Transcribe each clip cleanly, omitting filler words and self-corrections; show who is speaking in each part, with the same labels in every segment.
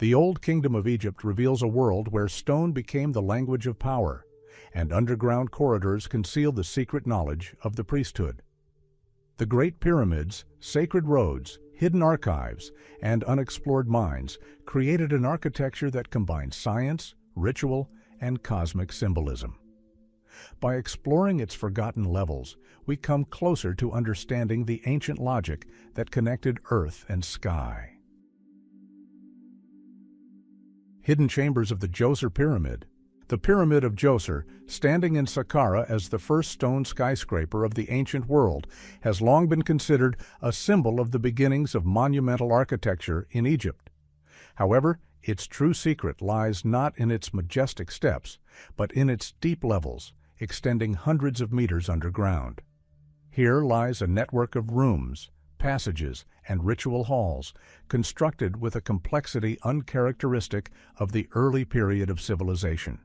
Speaker 1: The Old Kingdom of Egypt reveals a world where stone became the language of power, and underground corridors conceal the secret knowledge of the priesthood. The Great Pyramids, sacred roads, hidden archives, and unexplored mines created an architecture that combined science, ritual, and cosmic symbolism. By exploring its forgotten levels, we come closer to understanding the ancient logic that connected earth and sky. Hidden chambers of the Djoser Pyramid. The Pyramid of Djoser, standing in Saqqara as the first stone skyscraper of the ancient world, has long been considered a symbol of the beginnings of monumental architecture in Egypt. However, its true secret lies not in its majestic steps, but in its deep levels, extending hundreds of meters underground. Here lies a network of rooms, passages, and ritual halls, constructed with a complexity uncharacteristic of the early period of civilization.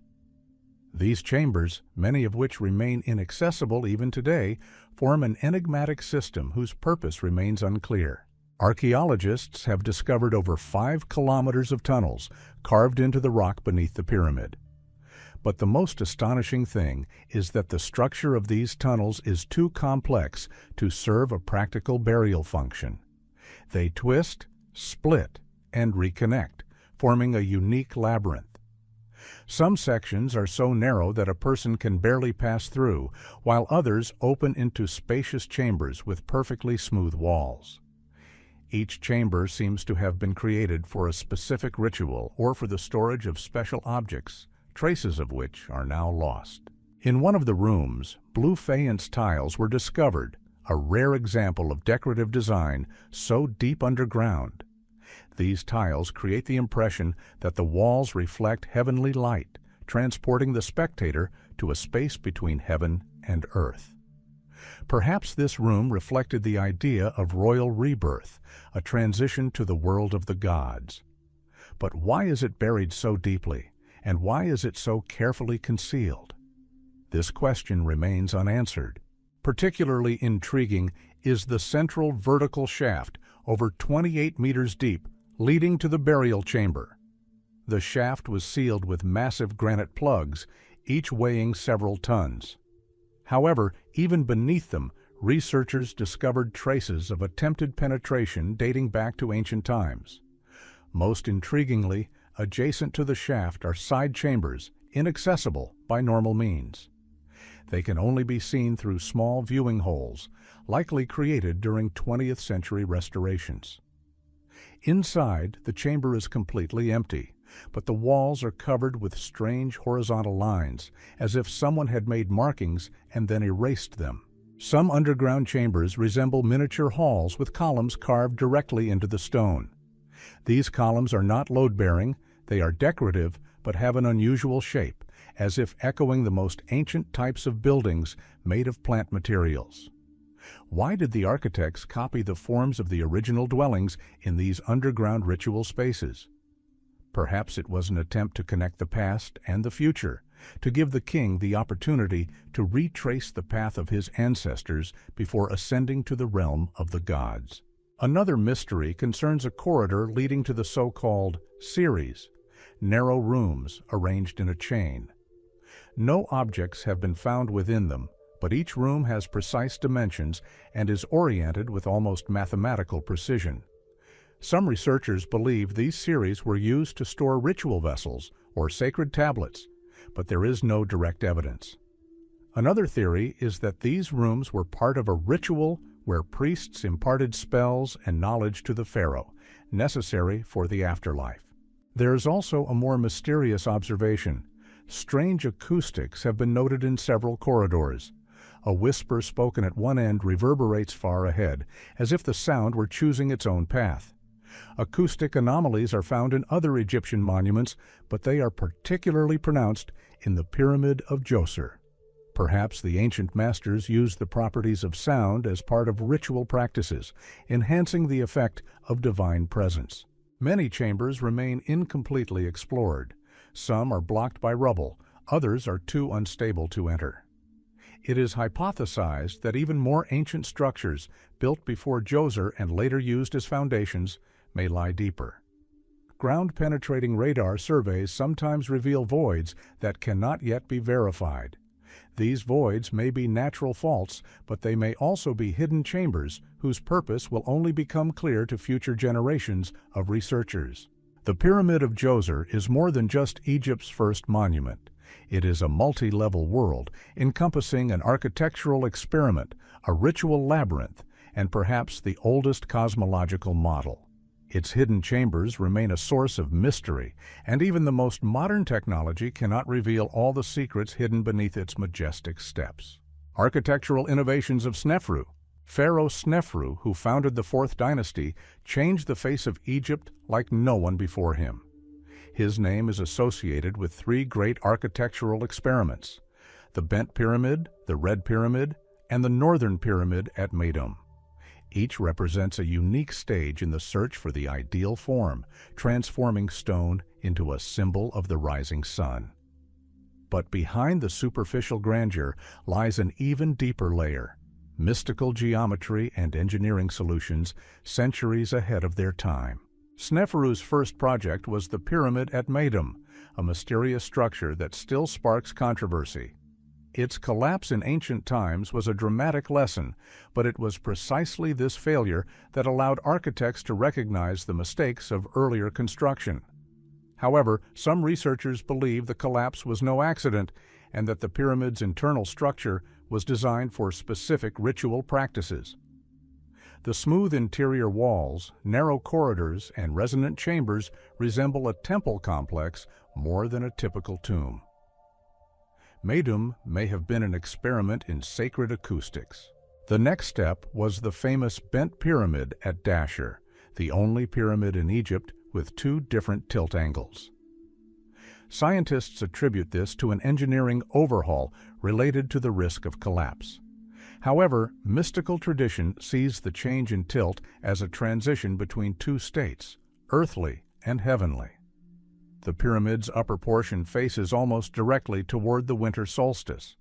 Speaker 1: These chambers, many of which remain inaccessible even today, form an enigmatic system whose purpose remains unclear. Archaeologists have discovered over 5 kilometers of tunnels carved into the rock beneath the pyramid. But the most astonishing thing is that the structure of these tunnels is too complex to serve a practical burial function. They twist, split, and reconnect, forming a unique labyrinth. Some sections are so narrow that a person can barely pass through, while others open into spacious chambers with perfectly smooth walls. Each chamber seems to have been created for a specific ritual or for the storage of special objects, traces of which are now lost. In one of the rooms, blue faience tiles were discovered, a rare example of decorative design so deep underground. These tiles create the impression that the walls reflect heavenly light, transporting the spectator to a space between heaven and earth. Perhaps this room reflected the idea of royal rebirth, a transition to the world of the gods. But why is it buried so deeply, and why is it so carefully concealed? This question remains unanswered. Particularly intriguing is the central vertical shaft, over 28 meters deep, leading to the burial chamber. The shaft was sealed with massive granite plugs, each weighing several tons. However, even beneath them, researchers discovered traces of attempted penetration dating back to ancient times. Most intriguingly, adjacent to the shaft are side chambers, inaccessible by normal means. They can only be seen through small viewing holes, likely created during 20th century restorations. Inside, the chamber is completely empty, but the walls are covered with strange horizontal lines, as if someone had made markings and then erased them. Some underground chambers resemble miniature halls with columns carved directly into the stone. These columns are not load-bearing, they are decorative, but have an unusual shape, as if echoing the most ancient types of buildings made of plant materials. Why did the architects copy the forms of the original dwellings in these underground ritual spaces? Perhaps it was an attempt to connect the past and the future, to give the king the opportunity to retrace the path of his ancestors before ascending to the realm of the gods. Another mystery concerns a corridor leading to the so-called series, narrow rooms arranged in a chain. No objects have been found within them, but each room has precise dimensions and is oriented with almost mathematical precision. Some researchers believe these series were used to store ritual vessels or sacred tablets, but there is no direct evidence. Another theory is that these rooms were part of a ritual where priests imparted spells and knowledge to the pharaoh, necessary for the afterlife. There is also a more mysterious observation. Strange acoustics have been noted in several corridors. A whisper spoken at one end reverberates far ahead, as if the sound were choosing its own path. Acoustic anomalies are found in other Egyptian monuments, but they are particularly pronounced in the Pyramid of Djoser. Perhaps the ancient masters used the properties of sound as part of ritual practices, enhancing the effect of divine presence. Many chambers remain incompletely explored. Some are blocked by rubble, others are too unstable to enter. It is hypothesized that even more ancient structures, built before Djoser and later used as foundations, may lie deeper. ground-penetrating radar surveys sometimes reveal voids that cannot yet be verified. These voids may be natural faults, but they may also be hidden chambers whose purpose will only become clear to future generations of researchers. The Pyramid of Djoser is more than just Egypt's first monument. It is a multi-level world encompassing an architectural experiment, a ritual labyrinth, and perhaps the oldest cosmological model. Its hidden chambers remain a source of mystery, and even the most modern technology cannot reveal all the secrets hidden beneath its majestic steps. Architectural innovations of Snefru. Pharaoh Snefru, who founded the 4th dynasty, changed the face of Egypt like no one before him. His name is associated with 3 great architectural experiments: the Bent Pyramid, the Red Pyramid, and the Northern Pyramid at Meidum. Each represents a unique stage in the search for the ideal form, transforming stone into a symbol of the rising sun. But behind the superficial grandeur lies an even deeper layer: mystical geometry and engineering solutions centuries ahead of their time. Sneferu's first project was the pyramid at Meidum, a mysterious structure that still sparks controversy. Its collapse in ancient times was a dramatic lesson, but it was precisely this failure that allowed architects to recognize the mistakes of earlier construction. However, some researchers believe the collapse was no accident and that the pyramid's internal structure was designed for specific ritual practices. The smooth interior walls, narrow corridors, and resonant chambers resemble a temple complex more than a typical tomb. Meidum may have been an experiment in sacred acoustics. The next step was the famous Bent Pyramid at Dashur, the only pyramid in Egypt with 2 different tilt angles. Scientists attribute this to an engineering overhaul related to the risk of collapse. However, mystical tradition sees the change in tilt as a transition between 2 states, earthly and heavenly. The pyramid's upper portion faces almost directly toward the winter solstice.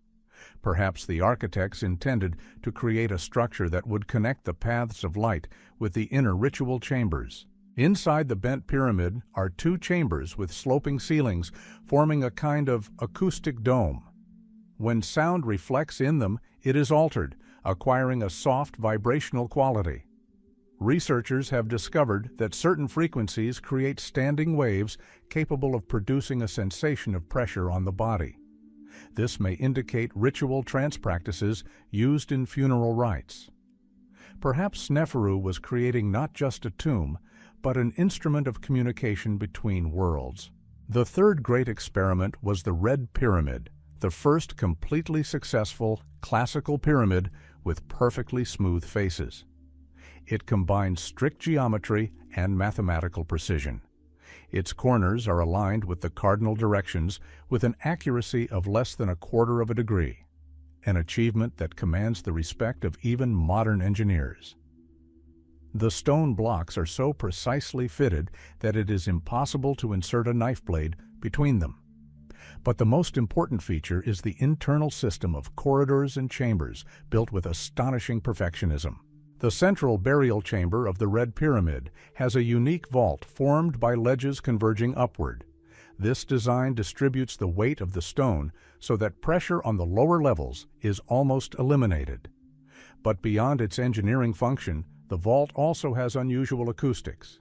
Speaker 1: Perhaps the architects intended to create a structure that would connect the paths of light with the inner ritual chambers. Inside the Bent Pyramid are 2 chambers with sloping ceilings, forming a kind of acoustic dome. When sound reflects in them, it is altered, acquiring a soft vibrational quality. Researchers have discovered that certain frequencies create standing waves capable of producing a sensation of pressure on the body. This may indicate ritual trance practices used in funeral rites. Perhaps Sneferu was creating not just a tomb, but an instrument of communication between worlds. The third great experiment was the Red Pyramid, the first completely successful classical pyramid with perfectly smooth faces. It combines strict geometry and mathematical precision. Its corners are aligned with the cardinal directions with an accuracy of less than 1/4 of a degree, an achievement that commands the respect of even modern engineers. The stone blocks are so precisely fitted that it is impossible to insert a knife blade between them. But the most important feature is the internal system of corridors and chambers built with astonishing perfectionism. The central burial chamber of the Red Pyramid has a unique vault formed by ledges converging upward. This design distributes the weight of the stone so that pressure on the lower levels is almost eliminated. But beyond its engineering function, the vault also has unusual acoustics.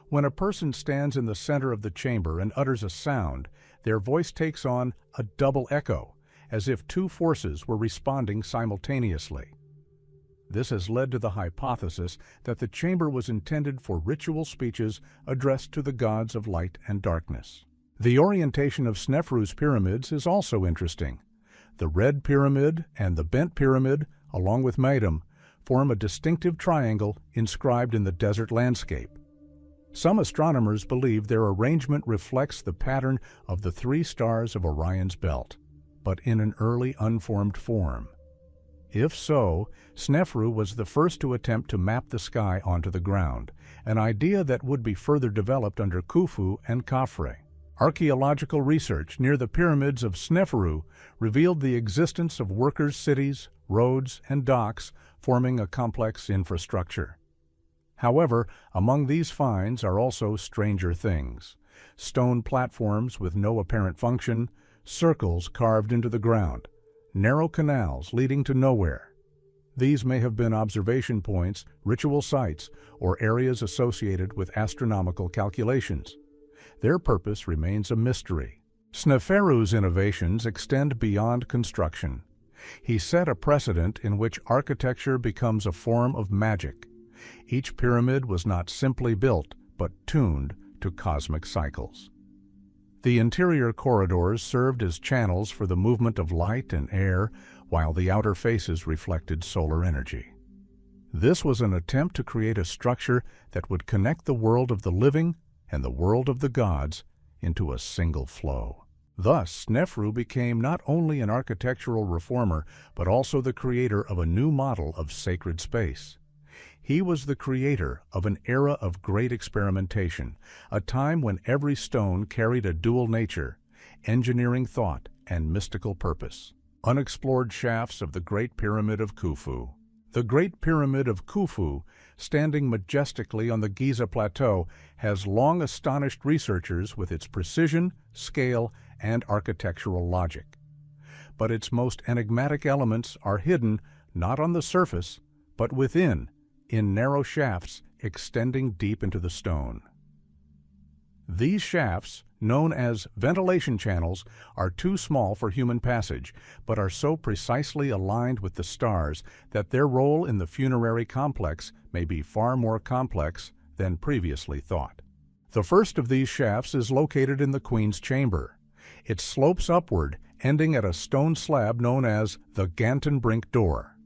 Speaker 1: When a person stands in the center of the chamber and utters a sound, their voice takes on a double echo, as if 2 forces were responding simultaneously. This has led to the hypothesis that the chamber was intended for ritual speeches addressed to the gods of light and darkness. The orientation of Sneferu's pyramids is also interesting. The Red Pyramid and the Bent Pyramid, along with Meidum, form a distinctive triangle inscribed in the desert landscape. Some astronomers believe their arrangement reflects the pattern of the 3 stars of Orion's belt, but in an early unformed form. If so, Sneferu was the first to attempt to map the sky onto the ground, an idea that would be further developed under Khufu and Khafre. Archaeological research near the pyramids of Sneferu revealed the existence of workers' cities, roads, and docks forming a complex infrastructure. However, among these finds are also stranger things: stone platforms with no apparent function, circles carved into the ground, narrow canals leading to nowhere. These may have been observation points, ritual sites, or areas associated with astronomical calculations. Their purpose remains a mystery. Sneferu's innovations extend beyond construction. He set a precedent in which architecture becomes a form of magic. Each pyramid was not simply built, but tuned to cosmic cycles. The interior corridors served as channels for the movement of light and air, while the outer faces reflected solar energy. This was an attempt to create a structure that would connect the world of the living and the world of the gods into a single flow. Thus, Sneferu became not only an architectural reformer, but also the creator of a new model of sacred space. He was the creator of an era of great experimentation, a time when every stone carried a dual nature, engineering thought and mystical purpose. Unexplored shafts of the Great Pyramid of Khufu. The Great Pyramid of Khufu, standing majestically on the Giza Plateau, has long astonished researchers with its precision, scale, and architectural logic. But its most enigmatic elements are hidden not on the surface, but within, in narrow shafts extending deep into the stone. These shafts, known as ventilation channels, are too small for human passage, but are so precisely aligned with the stars that their role in the funerary complex may be far more complex than previously thought. The first of these shafts is located in the Queen's Chamber. It slopes upward, ending at a stone slab known as the Gantenbrink Door.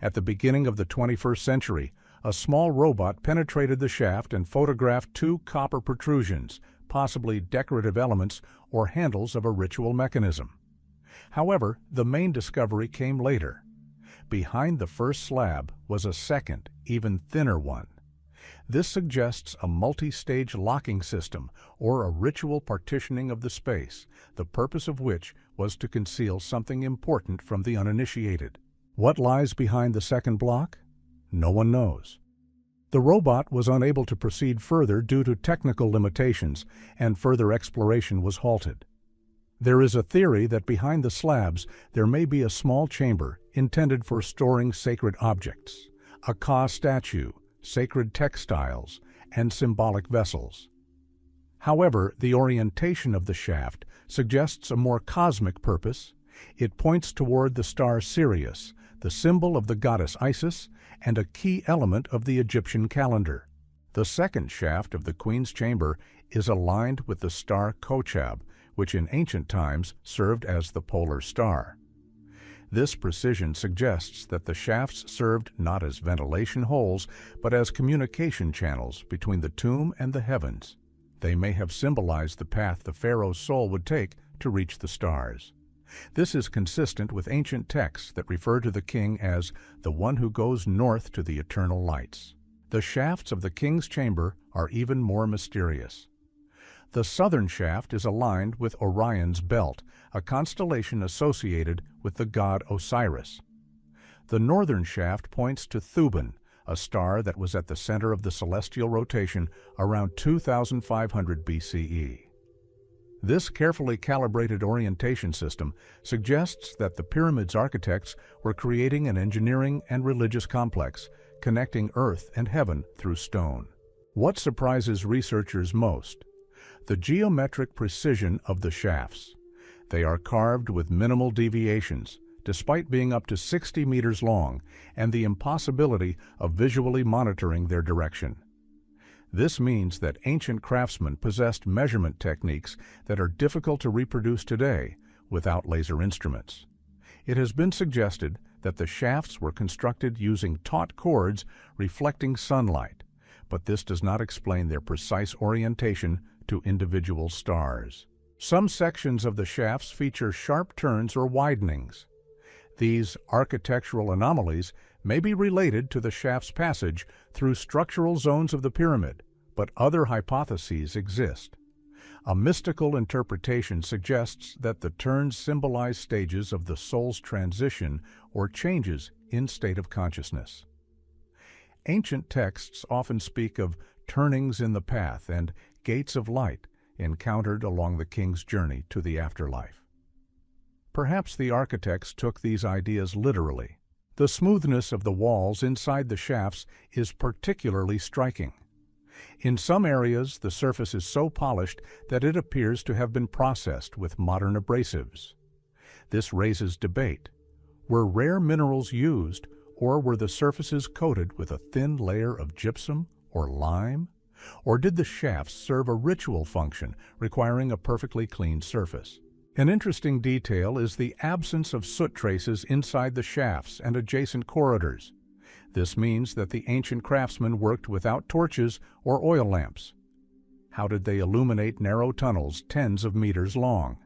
Speaker 1: At the beginning of the 21st century, a small robot penetrated the shaft and photographed two copper protrusions, possibly decorative elements or handles of a ritual mechanism. However, the main discovery came later. Behind the first slab was a second, even thinner one. This suggests a multi-stage locking system or a ritual partitioning of the space, the purpose of which was to conceal something important from the uninitiated. What lies behind the second block? No one knows. The robot was unable to proceed further due to technical limitations, and further exploration was halted. There is a theory that behind the slabs there may be a small chamber intended for storing sacred objects, a Ka statue, sacred textiles, and symbolic vessels. However, the orientation of the shaft suggests a more cosmic purpose. It points toward the star Sirius, the symbol of the goddess Isis, and a key element of the Egyptian calendar. The second shaft of the Queen's Chamber is aligned with the star Kochab, which in ancient times served as the polar star. This precision suggests that the shafts served not as ventilation holes, but as communication channels between the tomb and the heavens. They may have symbolized the path the pharaoh's soul would take to reach the stars. This is consistent with ancient texts that refer to the king as the one who goes north to the eternal lights. The shafts of the king's chamber are even more mysterious. The southern shaft is aligned with Orion's belt, a constellation associated with the god Osiris. The northern shaft points to Thuban, a star that was at the center of the celestial rotation around 2500 BCE. This carefully calibrated orientation system suggests that the pyramid's architects were creating an engineering and religious complex, connecting earth and heaven through stone. What surprises researchers most? The geometric precision of the shafts. They are carved with minimal deviations, despite being up to 60 meters long, and the impossibility of visually monitoring their direction. This means that ancient craftsmen possessed measurement techniques that are difficult to reproduce today without laser instruments. It has been suggested that the shafts were constructed using taut cords reflecting sunlight, but this does not explain their precise orientation to individual stars. Some sections of the shafts feature sharp turns or widenings. These architectural anomalies may be related to the shaft's passage through structural zones of the pyramid, but other hypotheses exist. A mystical interpretation suggests that the turns symbolize stages of the soul's transition or changes in state of consciousness. Ancient texts often speak of turnings in the path and gates of light encountered along the king's journey to the afterlife. Perhaps the architects took these ideas literally. The smoothness of the walls inside the shafts is particularly striking. In some areas, the surface is so polished that it appears to have been processed with modern abrasives. This raises debate. Were rare minerals used, or were the surfaces coated with a thin layer of gypsum or lime? Or did the shafts serve a ritual function requiring a perfectly clean surface? An interesting detail is the absence of soot traces inside the shafts and adjacent corridors. This means that the ancient craftsmen worked without torches or oil lamps. How did they illuminate narrow tunnels tens of meters long?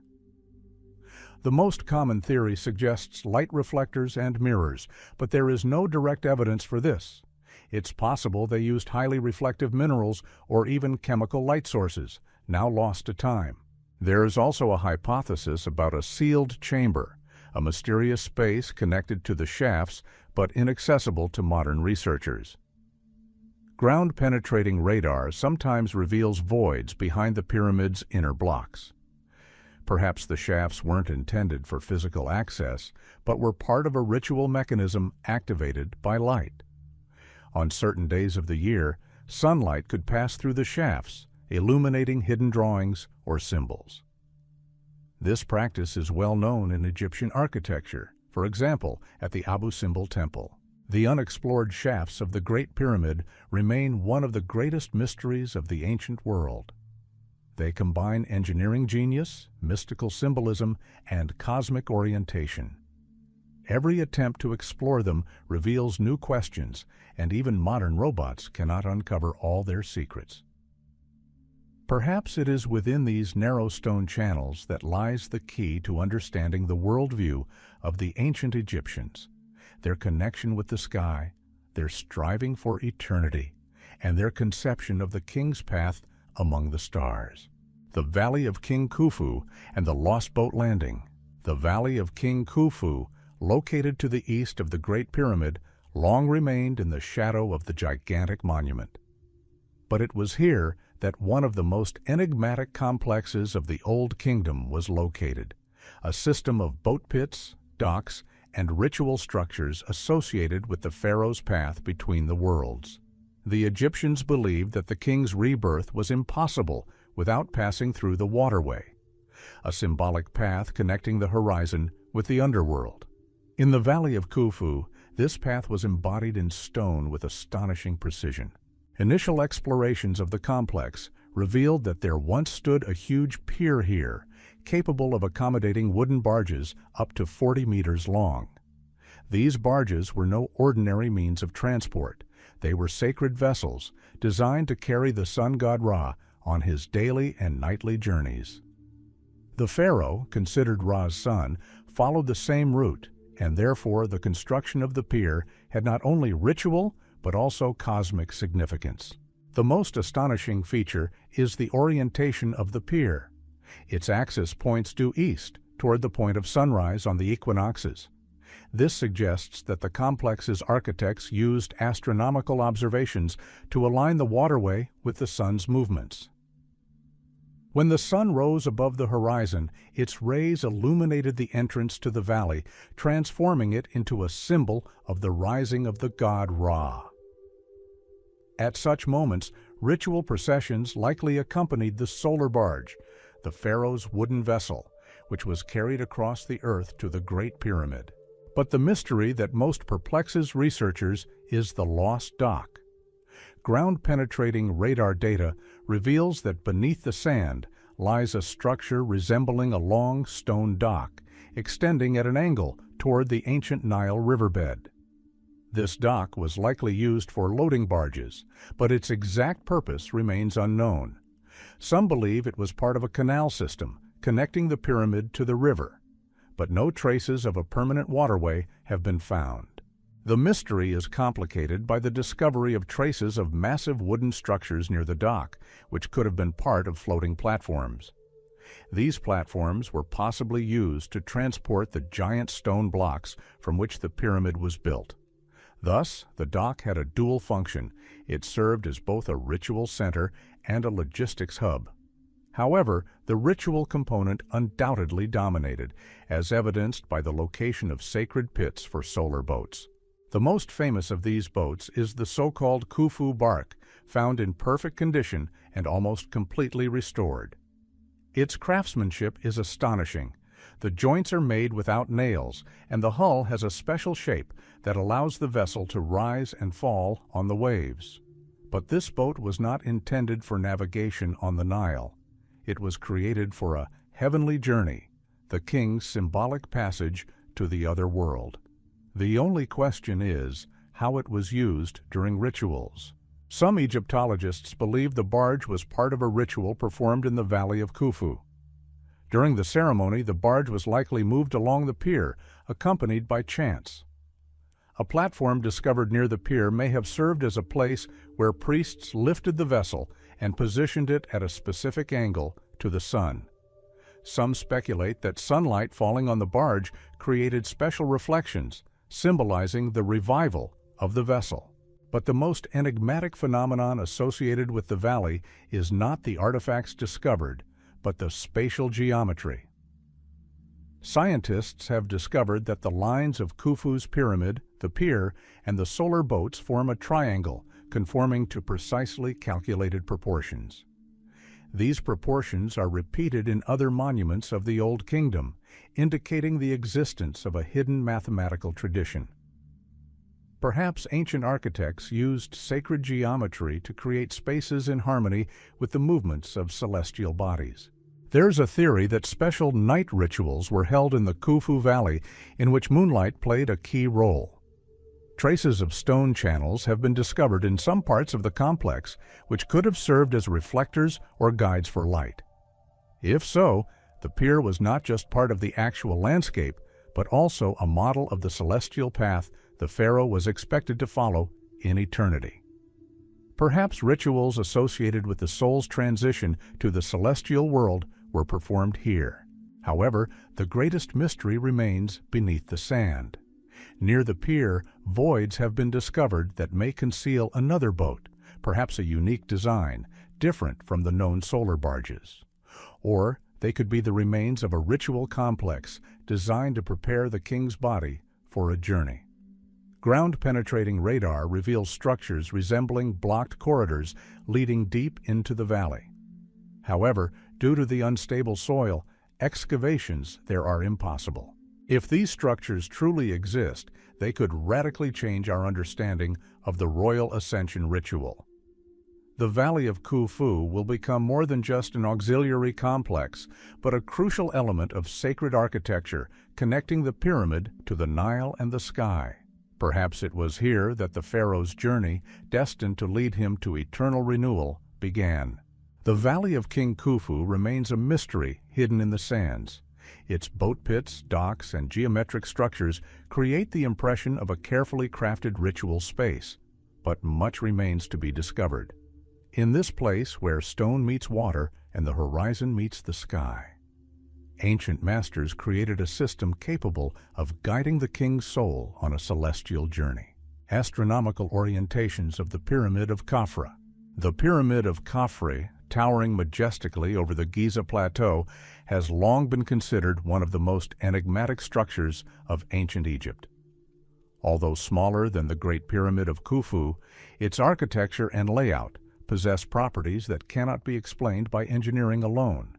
Speaker 1: The most common theory suggests light reflectors and mirrors, but there is no direct evidence for this. It's possible they used highly reflective minerals or even chemical light sources, now lost to time. There is also a hypothesis about a sealed chamber, a mysterious space connected to the shafts but inaccessible to modern researchers. Ground-penetrating radar sometimes reveals voids behind the pyramid's inner blocks. Perhaps the shafts weren't intended for physical access, but were part of a ritual mechanism activated by light. On certain days of the year, sunlight could pass through the shafts, illuminating hidden drawings or symbols. This practice is well known in Egyptian architecture, for example, at the Abu Simbel Temple. The unexplored shafts of the Great Pyramid remain one of the greatest mysteries of the ancient world. They combine engineering genius, mystical symbolism, and cosmic orientation. Every attempt to explore them reveals new questions, and even modern robots cannot uncover all their secrets. Perhaps it is within these narrow stone channels that lies the key to understanding the worldview of the ancient Egyptians, their connection with the sky, their striving for eternity, and their conception of the king's path among the stars. The Valley of King Khufu and the Lost Boat Landing. The Valley of King Khufu, located to the east of the Great Pyramid, long remained in the shadow of the gigantic monument. But it was here that one of the most enigmatic complexes of the Old Kingdom was located, a system of boat pits, docks, and ritual structures associated with the pharaoh's path between the worlds. The Egyptians believed that the king's rebirth was impossible without passing through the waterway, a symbolic path connecting the horizon with the underworld. In the Valley of Khufu, this path was embodied in stone with astonishing precision. Initial explorations of the complex revealed that there once stood a huge pier here, capable of accommodating wooden barges up to 40 meters long. These barges were no ordinary means of transport. They were sacred vessels designed to carry the sun god Ra on his daily and nightly journeys. The pharaoh, considered Ra's son, followed the same route, and therefore the construction of the pier had not only ritual but also cosmic significance. The most astonishing feature is the orientation of the pier. Its axis points due east, toward the point of sunrise on the equinoxes. This suggests that the complex's architects used astronomical observations to align the waterway with the sun's movements. When the sun rose above the horizon, its rays illuminated the entrance to the valley, transforming it into a symbol of the rising of the god Ra. At such moments, ritual processions likely accompanied the solar barge, the pharaoh's wooden vessel, which was carried across the earth to the Great Pyramid. But the mystery that most perplexes researchers is the lost dock. Ground-penetrating radar data reveals that beneath the sand lies a structure resembling a long stone dock, extending at an angle toward the ancient Nile riverbed. This dock was likely used for loading barges, but its exact purpose remains unknown. Some believe it was part of a canal system connecting the pyramid to the river, but no traces of a permanent waterway have been found. The mystery is complicated by the discovery of traces of massive wooden structures near the dock, which could have been part of floating platforms. These platforms were possibly used to transport the giant stone blocks from which the pyramid was built. Thus, the dock had a dual function. It served as both a ritual center and a logistics hub. However, the ritual component undoubtedly dominated, as evidenced by the location of sacred pits for solar boats. The most famous of these boats is the so-called Khufu bark, found in perfect condition and almost completely restored. Its craftsmanship is astonishing. The joints are made without nails, and the hull has a special shape that allows the vessel to rise and fall on the waves. But this boat was not intended for navigation on the Nile. It was created for a heavenly journey, the king's symbolic passage to the other world. The only question is how it was used during rituals. Some Egyptologists believe the barge was part of a ritual performed in the Valley of Khufu. During the ceremony, the barge was likely moved along the pier, accompanied by chants. A platform discovered near the pier may have served as a place where priests lifted the vessel and positioned it at a specific angle to the sun. Some speculate that sunlight falling on the barge created special reflections, symbolizing the revival of the vessel. But the most enigmatic phenomenon associated with the valley is not the artifacts discovered, but the spatial geometry. Scientists have discovered that the lines of Khufu's pyramid, the pier, and the solar boats form a triangle, conforming to precisely calculated proportions. These proportions are repeated in other monuments of the Old Kingdom, indicating the existence of a hidden mathematical tradition. Perhaps ancient architects used sacred geometry to create spaces in harmony with the movements of celestial bodies. There's a theory that special night rituals were held in the Khufu Valley in which moonlight played a key role. Traces of stone channels have been discovered in some parts of the complex, which could have served as reflectors or guides for light. If so, the pier was not just part of the actual landscape, but also a model of the celestial path the pharaoh was expected to follow in eternity. Perhaps rituals associated with the soul's transition to the celestial world were performed here. However, the greatest mystery remains beneath the sand. Near the pier, voids have been discovered that may conceal another boat, perhaps a unique design, different from the known solar barges. Or they could be the remains of a ritual complex designed to prepare the king's body for a journey. Ground-penetrating radar reveals structures resembling blocked corridors leading deep into the valley. However, due to the unstable soil, excavations there are impossible. If these structures truly exist, they could radically change our understanding of the royal ascension ritual. The Valley of Khufu will become more than just an auxiliary complex, but a crucial element of sacred architecture connecting the pyramid to the Nile and the sky. Perhaps it was here that the pharaoh's journey, destined to lead him to eternal renewal, began. The Valley of King Khufu remains a mystery hidden in the sands. Its boat pits, docks, and geometric structures create the impression of a carefully crafted ritual space, but much remains to be discovered. In this place where stone meets water and the horizon meets the sky, ancient masters created a system capable of guiding the king's soul on a celestial journey. Astronomical orientations of the Pyramid of Khafre. The Pyramid of Khafre, towering majestically over the Giza Plateau, has long been considered one of the most enigmatic structures of ancient Egypt. Although smaller than the Great Pyramid of Khufu, its architecture and layout possess properties that cannot be explained by engineering alone.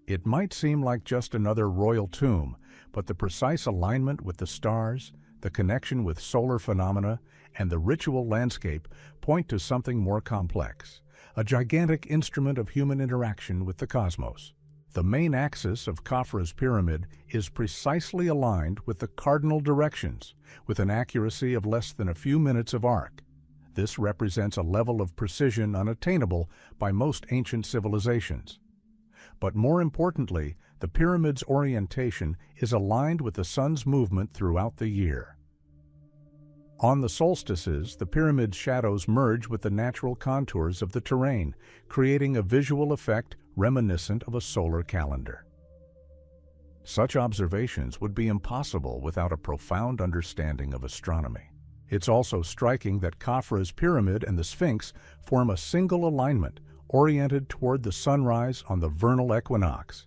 Speaker 1: It might seem like just another royal tomb, but the precise alignment with the stars, the connection with solar phenomena, and the ritual landscape point to something more complex, a gigantic instrument of human interaction with the cosmos. The main axis of Khafre's pyramid is precisely aligned with the cardinal directions, with an accuracy of less than a few minutes of arc. This represents a level of precision unattainable by most ancient civilizations. But more importantly, the pyramid's orientation is aligned with the sun's movement throughout the year. On the solstices, the pyramid's shadows merge with the natural contours of the terrain, creating a visual effect reminiscent of a solar calendar. Such observations would be impossible without a profound understanding of astronomy. It's also striking that Khafra's pyramid and the Sphinx form a single alignment, oriented toward the sunrise on the vernal equinox.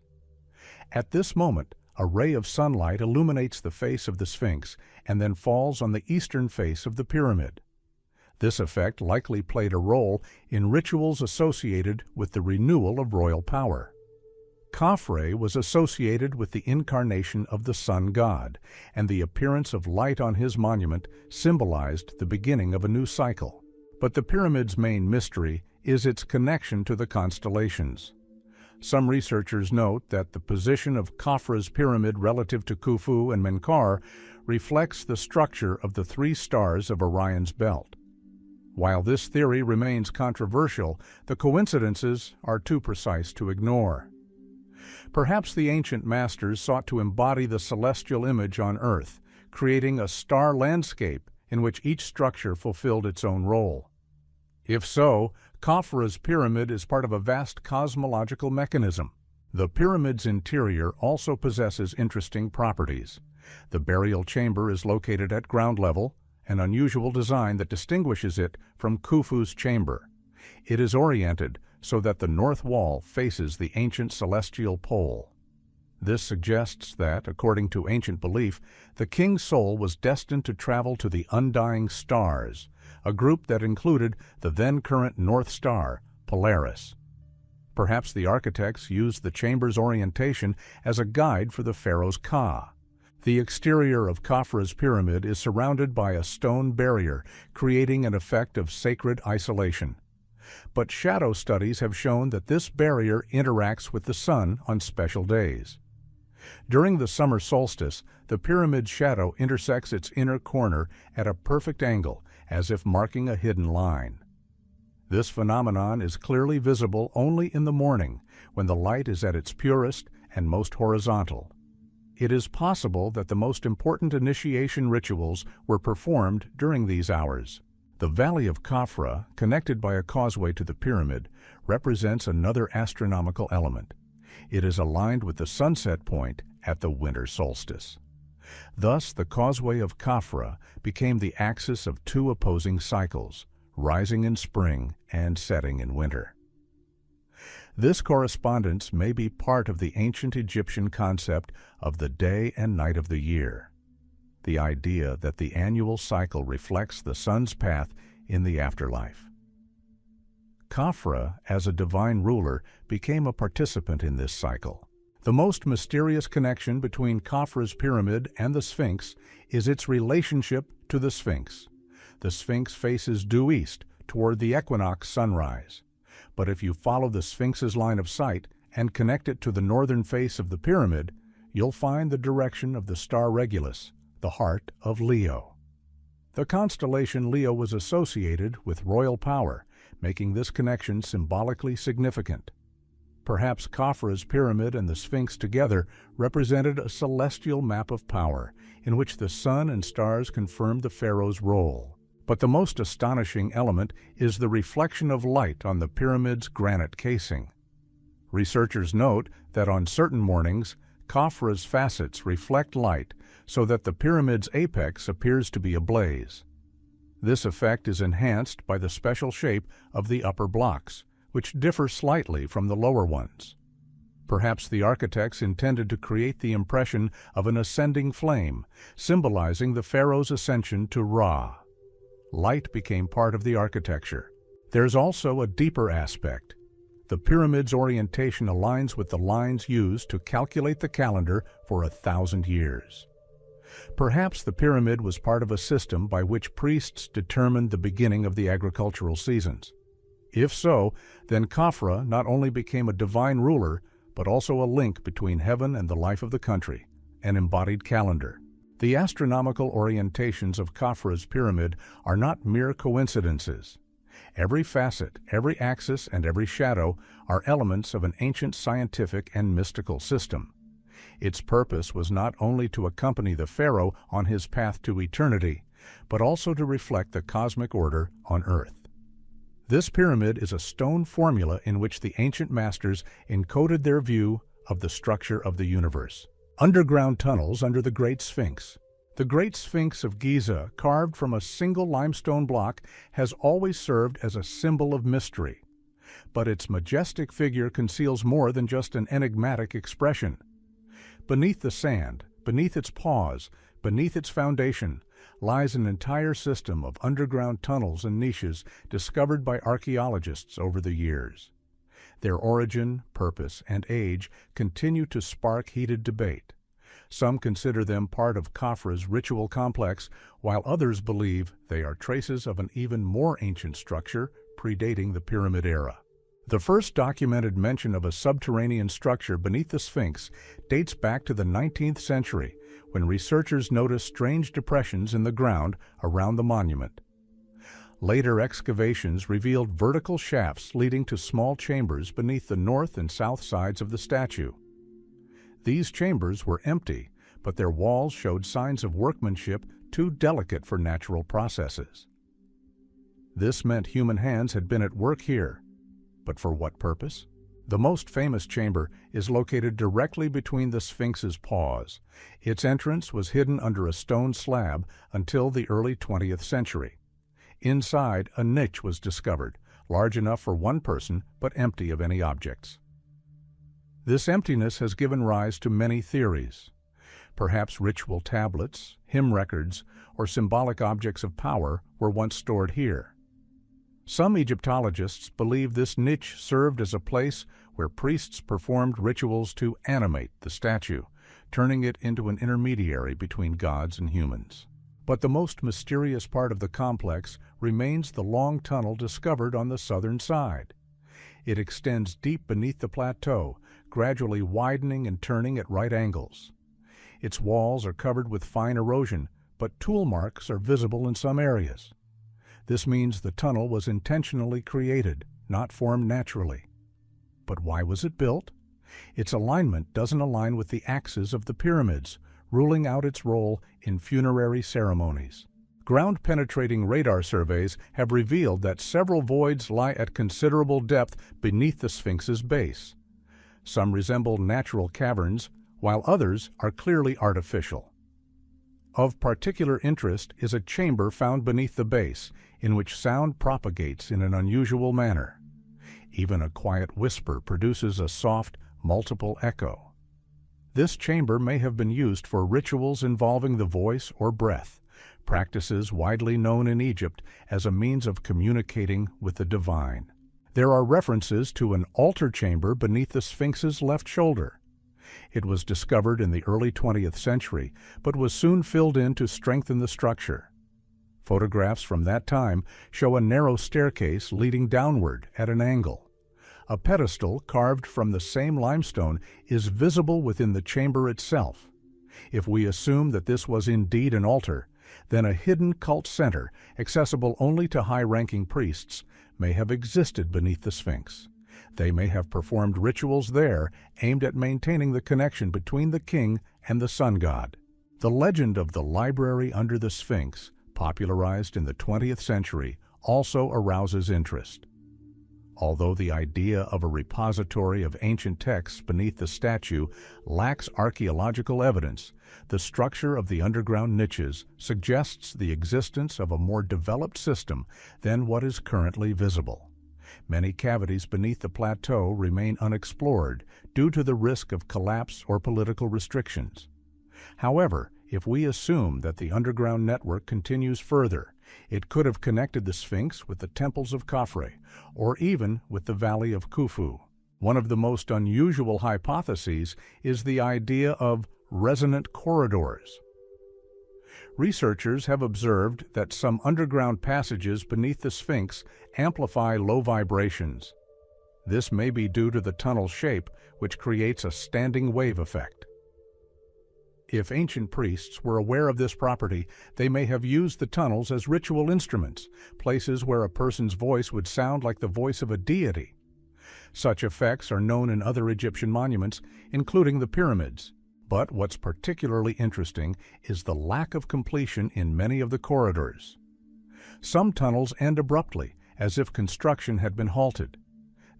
Speaker 1: At this moment, a ray of sunlight illuminates the face of the Sphinx and then falls on the eastern face of the pyramid. This effect likely played a role in rituals associated with the renewal of royal power. Khafre was associated with the incarnation of the sun god, and the appearance of light on his monument symbolized the beginning of a new cycle. But the pyramid's main mystery is its connection to the constellations. Some researchers note that the position of Khafra's pyramid relative to Khufu and Menkaure reflects the structure of the three stars of Orion's belt. While this theory remains controversial, the coincidences are too precise to ignore. Perhaps the ancient masters sought to embody the celestial image on Earth, creating a star landscape in which each structure fulfilled its own role. If so, Khafra's pyramid is part of a vast cosmological mechanism. The pyramid's interior also possesses interesting properties. The burial chamber is located at ground level, an unusual design that distinguishes it from Khufu's chamber. It is oriented so that the north wall faces the ancient celestial pole. This suggests that, according to ancient belief, the king's soul was destined to travel to the undying stars, a group that included the then-current North Star, Polaris. Perhaps the architects used the chamber's orientation as a guide for the pharaoh's Ka. The exterior of Khafra's pyramid is surrounded by a stone barrier, creating an effect of sacred isolation. But shadow studies have shown that this barrier interacts with the sun on special days. During the summer solstice, the pyramid's shadow intersects its inner corner at a perfect angle, as if marking a hidden line. This phenomenon is clearly visible only in the morning, when the light is at its purest and most horizontal. It is possible that the most important initiation rituals were performed during these hours. The Valley of Khafra, connected by a causeway to the pyramid, represents another astronomical element. It is aligned with the sunset point at the winter solstice. Thus, the causeway of Khafra became the axis of two opposing cycles, rising in spring and setting in winter. This correspondence may be part of the ancient Egyptian concept of the day and night of the year, the idea that the annual cycle reflects the sun's path in the afterlife. Khafra, as a divine ruler, became a participant in this cycle. The most mysterious connection between Khafra's pyramid and the Sphinx is its relationship to the Sphinx. The Sphinx faces due east toward the equinox sunrise. But if you follow the Sphinx's line of sight and connect it to the northern face of the pyramid, you'll find the direction of the star Regulus, the heart of Leo. The constellation Leo was associated with royal power, making this connection symbolically significant. Perhaps Khafra's pyramid and the Sphinx together represented a celestial map of power, in which the sun and stars confirmed the pharaoh's role. But the most astonishing element is the reflection of light on the pyramid's granite casing. Researchers note that on certain mornings, Khafra's facets reflect light so that the pyramid's apex appears to be ablaze. This effect is enhanced by the special shape of the upper blocks, which differ slightly from the lower ones. Perhaps the architects intended to create the impression of an ascending flame, symbolizing the pharaoh's ascension to Ra. Light became part of the architecture. There's also a deeper aspect. The pyramid's orientation aligns with the lines used to calculate the calendar for 1,000 years. Perhaps the pyramid was part of a system by which priests determined the beginning of the agricultural seasons. If so, then Khafra not only became a divine ruler, but also a link between heaven and the life of the country, an embodied calendar. The astronomical orientations of Khafra's pyramid are not mere coincidences. Every facet, every axis, and every shadow are elements of an ancient scientific and mystical system. Its purpose was not only to accompany the pharaoh on his path to eternity, but also to reflect the cosmic order on Earth. This pyramid is a stone formula in which the ancient masters encoded their view of the structure of the universe. Underground tunnels under the Great Sphinx. The Great Sphinx of Giza, carved from a single limestone block, has always served as a symbol of mystery. But its majestic figure conceals more than just an enigmatic expression. Beneath the sand, beneath its paws, beneath its foundation, lies an entire system of underground tunnels and niches discovered by archaeologists over the years. Their origin, purpose, and age continue to spark heated debate. Some consider them part of Khafre's ritual complex, while others believe they are traces of an even more ancient structure predating the Pyramid era. The first documented mention of a subterranean structure beneath the Sphinx dates back to the 19th century, when researchers noticed strange depressions in the ground around the monument. Later excavations revealed vertical shafts leading to small chambers beneath the north and south sides of the statue. These chambers were empty, but their walls showed signs of workmanship too delicate for natural processes. This meant human hands had been at work here. But for what purpose? The most famous chamber is located directly between the Sphinx's paws. Its entrance was hidden under a stone slab until the early 20th century. Inside, a niche was discovered, large enough for one person but empty of any objects. This emptiness has given rise to many theories. Perhaps ritual tablets, hymn records, or symbolic objects of power were once stored here. Some Egyptologists believe this niche served as a place where priests performed rituals to animate the statue, turning it into an intermediary between gods and humans. But the most mysterious part of the complex remains the long tunnel discovered on the southern side. It extends deep beneath the plateau, gradually widening and turning at right angles. Its walls are covered with fine erosion, but tool marks are visible in some areas. This means the tunnel was intentionally created, not formed naturally. But why was it built? Its alignment doesn't align with the axes of the pyramids, ruling out its role in funerary ceremonies. Ground-penetrating radar surveys have revealed that several voids lie at considerable depth beneath the Sphinx's base. Some resemble natural caverns, while others are clearly artificial. Of particular interest is a chamber found beneath the base, in which sound propagates in an unusual manner. Even a quiet whisper produces a soft, multiple echo. This chamber may have been used for rituals involving the voice or breath, practices widely known in Egypt as a means of communicating with the divine. There are references to an altar chamber beneath the Sphinx's left shoulder. It was discovered in the early 20th century, but was soon filled in to strengthen the structure. Photographs from that time show a narrow staircase leading downward at an angle. A pedestal carved from the same limestone is visible within the chamber itself. If we assume that this was indeed an altar, then a hidden cult center, accessible only to high-ranking priests, may have existed beneath the Sphinx. They may have performed rituals there aimed at maintaining the connection between the king and the sun god. The legend of the library under the Sphinx, popularized in the 20th century, also arouses interest. Although the idea of a repository of ancient texts beneath the statue lacks archaeological evidence, the structure of the underground niches suggests the existence of a more developed system than what is currently visible. Many cavities beneath the plateau remain unexplored due to the risk of collapse or political restrictions. However, if we assume that the underground network continues further, it could have connected the Sphinx with the temples of Khafre, or even with the Valley of Khufu. One of the most unusual hypotheses is the idea of resonant corridors. Researchers have observed that some underground passages beneath the Sphinx amplify low vibrations. This may be due to the tunnel shape, which creates a standing wave effect. If ancient priests were aware of this property, they may have used the tunnels as ritual instruments, places where a person's voice would sound like the voice of a deity. Such effects are known in other Egyptian monuments, including the pyramids. But what's particularly interesting is the lack of completion in many of the corridors. Some tunnels end abruptly, as if construction had been halted.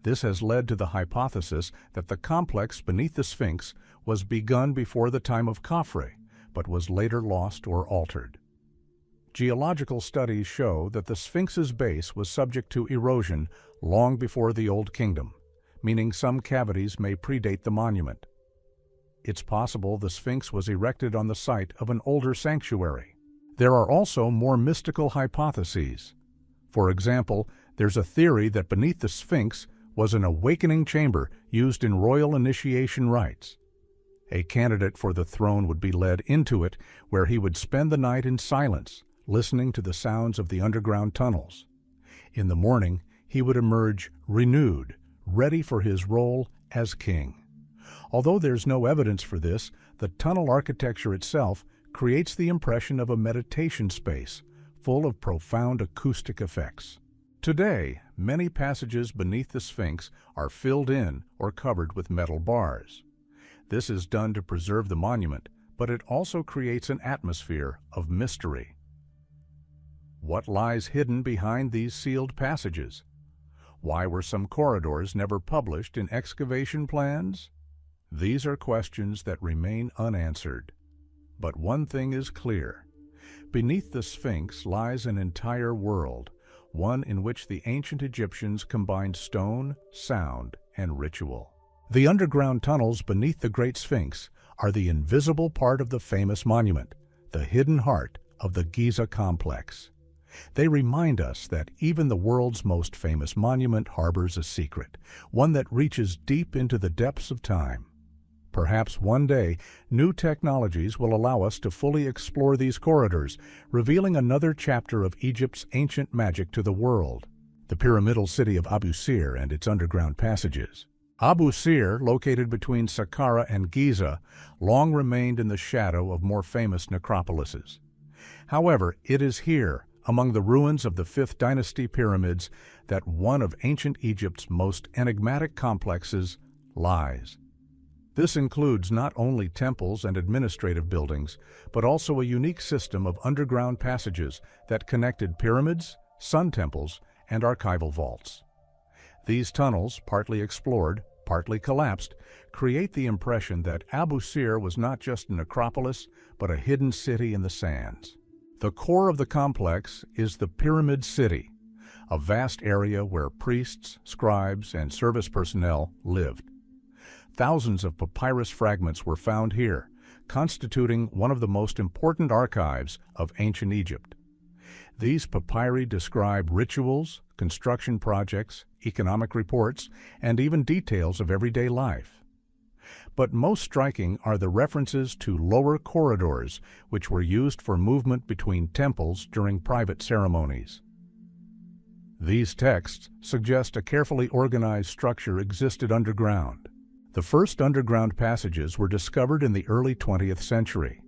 Speaker 1: This has led to the hypothesis that the complex beneath the Sphinx was begun before the time of Khafre, but was later lost or altered. Geological studies show that the Sphinx's base was subject to erosion long before the Old Kingdom, meaning some cavities may predate the monument. It's possible the Sphinx was erected on the site of an older sanctuary. There are also more mystical hypotheses. For example, there's a theory that beneath the Sphinx was an awakening chamber used in royal initiation rites. A candidate for the throne would be led into it, where he would spend the night in silence, listening to the sounds of the underground tunnels. In the morning, he would emerge renewed, ready for his role as king. Although there's no evidence for this, the tunnel architecture itself creates the impression of a meditation space, full of profound acoustic effects. Today, many passages beneath the Sphinx are filled in or covered with metal bars. This is done to preserve the monument, but it also creates an atmosphere of mystery. What lies hidden behind these sealed passages? Why were some corridors never published in excavation plans? These are questions that remain unanswered. But one thing is clear. Beneath the Sphinx lies an entire world, one in which the ancient Egyptians combined stone, sound, and ritual. The underground tunnels beneath the Great Sphinx are the invisible part of the famous monument, the hidden heart of the Giza complex. They remind us that even the world's most famous monument harbors a secret, one that reaches deep into the depths of time. Perhaps one day, new technologies will allow us to fully explore these corridors, revealing another chapter of Egypt's ancient magic to the world. The pyramidal city of Abu Sir and its underground passages. Abu Sir, located between Saqqara and Giza, long remained in the shadow of more famous necropolises. However, it is here, among the ruins of the 5th Dynasty pyramids, that one of ancient Egypt's most enigmatic complexes lies. This includes not only temples and administrative buildings, but also a unique system of underground passages that connected pyramids, sun temples, and archival vaults. These tunnels, partly explored, partly collapsed, create the impression that Abu Sir was not just a necropolis, but a hidden city in the sands. The core of the complex is the Pyramid City, a vast area where priests, scribes, and service personnel lived. Thousands of papyrus fragments were found here, constituting one of the most important archives of ancient Egypt. These papyri describe rituals, construction projects, economic reports, and even details of everyday life. But most striking are the references to lower corridors, which were used for movement between temples during private ceremonies. These texts suggest a carefully organized structure existed underground. The first underground passages were discovered in the early 20th century.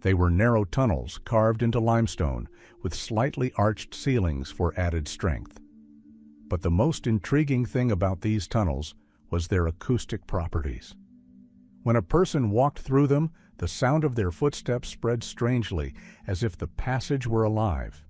Speaker 1: They were narrow tunnels carved into limestone with slightly arched ceilings for added strength. But the most intriguing thing about these tunnels was their acoustic properties. When a person walked through them, the sound of their footsteps spread strangely, as if the passage were alive.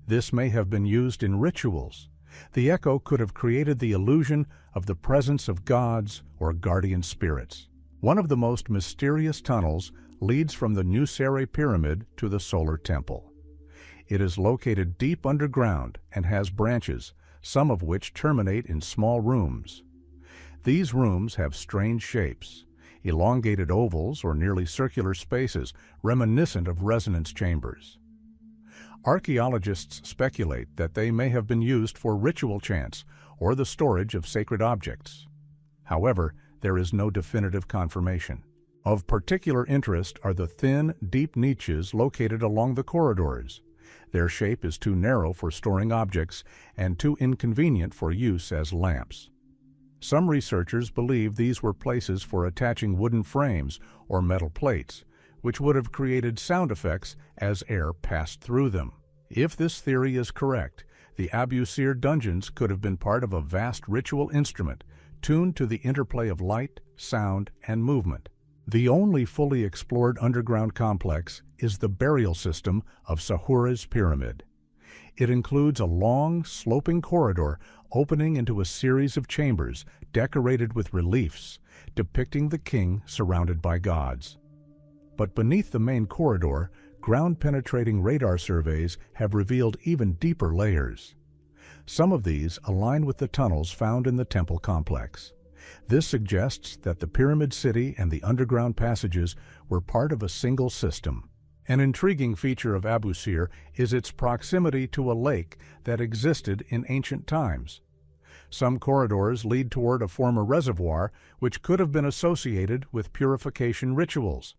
Speaker 1: This may have been used in rituals. The echo could have created the illusion of the presence of gods or guardian spirits. One of the most mysterious tunnels leads from the Nusere Pyramid to the Solar Temple. It is located deep underground and has branches, some of which terminate in small rooms. These rooms have strange shapes, elongated ovals or nearly circular spaces reminiscent of resonance chambers. Archaeologists speculate that they may have been used for ritual chants or the storage of sacred objects. However, there is no definitive confirmation. Of particular interest are the thin, deep niches located along the corridors. Their shape is too narrow for storing objects and too inconvenient for use as lamps. Some researchers believe these were places for attaching wooden frames or metal plates, which would have created sound effects as air passed through them. If this theory is correct, the Abu Sir dungeons could have been part of a vast ritual instrument, tuned to the interplay of light, sound, and movement. The only fully explored underground complex is the burial system of Sahura's pyramid. It includes a long, sloping corridor opening into a series of chambers decorated with reliefs depicting the king surrounded by gods. But beneath the main corridor, ground-penetrating radar surveys have revealed even deeper layers. Some of these align with the tunnels found in the temple complex. This suggests that the Pyramid City and the underground passages were part of a single system. An intriguing feature of Abu Sir is its proximity to a lake that existed in ancient times. Some corridors lead toward a former reservoir which could have been associated with purification rituals.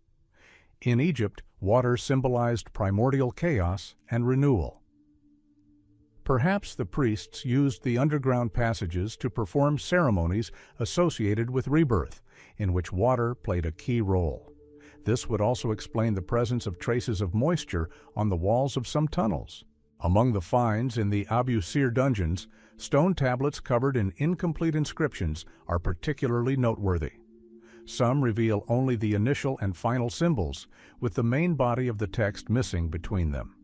Speaker 1: In Egypt, water symbolized primordial chaos and renewal. Perhaps the priests used the underground passages to perform ceremonies associated with rebirth, in which water played a key role. This would also explain the presence of traces of moisture on the walls of some tunnels. Among the finds in the Abu Sir dungeons, stone tablets covered in incomplete inscriptions are particularly noteworthy. Some reveal only the initial and final symbols, with the main body of the text missing between them.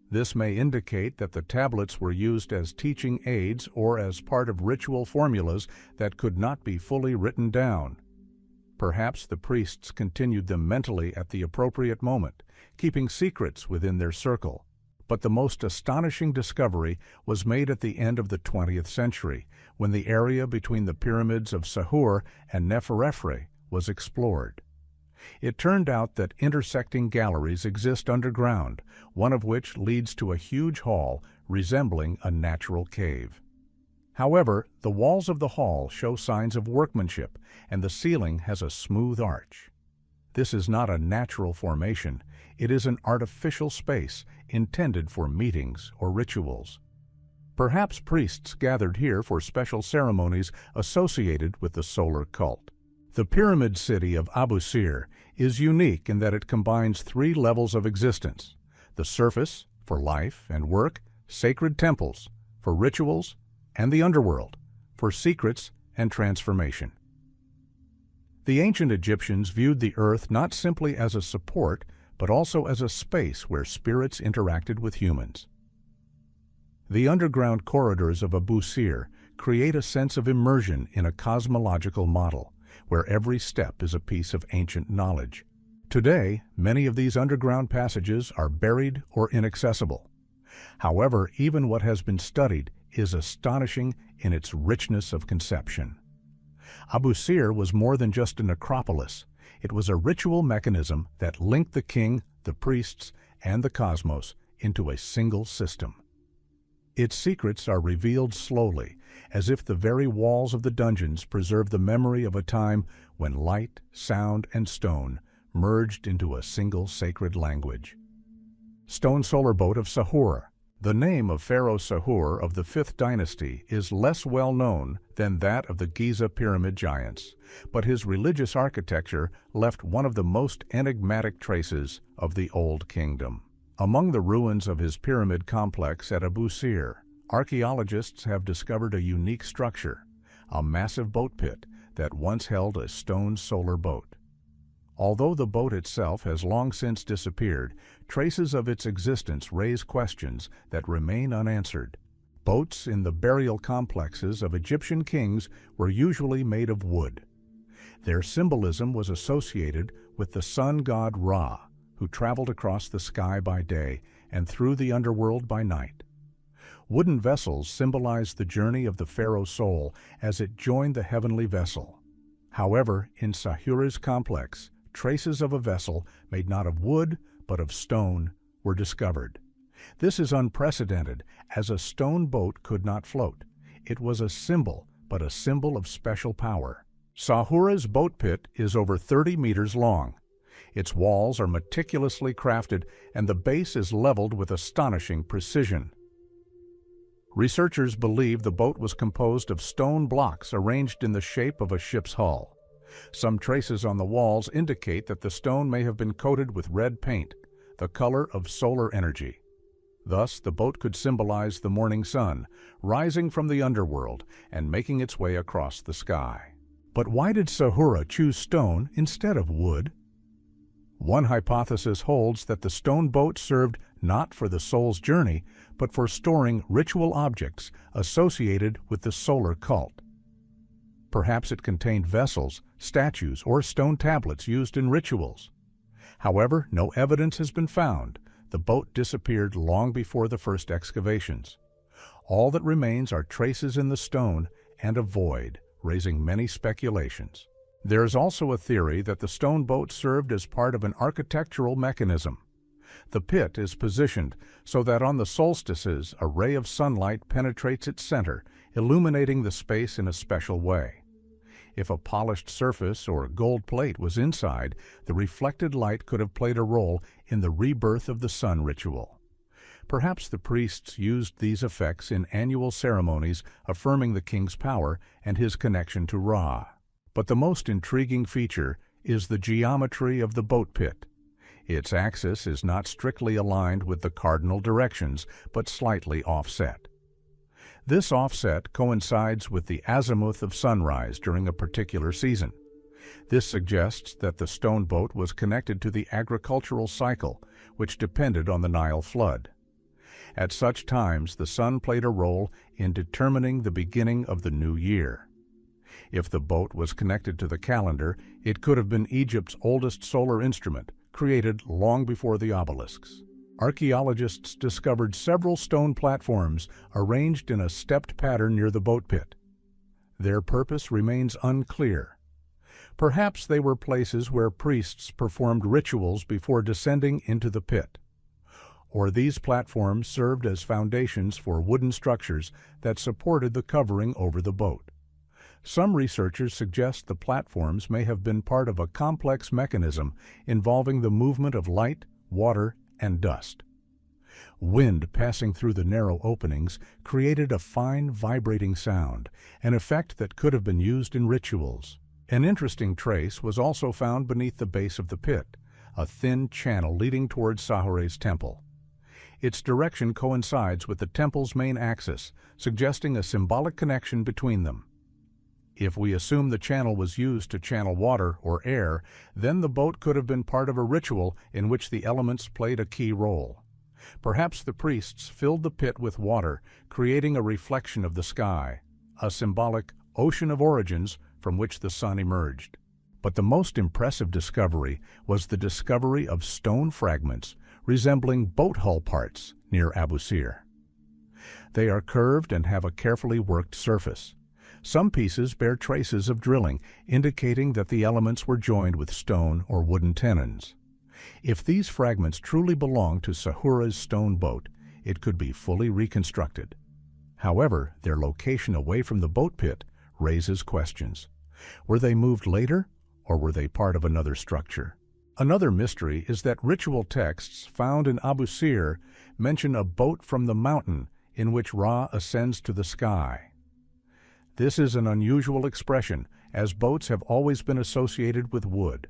Speaker 1: This may indicate that the tablets were used as teaching aids or as part of ritual formulas that could not be fully written down. Perhaps the priests continued them mentally at the appropriate moment, keeping secrets within their circle. But the most astonishing discovery was made at the end of the 20th century, when the area between the pyramids of Sahur and Neferefre was explored. It turned out that intersecting galleries exist underground, one of which leads to a huge hall resembling a natural cave. However, the walls of the hall show signs of workmanship, and the ceiling has a smooth arch. This is not a natural formation, it is an artificial space intended for meetings or rituals. Perhaps priests gathered here for special ceremonies associated with the solar cult. The Pyramid City of Abu Sir is unique in that it combines three levels of existence: the surface, for life and work, sacred temples, for rituals, and the underworld, for secrets and transformation. The ancient Egyptians viewed the earth not simply as a support, but also as a space where spirits interacted with humans. The underground corridors of Abu Sir create a sense of immersion in a cosmological model, where every step is a piece of ancient knowledge. Today, many of these underground passages are buried or inaccessible. However, even what has been studied is astonishing in its richness of conception. Abu Sir was more than just a necropolis. It was a ritual mechanism that linked the king, the priests, and the cosmos into a single system. Its secrets are revealed slowly, as if the very walls of the dungeons preserve the memory of a time when light, sound, and stone merged into a single sacred language. Stone Solar Boat of Sahur. The name of Pharaoh Sahur of the 5th dynasty is less well known than that of the Giza pyramid giants, but his religious architecture left one of the most enigmatic traces of the Old Kingdom. Among the ruins of his pyramid complex at Abu Sir, archaeologists have discovered a unique structure, a massive boat pit that once held a stone solar boat. Although the boat itself has long since disappeared, traces of its existence raise questions that remain unanswered. Boats in the burial complexes of Egyptian kings were usually made of wood. Their symbolism was associated with the sun god Ra, who traveled across the sky by day and through the underworld by night. Wooden vessels symbolized the journey of the pharaoh's soul as it joined the heavenly vessel. However, in Sahura's complex, traces of a vessel made not of wood but of stone were discovered. This is unprecedented, as a stone boat could not float. It was a symbol, but a symbol of special power. Sahura's boat pit is over 30 meters long. Its walls are meticulously crafted, and the base is leveled with astonishing precision. Researchers believe the boat was composed of stone blocks arranged in the shape of a ship's hull. Some traces on the walls indicate that the stone may have been coated with red paint, the color of solar energy. Thus, the boat could symbolize the morning sun, rising from the underworld and making its way across the sky. But why did Sahura choose stone instead of wood? One hypothesis holds that the stone boat served not for the soul's journey, but for storing ritual objects associated with the solar cult. Perhaps it contained vessels, statues, or stone tablets used in rituals. However, no evidence has been found. The boat disappeared long before the first excavations. All that remains are traces in the stone and a void, raising many speculations. There is also a theory that the stone boat served as part of an architectural mechanism. The pit is positioned so that on the solstices a ray of sunlight penetrates its center, illuminating the space in a special way. If a polished surface or gold plate was inside, the reflected light could have played a role in the rebirth of the sun ritual. Perhaps the priests used these effects in annual ceremonies affirming the king's power and his connection to Ra. But the most intriguing feature is the geometry of the boat pit. Its axis is not strictly aligned with the cardinal directions, but slightly offset. This offset coincides with the azimuth of sunrise during a particular season. This suggests that the stone boat was connected to the agricultural cycle, which depended on the Nile flood. At such times, the sun played a role in determining the beginning of the new year. If the boat was connected to the calendar, it could have been Egypt's oldest solar instrument, created long before the obelisks. Archaeologists discovered several stone platforms arranged in a stepped pattern near the boat pit. Their purpose remains unclear. Perhaps they were places where priests performed rituals before descending into the pit. Or these platforms served as foundations for wooden structures that supported the covering over the boat. Some researchers suggest the platforms may have been part of a complex mechanism involving the movement of light, water, and dust. Wind passing through the narrow openings created a fine, vibrating sound, an effect that could have been used in rituals. An interesting trace was also found beneath the base of the pit, a thin channel leading towards Sahure's temple. Its direction coincides with the temple's main axis, suggesting a symbolic connection between them. If we assume the channel was used to channel water or air, then the boat could have been part of a ritual in which the elements played a key role. Perhaps the priests filled the pit with water, creating a reflection of the sky, a symbolic ocean of origins from which the sun emerged. But the most impressive discovery was the discovery of stone fragments resembling boat hull parts near Abu Sir. They are curved and have a carefully worked surface. Some pieces bear traces of drilling, indicating that the elements were joined with stone or wooden tenons. If these fragments truly belonged to Sahure's stone boat, it could be fully reconstructed. However, their location away from the boat pit raises questions. Were they moved later, or were they part of another structure? Another mystery is that ritual texts found in Abu Sir mention a boat from the mountain in which Ra ascends to the sky. This is an unusual expression, as boats have always been associated with wood.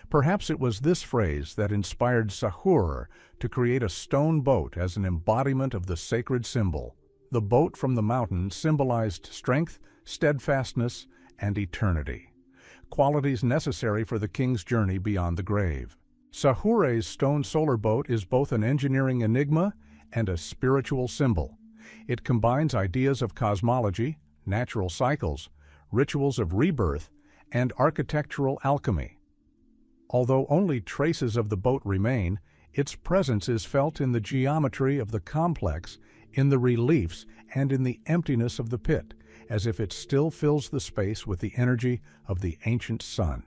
Speaker 1: Perhaps it was this phrase that inspired Sahur to create a stone boat as an embodiment of the sacred symbol. The boat from the mountain symbolized strength, steadfastness, and eternity, qualities necessary for the king's journey beyond the grave. Sahure's stone solar boat is both an engineering enigma and a spiritual symbol. It combines ideas of cosmology, natural cycles, rituals of rebirth, and architectural alchemy. Although only traces of the boat remain, its presence is felt in the geometry of the complex, in the reliefs, and in the emptiness of the pit, as if it still fills the space with the energy of the ancient sun.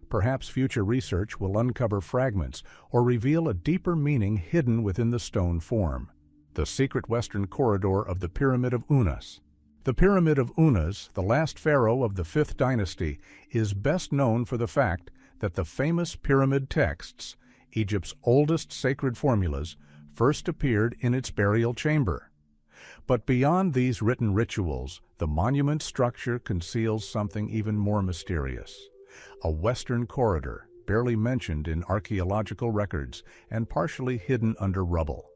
Speaker 1: Perhaps future research will uncover fragments or reveal a deeper meaning hidden within the stone form. The secret western corridor of the Pyramid of Unas. The Pyramid of Unas, the last pharaoh of the 5th dynasty, is best known for the fact that the famous pyramid texts, Egypt's oldest sacred formulas, first appeared in its burial chamber. But beyond these written rituals, the monument structure conceals something even more mysterious. A western corridor, barely mentioned in archaeological records and partially hidden under rubble.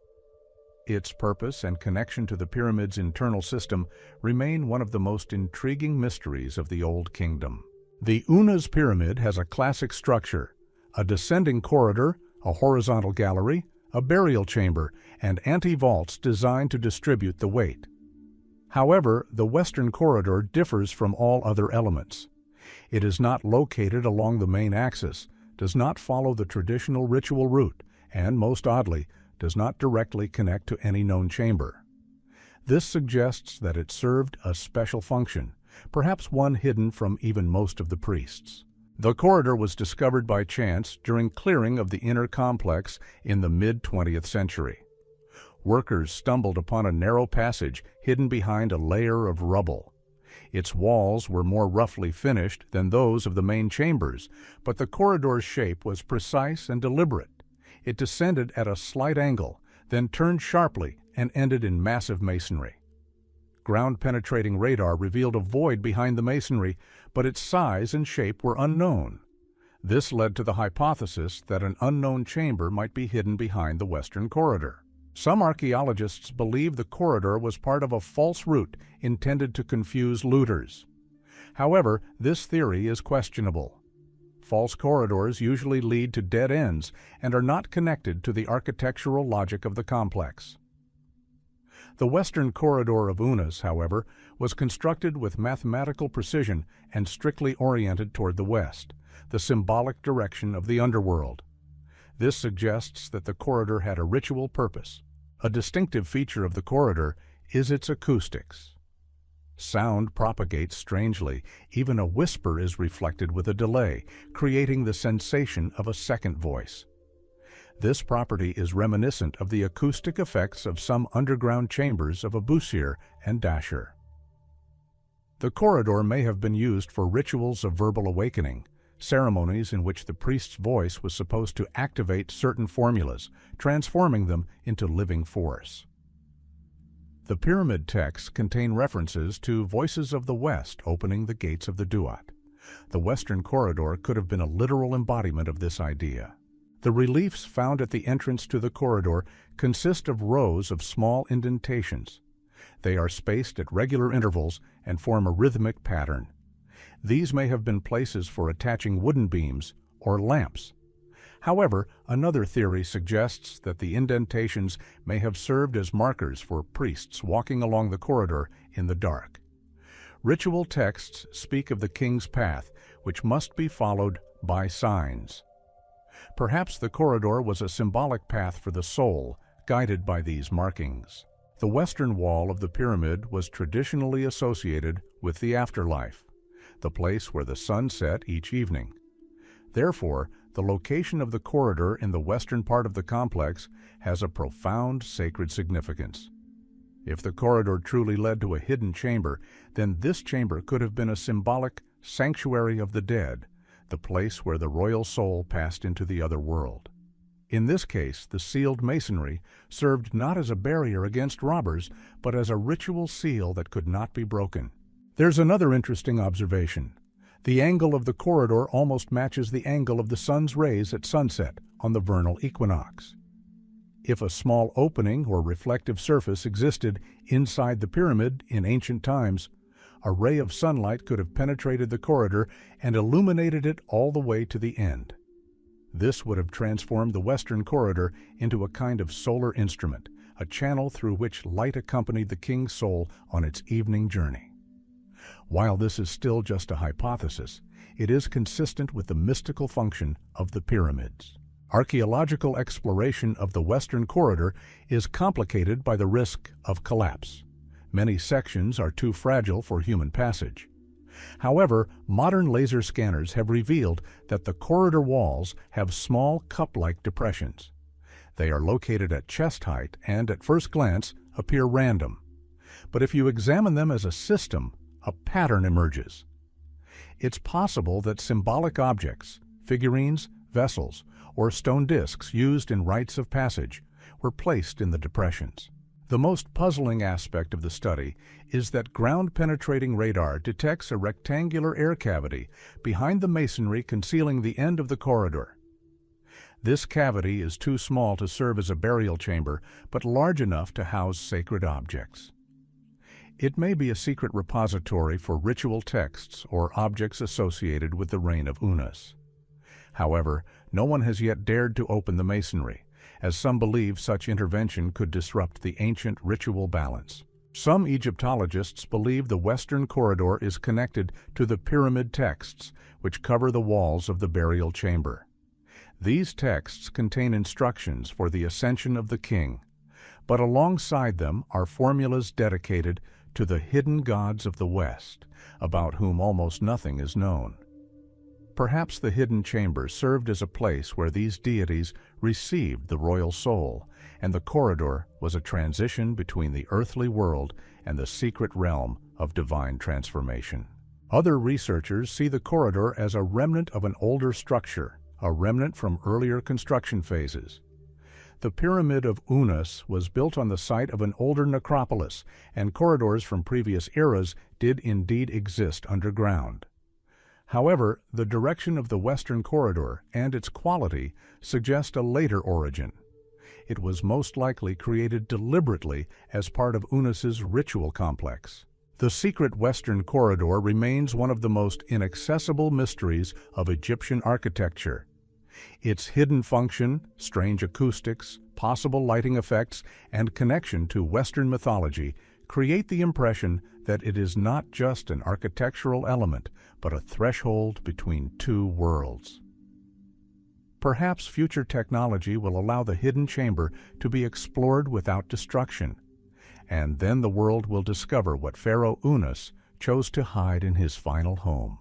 Speaker 1: Its purpose and connection to the pyramid's internal system remain one of the most intriguing mysteries of the Old Kingdom. The Unas pyramid has a classic structure: a descending corridor, a horizontal gallery, a burial chamber, and anti-vaults designed to distribute the weight. However, the western corridor differs from all other elements. It is not located along the main axis, does not follow the traditional ritual route and, most oddly, does not directly connect to any known chamber. This suggests that it served a special function, perhaps one hidden from even most of the priests. The corridor was discovered by chance during clearing of the inner complex in the mid-20th century. Workers stumbled upon a narrow passage hidden behind a layer of rubble. Its walls were more roughly finished than those of the main chambers, but the corridor's shape was precise and deliberate. It descended at a slight angle, then turned sharply and ended in massive masonry. Ground-penetrating radar revealed a void behind the masonry, but its size and shape were unknown. This led to the hypothesis that an unknown chamber might be hidden behind the western corridor. Some archaeologists believe the corridor was part of a false route intended to confuse looters. However, this theory is questionable. False corridors usually lead to dead ends and are not connected to the architectural logic of the complex. The western corridor of Unas, however, was constructed with mathematical precision and strictly oriented toward the west, the symbolic direction of the underworld. This suggests that the corridor had a ritual purpose. A distinctive feature of the corridor is its acoustics. Sound propagates strangely. Even a whisper is reflected with a delay, creating the sensation of a second voice. This property is reminiscent of the acoustic effects of some underground chambers of Abusir and Dashur. The corridor may have been used for rituals of verbal awakening, ceremonies in which the priest's voice was supposed to activate certain formulas, transforming them into living force. The pyramid texts contain references to voices of the West opening the gates of the Duat. The western corridor could have been a literal embodiment of this idea. The reliefs found at the entrance to the corridor consist of rows of small indentations. They are spaced at regular intervals and form a rhythmic pattern. These may have been places for attaching wooden beams or lamps. However, another theory suggests that the indentations may have served as markers for priests walking along the corridor in the dark. Ritual texts speak of the king's path, which must be followed by signs. Perhaps the corridor was a symbolic path for the soul, guided by these markings. The western wall of the pyramid was traditionally associated with the afterlife, the place where the sun set each evening. Therefore, the location of the corridor in the western part of the complex has a profound sacred significance. If the corridor truly led to a hidden chamber, then this chamber could have been a symbolic sanctuary of the dead, the place where the royal soul passed into the other world. In this case, the sealed masonry served not as a barrier against robbers, but as a ritual seal that could not be broken. There's another interesting observation. The angle of the corridor almost matches the angle of the sun's rays at sunset on the vernal equinox. If a small opening or reflective surface existed inside the pyramid in ancient times, a ray of sunlight could have penetrated the corridor and illuminated it all the way to the end. This would have transformed the western corridor into a kind of solar instrument, a channel through which light accompanied the king's soul on its evening journey. While this is still just a hypothesis, it is consistent with the mystical function of the pyramids. Archaeological exploration of the western corridor is complicated by the risk of collapse. Many sections are too fragile for human passage. However, modern laser scanners have revealed that the corridor walls have small cup-like depressions. They are located at chest height and, at first glance, appear random. But if you examine them as a system, a pattern emerges. It's possible that symbolic objects, figurines, vessels, or stone discs used in rites of passage were placed in the depressions. The most puzzling aspect of the study is that ground-penetrating radar detects a rectangular air cavity behind the masonry concealing the end of the corridor. This cavity is too small to serve as a burial chamber, but large enough to house sacred objects. It may be a secret repository for ritual texts or objects associated with the reign of Unas. However, no one has yet dared to open the masonry, as some believe such intervention could disrupt the ancient ritual balance. Some Egyptologists believe the western corridor is connected to the pyramid texts, which cover the walls of the burial chamber. These texts contain instructions for the ascension of the king, but alongside them are formulas dedicated to the hidden gods of the West, about whom almost nothing is known. Perhaps the hidden chamber served as a place where these deities received the royal soul, and the corridor was a transition between the earthly world and the secret realm of divine transformation. Other researchers see the corridor as a remnant of an older structure, a remnant from earlier construction phases. The Pyramid of Unas was built on the site of an older necropolis, and corridors from previous eras did indeed exist underground. However, the direction of the Western corridor and its quality suggest a later origin. It was most likely created deliberately as part of Unas's ritual complex. The secret Western corridor remains one of the most inaccessible mysteries of Egyptian architecture. Its hidden function, strange acoustics, possible lighting effects, and connection to Western mythology create the impression that it is not just an architectural element, but a threshold between two worlds. Perhaps future technology will allow the hidden chamber to be explored without destruction, and then the world will discover what Pharaoh Unas chose to hide in his final home,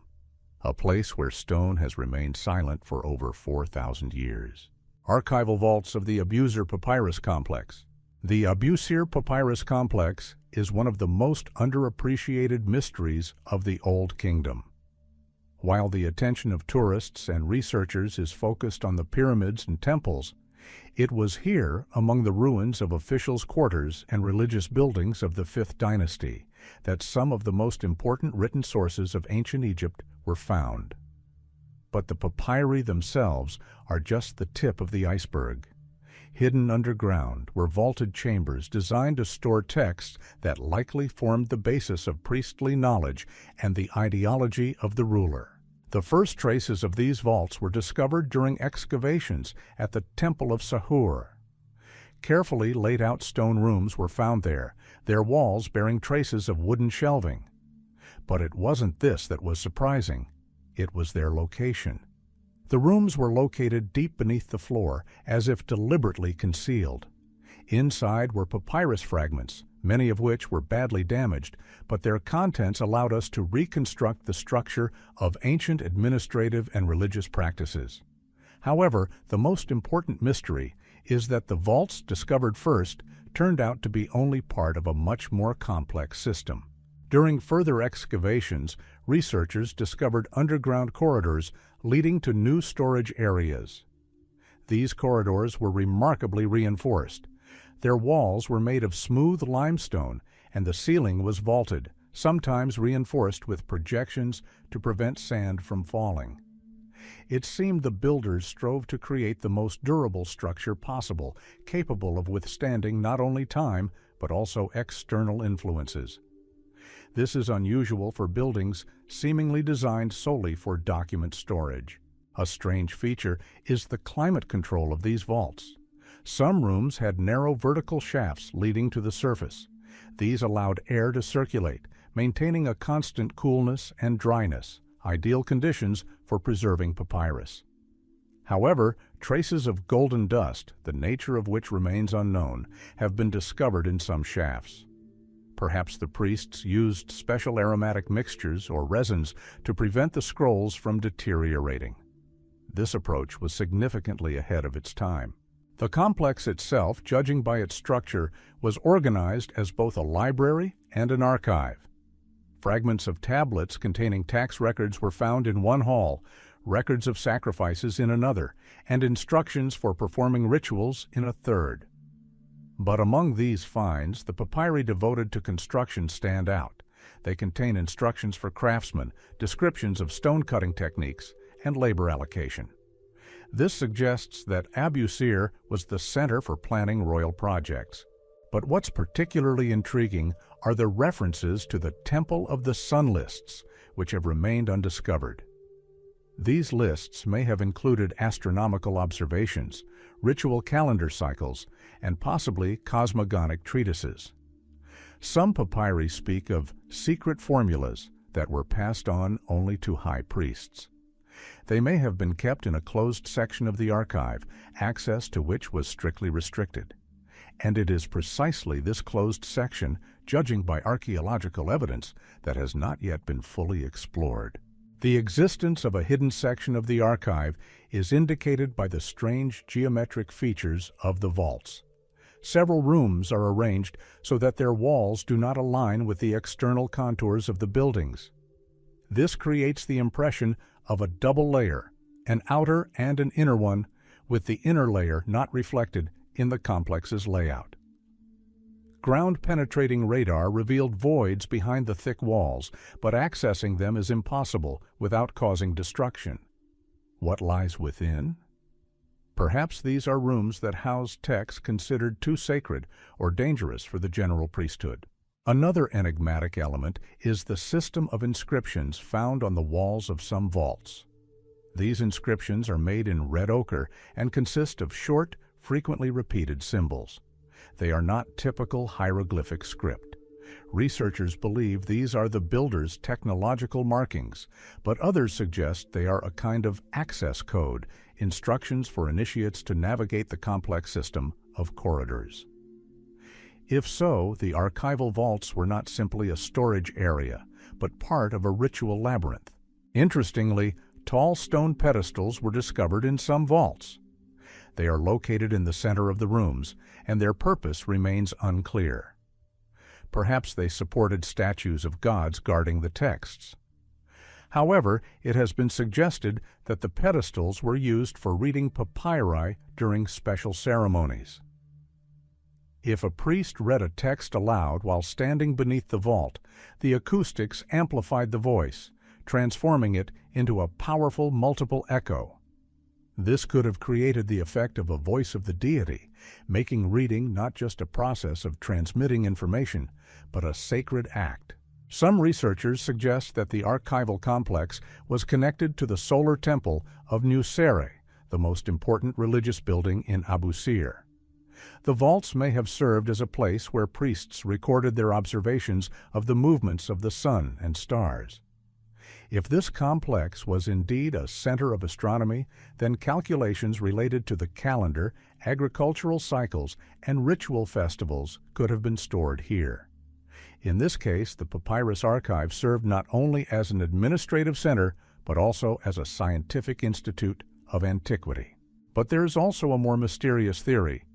Speaker 1: a place where stone has remained silent for over 4,000 years. Archival vaults of the Abusir Papyrus Complex. The Abusir Papyrus Complex is one of the most underappreciated mysteries of the Old Kingdom. While the attention of tourists and researchers is focused on the pyramids and temples, it was here, among the ruins of officials' quarters and religious buildings of the 5th dynasty, that some of the most important written sources of ancient Egypt were found. But the papyri themselves are just the tip of the iceberg. Hidden underground were vaulted chambers designed to store texts that likely formed the basis of priestly knowledge and the ideology of the ruler. The first traces of these vaults were discovered during excavations at the Temple of Sahur. Carefully laid out stone rooms were found there, their walls bearing traces of wooden shelving. But it wasn't this that was surprising. It was their location. The rooms were located deep beneath the floor, as if deliberately concealed. Inside were papyrus fragments, many of which were badly damaged, but their contents allowed us to reconstruct the structure of ancient administrative and religious practices. However, the most important mystery is that the vaults discovered first turned out to be only part of a much more complex system. During further excavations, researchers discovered underground corridors leading to new storage areas. These corridors were remarkably reinforced. Their walls were made of smooth limestone, and the ceiling was vaulted, sometimes reinforced with projections to prevent sand from falling. It seemed the builders strove to create the most durable structure possible, capable of withstanding not only time, but also external influences. This is unusual for buildings seemingly designed solely for document storage. A strange feature is the climate control of these vaults. Some rooms had narrow vertical shafts leading to the surface. These allowed air to circulate, maintaining a constant coolness and dryness, ideal conditions for preserving papyrus. However, traces of golden dust, the nature of which remains unknown, have been discovered in some shafts. Perhaps the priests used special aromatic mixtures or resins to prevent the scrolls from deteriorating. This approach was significantly ahead of its time. The complex itself, judging by its structure, was organized as both a library and an archive. Fragments of tablets containing tax records were found in one hall, records of sacrifices in another, and instructions for performing rituals in a third. But among these finds, the papyri devoted to construction stand out. They contain instructions for craftsmen, descriptions of stone-cutting techniques, and labor allocation. This suggests that Abusir was the center for planning royal projects. But what's particularly intriguing are the references to the Temple of the Sun lists, which have remained undiscovered. These lists may have included astronomical observations, ritual calendar cycles, and possibly cosmogonic treatises. Some papyri speak of secret formulas that were passed on only to high priests. They may have been kept in a closed section of the archive, access to which was strictly restricted. And it is precisely this closed section, judging by archaeological evidence, that has not yet been fully explored. The existence of a hidden section of the archive is indicated by the strange geometric features of the vaults. Several rooms are arranged so that their walls do not align with the external contours of the buildings. This creates the impression of a double layer, an outer and an inner one, with the inner layer not reflected in the complex's layout. Ground-penetrating radar revealed voids behind the thick walls, but accessing them is impossible without causing destruction. What lies within? Perhaps these are rooms that house texts considered too sacred or dangerous for the general priesthood. Another enigmatic element is the system of inscriptions found on the walls of some vaults. These inscriptions are made in red ochre and consist of short, frequently repeated symbols. They are not typical hieroglyphic script. Researchers believe these are the builder's technological markings, but others suggest they are a kind of access code, instructions for initiates to navigate the complex system of corridors. If so, the archival vaults were not simply a storage area, but part of a ritual labyrinth. Interestingly, tall stone pedestals were discovered in some vaults. They are located in the center of the rooms, and their purpose remains unclear. Perhaps they supported statues of gods guarding the texts. However, it has been suggested that the pedestals were used for reading papyri during special ceremonies. If a priest read a text aloud while standing beneath the vault, the acoustics amplified the voice, transforming it into a powerful multiple echo. This could have created the effect of a voice of the deity, making reading not just a process of transmitting information, but a sacred act. Some researchers suggest that the archival complex was connected to the solar temple of Nusere, the most important religious building in Abu Sir. The vaults may have served as a place where priests recorded their observations of the movements of the sun and stars. If this complex was indeed a center of astronomy, then calculations related to the calendar, agricultural cycles, and ritual festivals could have been stored here. In this case, the Papyrus Archive served not only as an administrative center, but also as a scientific institute of antiquity. But there is also a more mysterious theory,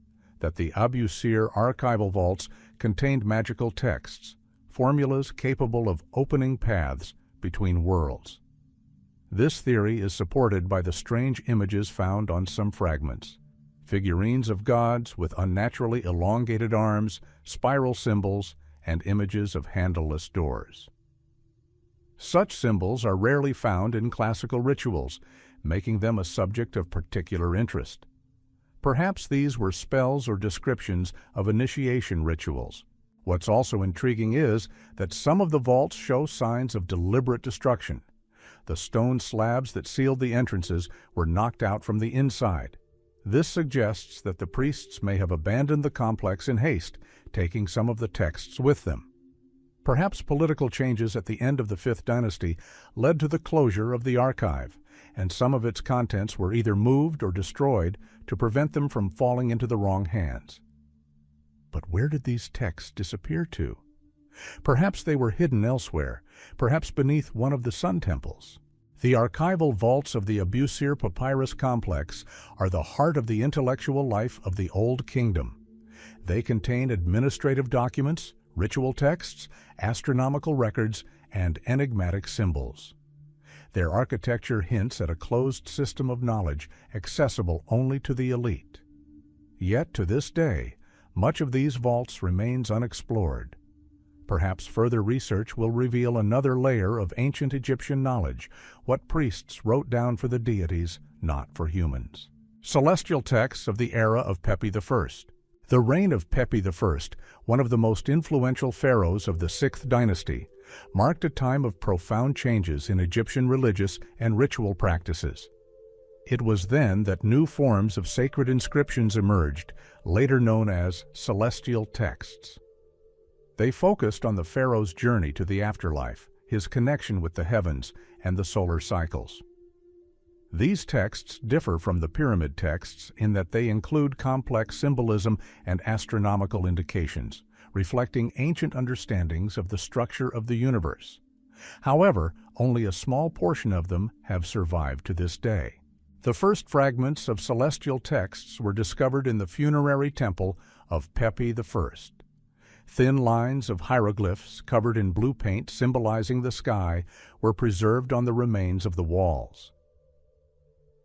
Speaker 1: that the Abu Sir archival vaults contained magical texts, formulas capable of opening paths between worlds. This theory is supported by the strange images found on some fragments: figurines of gods with unnaturally elongated arms, spiral symbols, and images of handleless doors. Such symbols are rarely found in classical rituals, making them a subject of particular interest. Perhaps these were spells or descriptions of initiation rituals. What's also intriguing is that some of the vaults show signs of deliberate destruction. The stone slabs that sealed the entrances were knocked out from the inside. This suggests that the priests may have abandoned the complex in haste, taking some of the texts with them. Perhaps political changes at the end of the 5th dynasty led to the closure of the archive, and some of its contents were either moved or destroyed to prevent them from falling into the wrong hands. But where did these texts disappear to? Perhaps they were hidden elsewhere, perhaps beneath one of the sun temples. The archival vaults of the Abu Sir papyrus complex are the heart of the intellectual life of the Old Kingdom. They contain administrative documents, ritual texts, astronomical records, and enigmatic symbols. Their architecture hints at a closed system of knowledge accessible only to the elite. Yet to this day, much of these vaults remains unexplored. Perhaps further research will reveal another layer of ancient Egyptian knowledge, what priests wrote down for the deities, not for humans. Celestial texts of the era of Pepi I. The reign of Pepi I, one of the most influential pharaohs of the 6th dynasty, marked a time of profound changes in Egyptian religious and ritual practices. It was then that new forms of sacred inscriptions emerged, later known as celestial texts. They focused on the pharaoh's journey to the afterlife, his connection with the heavens and the solar cycles. These texts differ from the pyramid texts in that they include complex symbolism and astronomical indications, reflecting ancient understandings of the structure of the universe. However, only a small portion of them have survived to this day. The first fragments of celestial texts were discovered in the funerary temple of Pepi I. Thin lines of hieroglyphs covered in blue paint symbolizing the sky were preserved on the remains of the walls.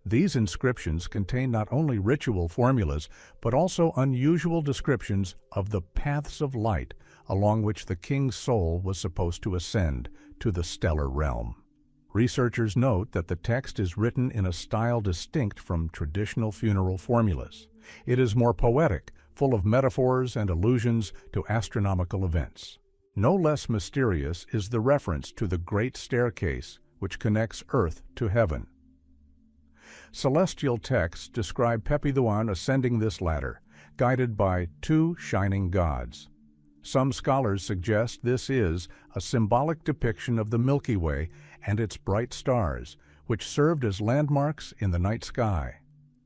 Speaker 1: These inscriptions contain not only ritual formulas, but also unusual descriptions of the paths of light along which the king's soul was supposed to ascend to the stellar realm. Researchers note that the text is written in a style distinct from traditional funeral formulas. It is more poetic, full of metaphors and allusions to astronomical events. No less mysterious is the reference to the Great Staircase, which connects earth to heaven. Celestial texts describe Pepi I ascending this ladder, guided by two shining gods. Some scholars suggest this is a symbolic depiction of the Milky Way and its bright stars, which served as landmarks in the night sky.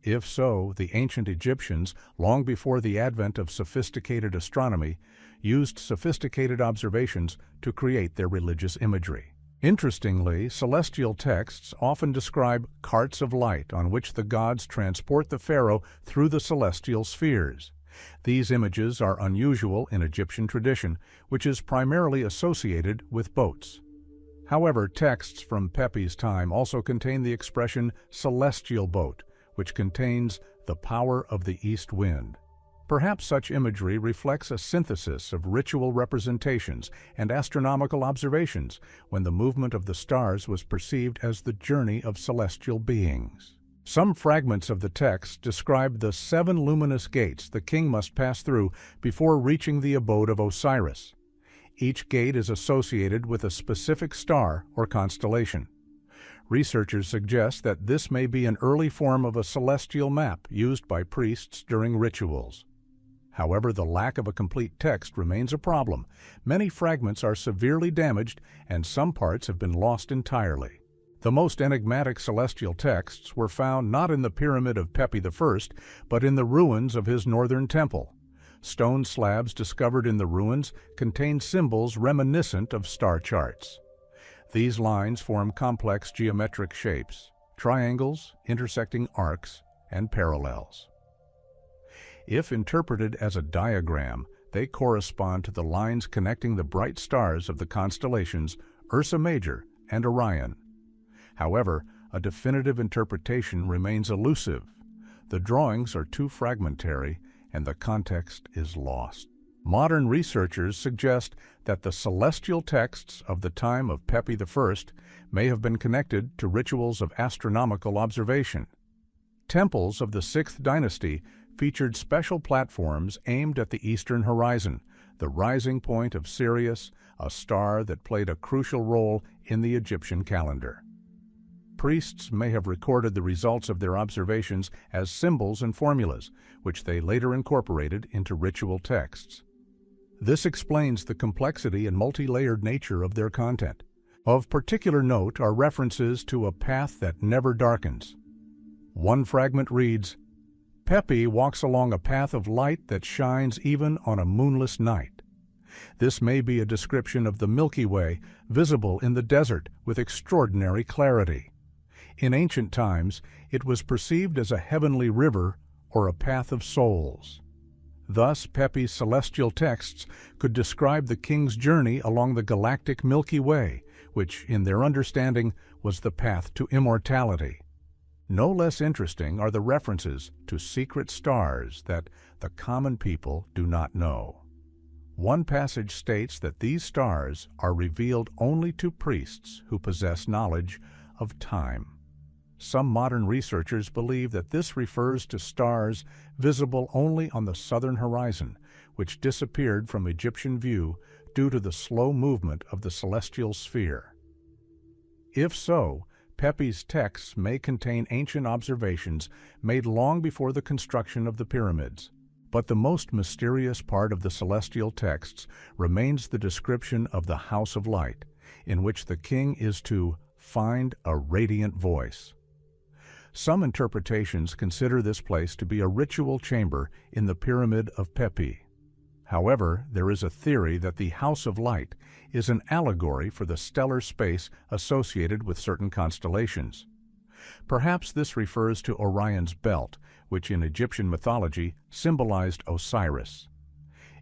Speaker 1: If so, the ancient Egyptians, long before the advent of sophisticated astronomy, used sophisticated observations to create their religious imagery. Interestingly, celestial texts often describe carts of light on which the gods transport the pharaoh through the celestial spheres. These images are unusual in Egyptian tradition, which is primarily associated with boats. However, texts from Pepi's time also contain the expression celestial boat, which contains the power of the east wind. Perhaps such imagery reflects a synthesis of ritual representations and astronomical observations when the movement of the stars was perceived as the journey of celestial beings. Some fragments of the text describe the 7 luminous gates the king must pass through before reaching the abode of Osiris. Each gate is associated with a specific star or constellation. Researchers suggest that this may be an early form of a celestial map used by priests during rituals. However, the lack of a complete text remains a problem. Many fragments are severely damaged, and some parts have been lost entirely. The most enigmatic celestial texts were found not in the pyramid of Pepi I, but in the ruins of his northern temple. Stone slabs discovered in the ruins contain symbols reminiscent of star charts. These lines form complex geometric shapes, triangles, intersecting arcs, and parallels. If interpreted as a diagram, they correspond to the lines connecting the bright stars of the constellations Ursa Major and Orion. However, a definitive interpretation remains elusive. The drawings are too fragmentary, and the context is lost. Modern researchers suggest that the celestial texts of the time of Pepi I may have been connected to rituals of astronomical observation. Temples of the 6th dynasty featured special platforms aimed at the eastern horizon, the rising point of Sirius, a star that played a crucial role in the Egyptian calendar. Priests may have recorded the results of their observations as symbols and formulas, which they later incorporated into ritual texts. This explains the complexity and multi-layered nature of their content. Of particular note are references to a path that never darkens. One fragment reads, "Pepi walks along a path of light that shines even on a moonless night." This may be a description of the Milky Way, visible in the desert with extraordinary clarity. In ancient times, it was perceived as a heavenly river or a path of souls. Thus, Pepi's celestial texts could describe the king's journey along the galactic Milky Way, which, in their understanding, was the path to immortality. No less interesting are the references to secret stars that the common people do not know. One passage states that these stars are revealed only to priests who possess knowledge of time. Some modern researchers believe that this refers to stars visible only on the southern horizon, which disappeared from Egyptian view due to the slow movement of the celestial sphere. If so, Pepi's texts may contain ancient observations made long before the construction of the pyramids. But the most mysterious part of the celestial texts remains the description of the House of Light, in which the king is to find a radiant voice. Some interpretations consider this place to be a ritual chamber in the Pyramid of Pepi. However, there is a theory that the House of Light is an allegory for the stellar space associated with certain constellations. Perhaps this refers to Orion's belt, which in Egyptian mythology symbolized Osiris.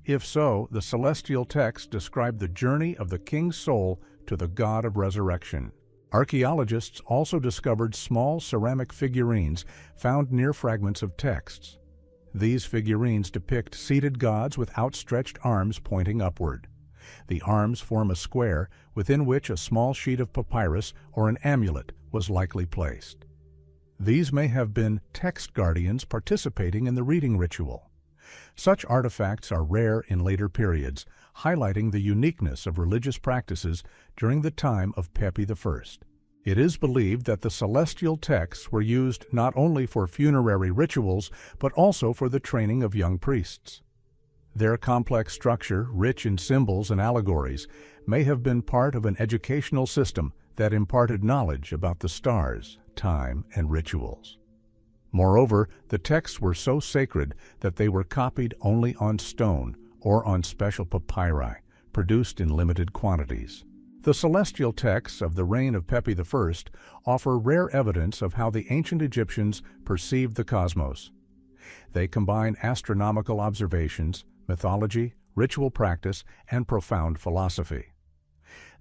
Speaker 1: If so, the celestial texts describe the journey of the king's soul to the god of resurrection. Archaeologists also discovered small ceramic figurines found near fragments of texts. These figurines depict seated gods with outstretched arms pointing upward. The arms form a square within which a small sheet of papyrus or an amulet was likely placed. These may have been text guardians participating in the reading ritual. Such artifacts are rare in later periods, highlighting the uniqueness of religious practices during the time of Pepi I. It is believed that the celestial texts were used not only for funerary rituals, but also for the training of young priests. Their complex structure, rich in symbols and allegories, may have been part of an educational system that imparted knowledge about the stars, time, and rituals. Moreover, the texts were so sacred that they were copied only on stone or on special papyri, produced in limited quantities. The celestial texts of the reign of Pepi I offer rare evidence of how the ancient Egyptians perceived the cosmos. They combine astronomical observations, mythology, ritual practice, and profound philosophy.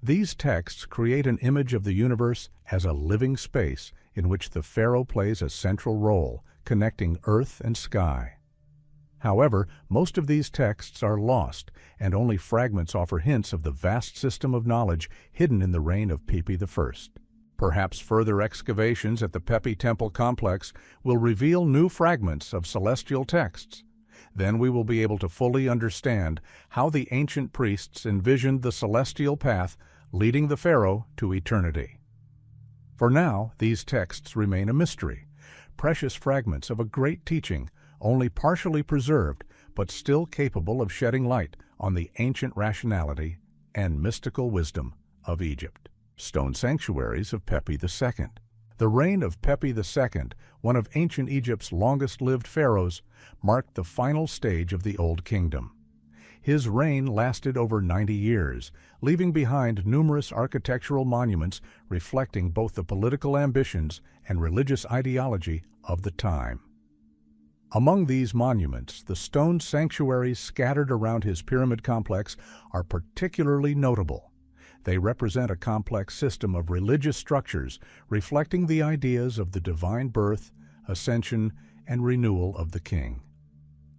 Speaker 1: These texts create an image of the universe as a living space in which the pharaoh plays a central role, connecting earth and sky. However, most of these texts are lost, and only fragments offer hints of the vast system of knowledge hidden in the reign of Pepi I. Perhaps further excavations at the Pepi Temple complex will reveal new fragments of celestial texts. Then we will be able to fully understand how the ancient priests envisioned the celestial path leading the pharaoh to eternity. For now, these texts remain a mystery, precious fragments of a great teaching, only partially preserved, but still capable of shedding light on the ancient rationality and mystical wisdom of Egypt. Stone sanctuaries of Pepi II. The reign of Pepi II, one of ancient Egypt's longest-lived pharaohs, marked the final stage of the Old Kingdom. His reign lasted over 90 years, leaving behind numerous architectural monuments reflecting both the political ambitions and religious ideology of the time. Among these monuments, the stone sanctuaries scattered around his pyramid complex are particularly notable. They represent a complex system of religious structures reflecting the ideas of the divine birth, ascension, and renewal of the king.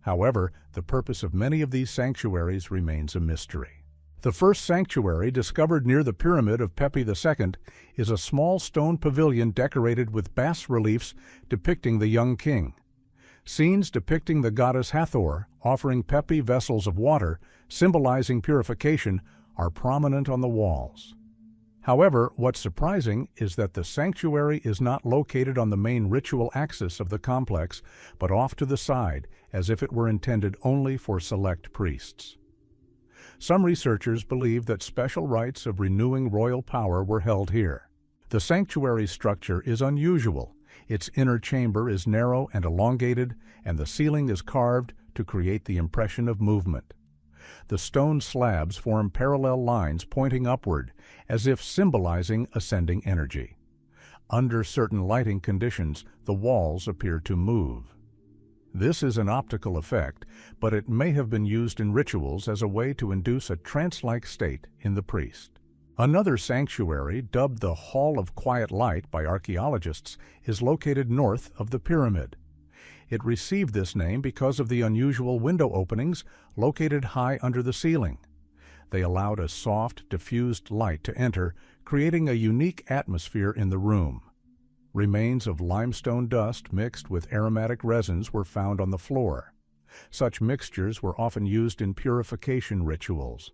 Speaker 1: However, the purpose of many of these sanctuaries remains a mystery. The first sanctuary, discovered near the Pyramid of Pepi II, is a small stone pavilion decorated with bas-reliefs depicting the young king. Scenes depicting the goddess Hathor offering Pepi vessels of water, symbolizing purification, are prominent on the walls. However, what's surprising is that the sanctuary is not located on the main ritual axis of the complex, but off to the side, as if it were intended only for select priests. Some researchers believe that special rites of renewing royal power were held here. The sanctuary's structure is unusual. Its inner chamber is narrow and elongated, and the ceiling is carved to create the impression of movement. The stone slabs form parallel lines pointing upward, as if symbolizing ascending energy. Under certain lighting conditions, the walls appear to move. This is an optical effect, but it may have been used in rituals as a way to induce a trance-like state in the priest. Another sanctuary, dubbed the Hall of Quiet Light by archaeologists, is located north of the pyramid. It received this name because of the unusual window openings located high under the ceiling. They allowed a soft, diffused light to enter, creating a unique atmosphere in the room. Remains of limestone dust mixed with aromatic resins were found on the floor. Such mixtures were often used in purification rituals.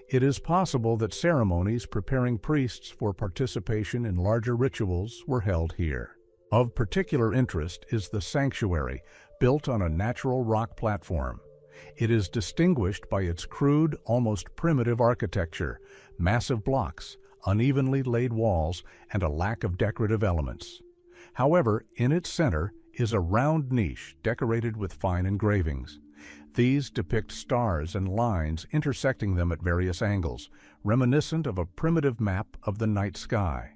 Speaker 1: It is possible that ceremonies preparing priests for participation in larger rituals were held here. Of particular interest is the sanctuary, built on a natural rock platform. It is distinguished by its crude, almost primitive architecture, massive blocks, unevenly laid walls, and a lack of decorative elements. However, in its center is a round niche decorated with fine engravings. These depict stars and lines intersecting them at various angles, reminiscent of a primitive map of the night sky.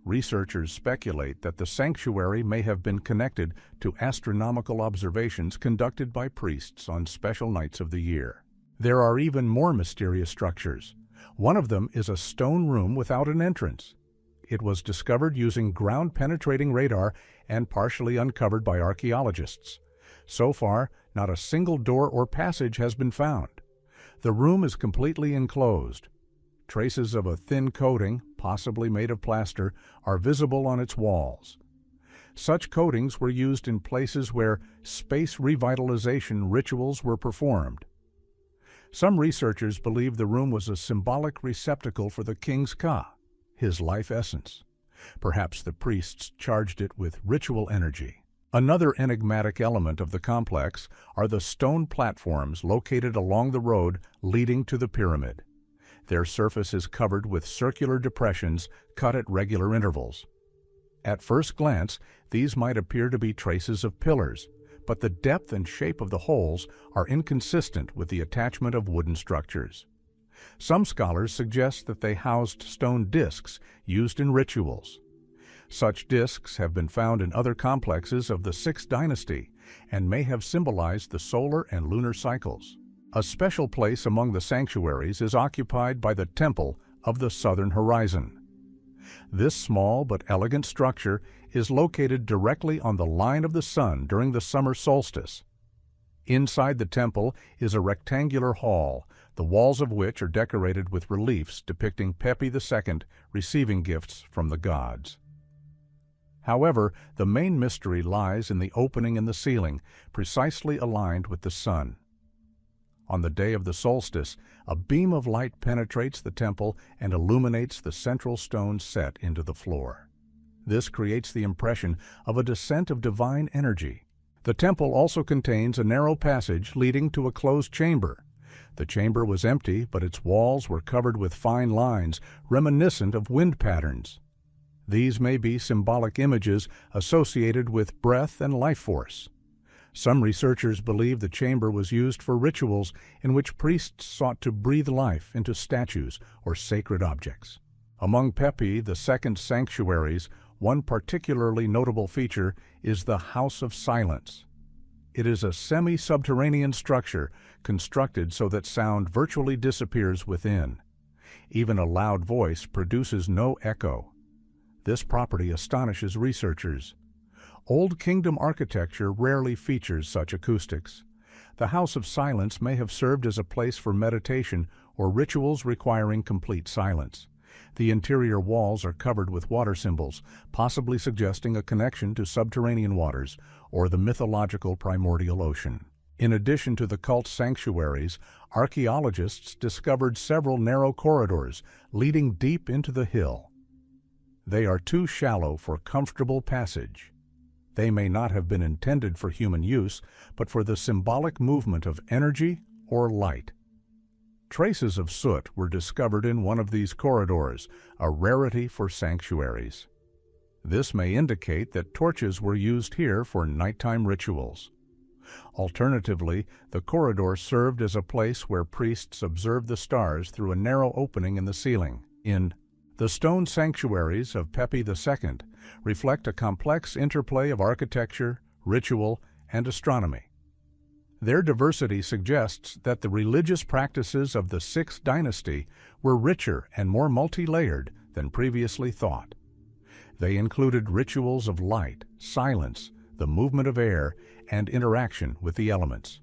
Speaker 1: Researchers speculate that the sanctuary may have been connected to astronomical observations conducted by priests on special nights of the year. There are even more mysterious structures. One of them is a stone room without an entrance. It was discovered using ground-penetrating radar and partially uncovered by archaeologists. So far, not a single door or passage has been found. The room is completely enclosed. Traces of a thin coating, possibly made of plaster, are visible on its walls. Such coatings were used in places where space revitalization rituals were performed. Some researchers believe the room was a symbolic receptacle for the king's Ka, his life essence. Perhaps the priests charged it with ritual energy. Another enigmatic element of the complex are the stone platforms located along the road leading to the pyramid. Their surface is covered with circular depressions cut at regular intervals. At first glance, these might appear to be traces of pillars, but the depth and shape of the holes are inconsistent with the attachment of wooden structures. Some scholars suggest that they housed stone discs used in rituals. Such discs have been found in other complexes of the 6th dynasty and may have symbolized the solar and lunar cycles. A special place among the sanctuaries is occupied by the Temple of the Southern Horizon. This small but elegant structure is located directly on the line of the sun during the summer solstice. Inside the temple is a rectangular hall, the walls of which are decorated with reliefs depicting Pepi II receiving gifts from the gods. However, the main mystery lies in the opening in the ceiling, precisely aligned with the sun. On the day of the solstice, a beam of light penetrates the temple and illuminates the central stone set into the floor. This creates the impression of a descent of divine energy. The temple also contains a narrow passage leading to a closed chamber. The chamber was empty, but its walls were covered with fine lines reminiscent of wind patterns. These may be symbolic images associated with breath and life force. Some researchers believe the chamber was used for rituals in which priests sought to breathe life into statues or sacred objects. Among Pepi II's sanctuaries, one particularly notable feature is the House of Silence. It is a semi-subterranean structure constructed so that sound virtually disappears within. Even a loud voice produces no echo. This property astonishes researchers. Old Kingdom architecture rarely features such acoustics. The House of Silence may have served as a place for meditation or rituals requiring complete silence. The interior walls are covered with water symbols, possibly suggesting a connection to subterranean waters or the mythological primordial ocean. In addition to the cult sanctuaries, archaeologists discovered several narrow corridors leading deep into the hill. They are too shallow for comfortable passage. They may not have been intended for human use, but for the symbolic movement of energy or light. Traces of soot were discovered in one of these corridors, a rarity for sanctuaries. This may indicate that torches were used here for nighttime rituals. Alternatively, the corridor served as a place where priests observed the stars through a narrow opening in the ceiling. The stone sanctuaries of Pepi II reflect a complex interplay of architecture, ritual, and astronomy. Their diversity suggests that the religious practices of the 6th dynasty were richer and more multi-layered than previously thought. They included rituals of light, silence, the movement of air, and interaction with the elements.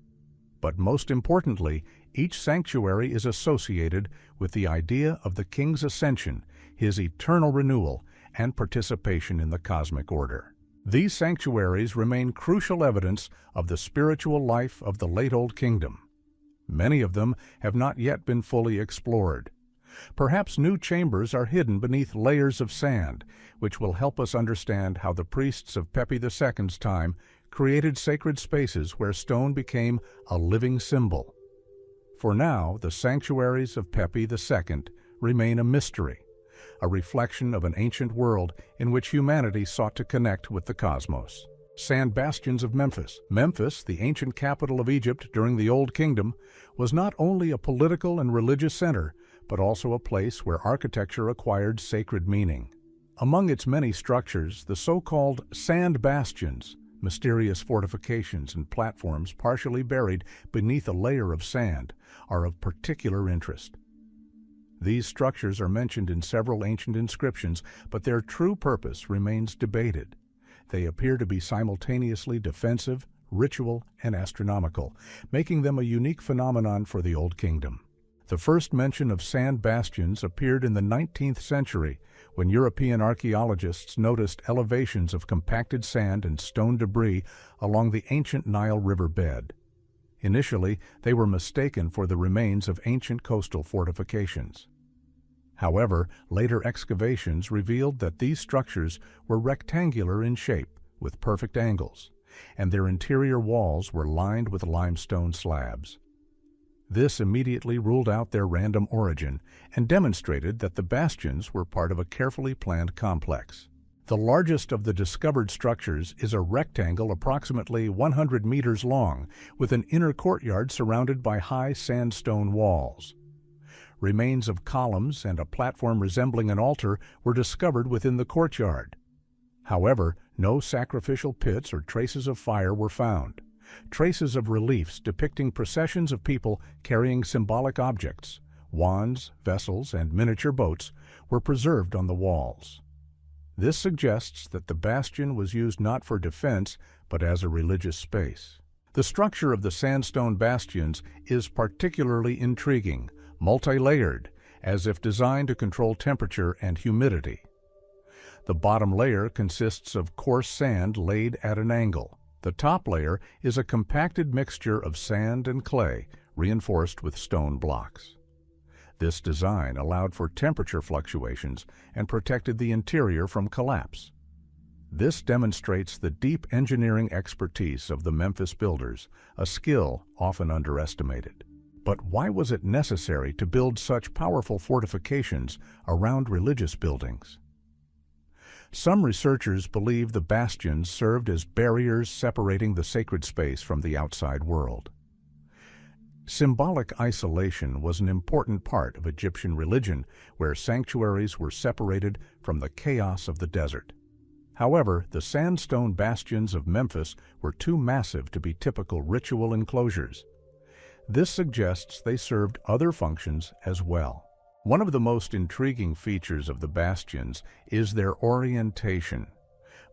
Speaker 1: But most importantly, each sanctuary is associated with the idea of the king's ascension, his eternal renewal, and participation in the cosmic order. These sanctuaries remain crucial evidence of the spiritual life of the late Old Kingdom. Many of them have not yet been fully explored. Perhaps new chambers are hidden beneath layers of sand, which will help us understand how the priests of Pepi II's time created sacred spaces where stone became a living symbol. For now, the sanctuaries of Pepi II remain a mystery, a reflection of an ancient world in which humanity sought to connect with the cosmos. Sand bastions of Memphis. Memphis, the ancient capital of Egypt during the Old Kingdom, was not only a political and religious center, but also a place where architecture acquired sacred meaning. Among its many structures, the so-called sand bastions, mysterious fortifications and platforms partially buried beneath a layer of sand, are of particular interest. These structures are mentioned in several ancient inscriptions, but their true purpose remains debated. They appear to be simultaneously defensive, ritual, and astronomical, making them a unique phenomenon for the Old Kingdom. The first mention of sand bastions appeared in the 19th century, when European archaeologists noticed elevations of compacted sand and stone debris along the ancient Nile River bed. Initially, they were mistaken for the remains of ancient coastal fortifications. However, later excavations revealed that these structures were rectangular in shape, with perfect angles, and their interior walls were lined with limestone slabs. This immediately ruled out their random origin and demonstrated that the bastions were part of a carefully planned complex. The largest of the discovered structures is a rectangle approximately 100 meters long, with an inner courtyard surrounded by high sandstone walls. Remains of columns and a platform resembling an altar were discovered within the courtyard. However, no sacrificial pits or traces of fire were found. Traces of reliefs depicting processions of people carrying symbolic objects, wands, vessels, and miniature boats, were preserved on the walls. This suggests that the bastion was used not for defense, but as a religious space. The structure of the sandstone bastions is particularly intriguing, multi-layered, as if designed to control temperature and humidity. The bottom layer consists of coarse sand laid at an angle. The top layer is a compacted mixture of sand and clay, reinforced with stone blocks. This design allowed for temperature fluctuations and protected the interior from collapse. This demonstrates the deep engineering expertise of the Memphis builders, a skill often underestimated. But why was it necessary to build such powerful fortifications around religious buildings? Some researchers believe the bastions served as barriers separating the sacred space from the outside world. Symbolic isolation was an important part of Egyptian religion, where sanctuaries were separated from the chaos of the desert. However, the sandstone bastions of Memphis were too massive to be typical ritual enclosures. This suggests they served other functions as well. One of the most intriguing features of the bastions is their orientation.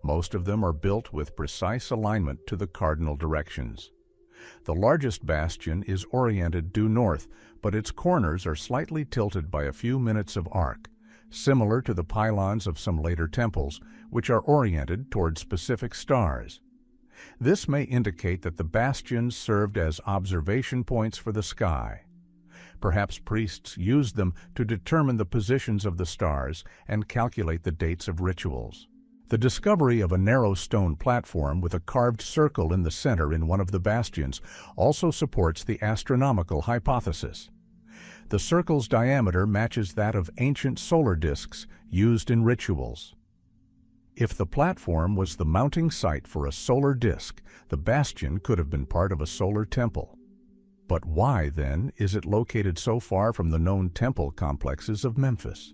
Speaker 1: Most of them are built with precise alignment to the cardinal directions. The largest bastion is oriented due north, but its corners are slightly tilted by a few minutes of arc, similar to the pylons of some later temples, which are oriented toward specific stars. This may indicate that the bastions served as observation points for the sky. Perhaps priests used them to determine the positions of the stars and calculate the dates of rituals. The discovery of a narrow stone platform with a carved circle in the center in one of the bastions also supports the astronomical hypothesis. The circle's diameter matches that of ancient solar disks used in rituals. If the platform was the mounting site for a solar disk, the bastion could have been part of a solar temple. But why, then, is it located so far from the known temple complexes of Memphis?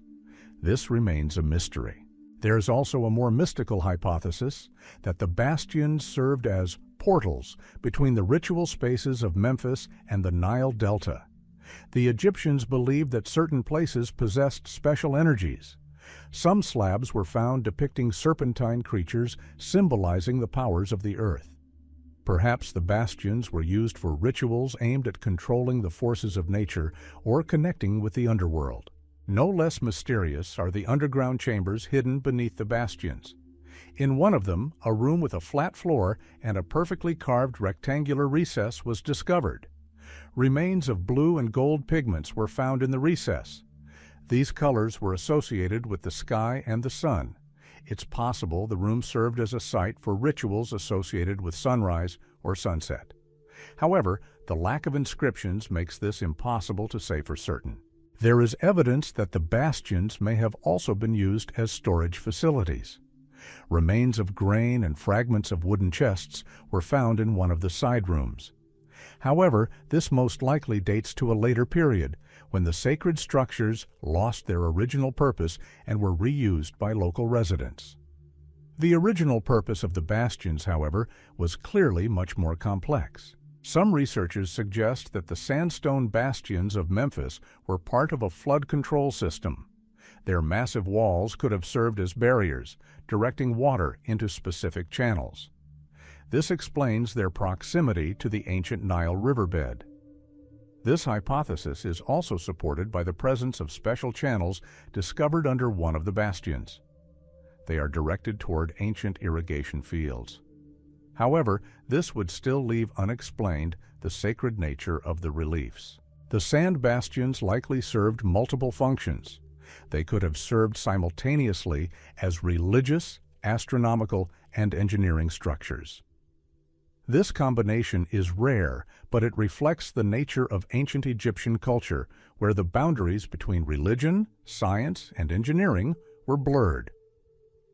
Speaker 1: This remains a mystery. There is also a more mystical hypothesis that the bastions served as portals between the ritual spaces of Memphis and the Nile Delta. The Egyptians believed that certain places possessed special energies. Some slabs were found depicting serpentine creatures symbolizing the powers of the earth. Perhaps the bastions were used for rituals aimed at controlling the forces of nature or connecting with the underworld. No less mysterious are the underground chambers hidden beneath the bastions. In one of them, a room with a flat floor and a perfectly carved rectangular recess was discovered. Remains of blue and gold pigments were found in the recess. These colors were associated with the sky and the sun. It's possible the room served as a site for rituals associated with sunrise or sunset. However, the lack of inscriptions makes this impossible to say for certain. There is evidence that the bastions may have also been used as storage facilities. Remains of grain and fragments of wooden chests were found in one of the side rooms. However, this most likely dates to a later period, when the sacred structures lost their original purpose and were reused by local residents. The original purpose of the bastions, however, was clearly much more complex. Some researchers suggest that the sandstone bastions of Memphis were part of a flood control system. Their massive walls could have served as barriers, directing water into specific channels. This explains their proximity to the ancient Nile riverbed. This hypothesis is also supported by the presence of special channels discovered under one of the bastions. They are directed toward ancient irrigation fields. However, this would still leave unexplained the sacred nature of the reliefs. The sand bastions likely served multiple functions. They could have served simultaneously as religious, astronomical, and engineering structures. This combination is rare, but it reflects the nature of ancient Egyptian culture, where the boundaries between religion, science, and engineering were blurred.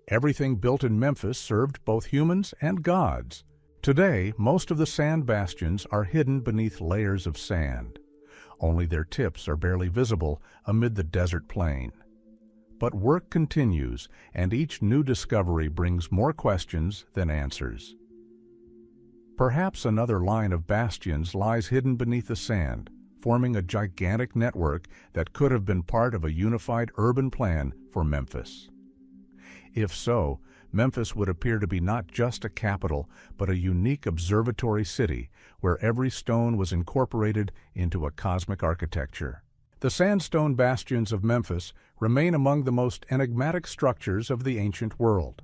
Speaker 1: Everything built in Memphis served both humans and gods. Today, most of the sand bastions are hidden beneath layers of sand. Only their tips are barely visible amid the desert plain. But work continues, and each new discovery brings more questions than answers. Perhaps another line of bastions lies hidden beneath the sand, forming a gigantic network that could have been part of a unified urban plan for Memphis. If so, Memphis would appear to be not just a capital, but a unique observatory city where every stone was incorporated into a cosmic architecture. The sandstone bastions of Memphis remain among the most enigmatic structures of the ancient world.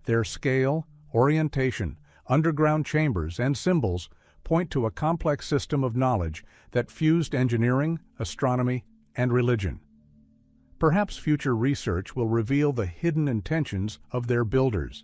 Speaker 1: Their scale, orientation, underground chambers, and symbols point to a complex system of knowledge that fused engineering, astronomy, and religion. Perhaps future research will reveal the hidden intentions of their builders.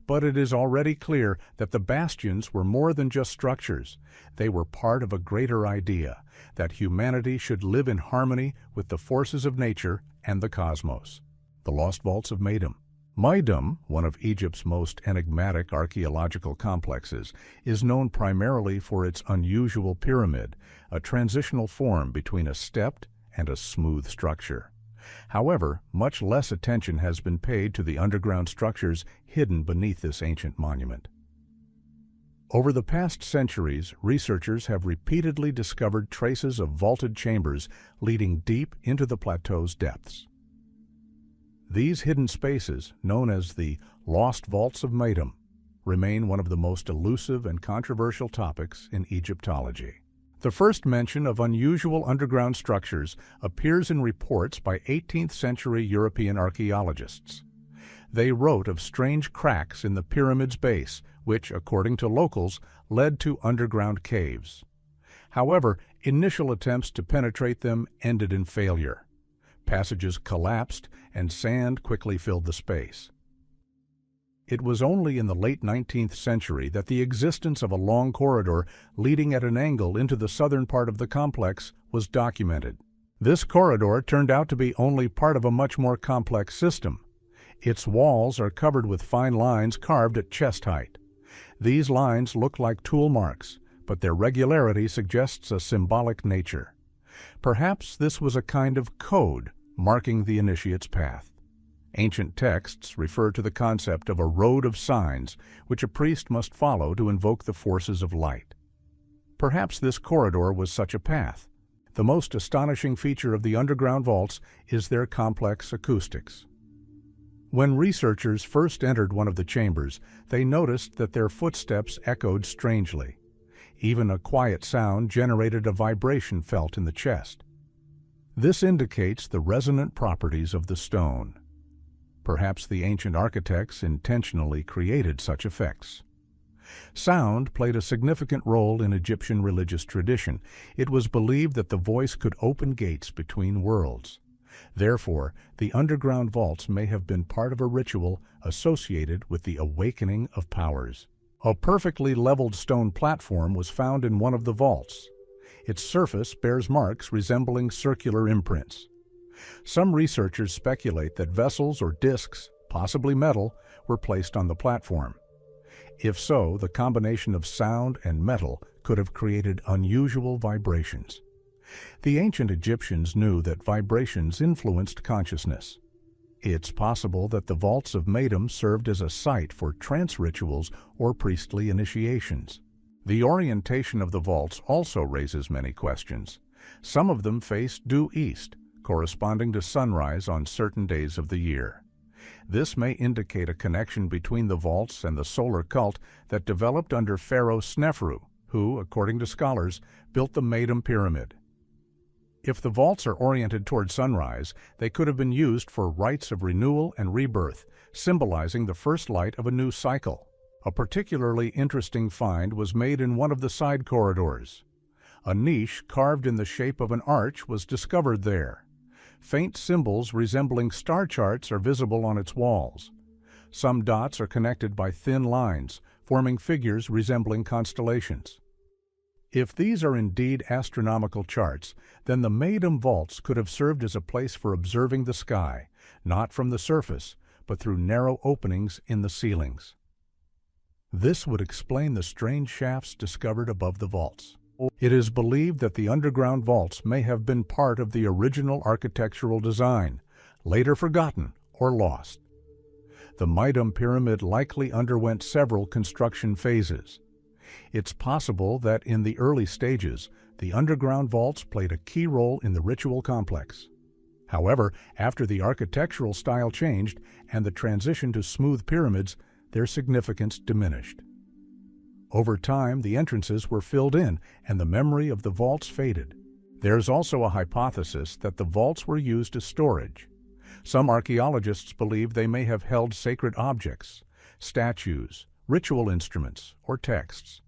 Speaker 1: But it is already clear that the bastions were more than just structures. They were part of a greater idea, that humanity should live in harmony with the forces of nature and the cosmos. The Lost Vaults of Meidum. Meidum, one of Egypt's most enigmatic archaeological complexes, is known primarily for its unusual pyramid, a transitional form between a stepped and a smooth structure. However, much less attention has been paid to the underground structures hidden beneath this ancient monument. Over the past centuries, researchers have repeatedly discovered traces of vaulted chambers leading deep into the plateau's depths. These hidden spaces, known as the Lost Vaults of Meidum, remain one of the most elusive and controversial topics in Egyptology. The first mention of unusual underground structures appears in reports by 18th-century European archaeologists. They wrote of strange cracks in the pyramid's base, which, according to locals, led to underground caves. However, initial attempts to penetrate them ended in failure. Passages collapsed, and sand quickly filled the space. It was only in the late 19th century that the existence of a long corridor leading at an angle into the southern part of the complex was documented. This corridor turned out to be only part of a much more complex system. Its walls are covered with fine lines carved at chest height. These lines look like tool marks, but their regularity suggests a symbolic nature. Perhaps this was a kind of code marking the initiate's path. Ancient texts refer to the concept of a road of signs, which a priest must follow to invoke the forces of light. Perhaps this corridor was such a path. The most astonishing feature of the underground vaults is their complex acoustics. When researchers first entered one of the chambers, they noticed that their footsteps echoed strangely. Even a quiet sound generated a vibration felt in the chest. This indicates the resonant properties of the stone. Perhaps the ancient architects intentionally created such effects. Sound played a significant role in Egyptian religious tradition. It was believed that the voice could open gates between worlds. Therefore, the underground vaults may have been part of a ritual associated with the awakening of powers. A perfectly leveled stone platform was found in one of the vaults. Its surface bears marks resembling circular imprints. Some researchers speculate that vessels or discs, possibly metal, were placed on the platform. If so, the combination of sound and metal could have created unusual vibrations. The ancient Egyptians knew that vibrations influenced consciousness. It's possible that the vaults of Medum served as a site for trance rituals or priestly initiations. The orientation of the vaults also raises many questions. Some of them face due east, corresponding to sunrise on certain days of the year. This may indicate a connection between the vaults and the solar cult that developed under Pharaoh Snefru, who, according to scholars, built the Medum Pyramid. If the vaults are oriented toward sunrise, they could have been used for rites of renewal and rebirth, symbolizing the first light of a new cycle. A particularly interesting find was made in one of the side corridors. A niche carved in the shape of an arch was discovered there. Faint symbols resembling star charts are visible on its walls. Some dots are connected by thin lines, forming figures resembling constellations. If these are indeed astronomical charts, then the Medum vaults could have served as a place for observing the sky, not from the surface, but through narrow openings in the ceilings. This would explain the strange shafts discovered above the vaults. It is believed that the underground vaults may have been part of the original architectural design, later forgotten or lost. The Medum Pyramid likely underwent several construction phases. It's possible that in the early stages, the underground vaults played a key role in the ritual complex. However, after the architectural style changed and the transition to smooth pyramids, their significance diminished. Over time, the entrances were filled in and the memory of the vaults faded. There's also a hypothesis that the vaults were used as storage. Some archaeologists believe they may have held sacred objects, statues, ritual instruments, or texts.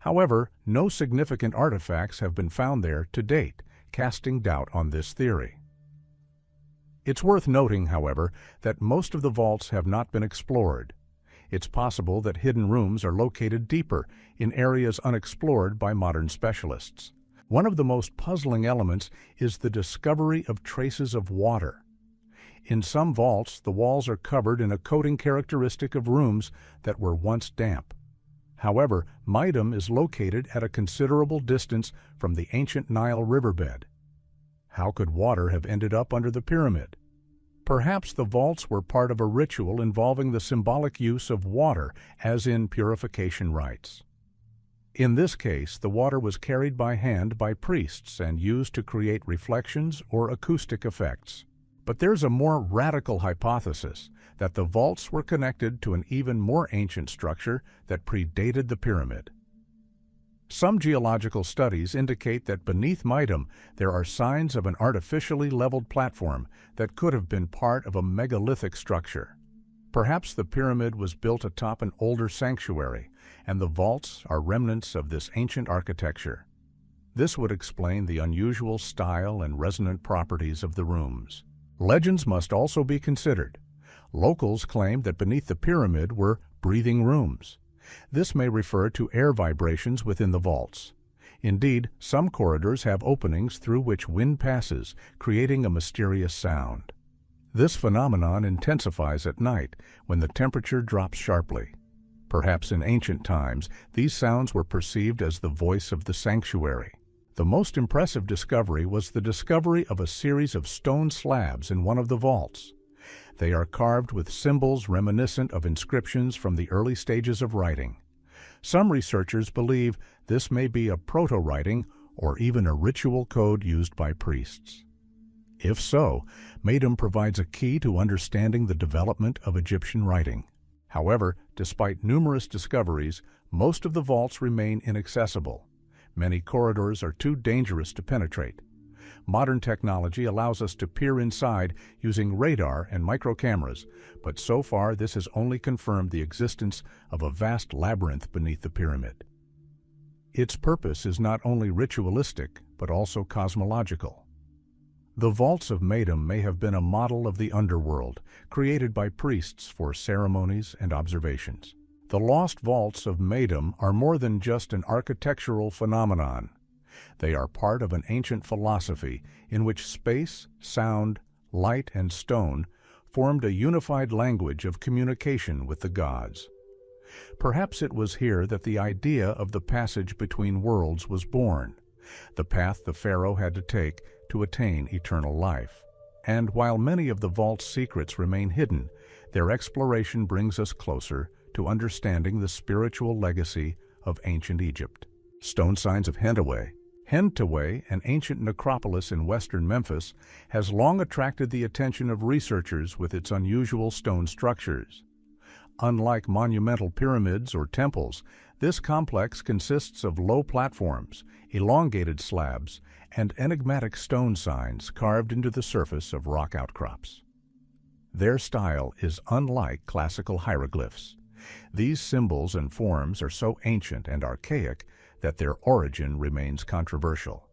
Speaker 1: However, no significant artifacts have been found there to date, casting doubt on this theory. It's worth noting, however, that most of the vaults have not been explored. It's possible that hidden rooms are located deeper, in areas unexplored by modern specialists. One of the most puzzling elements is the discovery of traces of water. In some vaults, the walls are covered in a coating characteristic of rooms that were once damp. However, Medum is located at a considerable distance from the ancient Nile riverbed. How could water have ended up under the pyramid? Perhaps the vaults were part of a ritual involving the symbolic use of water, as in purification rites. In this case, the water was carried by hand by priests and used to create reflections or acoustic effects. But there's a more radical hypothesis that the vaults were connected to an even more ancient structure that predated the pyramid. Some geological studies indicate that beneath Medum there are signs of an artificially leveled platform that could have been part of a megalithic structure. Perhaps the pyramid was built atop an older sanctuary, and the vaults are remnants of this ancient architecture. This would explain the unusual style and resonant properties of the rooms. Legends must also be considered. Locals claim that beneath the pyramid were breathing rooms. This may refer to air vibrations within the vaults. Indeed, some corridors have openings through which wind passes, creating a mysterious sound. This phenomenon intensifies at night when the temperature drops sharply. Perhaps in ancient times, these sounds were perceived as the voice of the sanctuary. The most impressive discovery was the discovery of a series of stone slabs in one of the vaults. They are carved with symbols reminiscent of inscriptions from the early stages of writing. Some researchers believe this may be a proto-writing or even a ritual code used by priests. If so, Medum provides a key to understanding the development of Egyptian writing. However, despite numerous discoveries, most of the vaults remain inaccessible. Many corridors are too dangerous to penetrate. Modern technology allows us to peer inside using radar and microcameras, but so far this has only confirmed the existence of a vast labyrinth beneath the pyramid. Its purpose is not only ritualistic, but also cosmological. The vaults of Medum may have been a model of the underworld, created by priests for ceremonies and observations. The lost vaults of Medum are more than just an architectural phenomenon. They are part of an ancient philosophy in which space, sound, light, and stone formed a unified language of communication with the gods. Perhaps it was here that the idea of the passage between worlds was born, the path the pharaoh had to take to attain eternal life. And while many of the vault's secrets remain hidden, their exploration brings us closer to understanding the spiritual legacy of ancient Egypt. Stone signs of Hentaway. Hentaway, an ancient necropolis in western Memphis, has long attracted the attention of researchers with its unusual stone structures. Unlike monumental pyramids or temples, this complex consists of low platforms, elongated slabs, and enigmatic stone signs carved into the surface of rock outcrops. Their style is unlike classical hieroglyphs. These symbols and forms are so ancient and archaic that their origin remains controversial.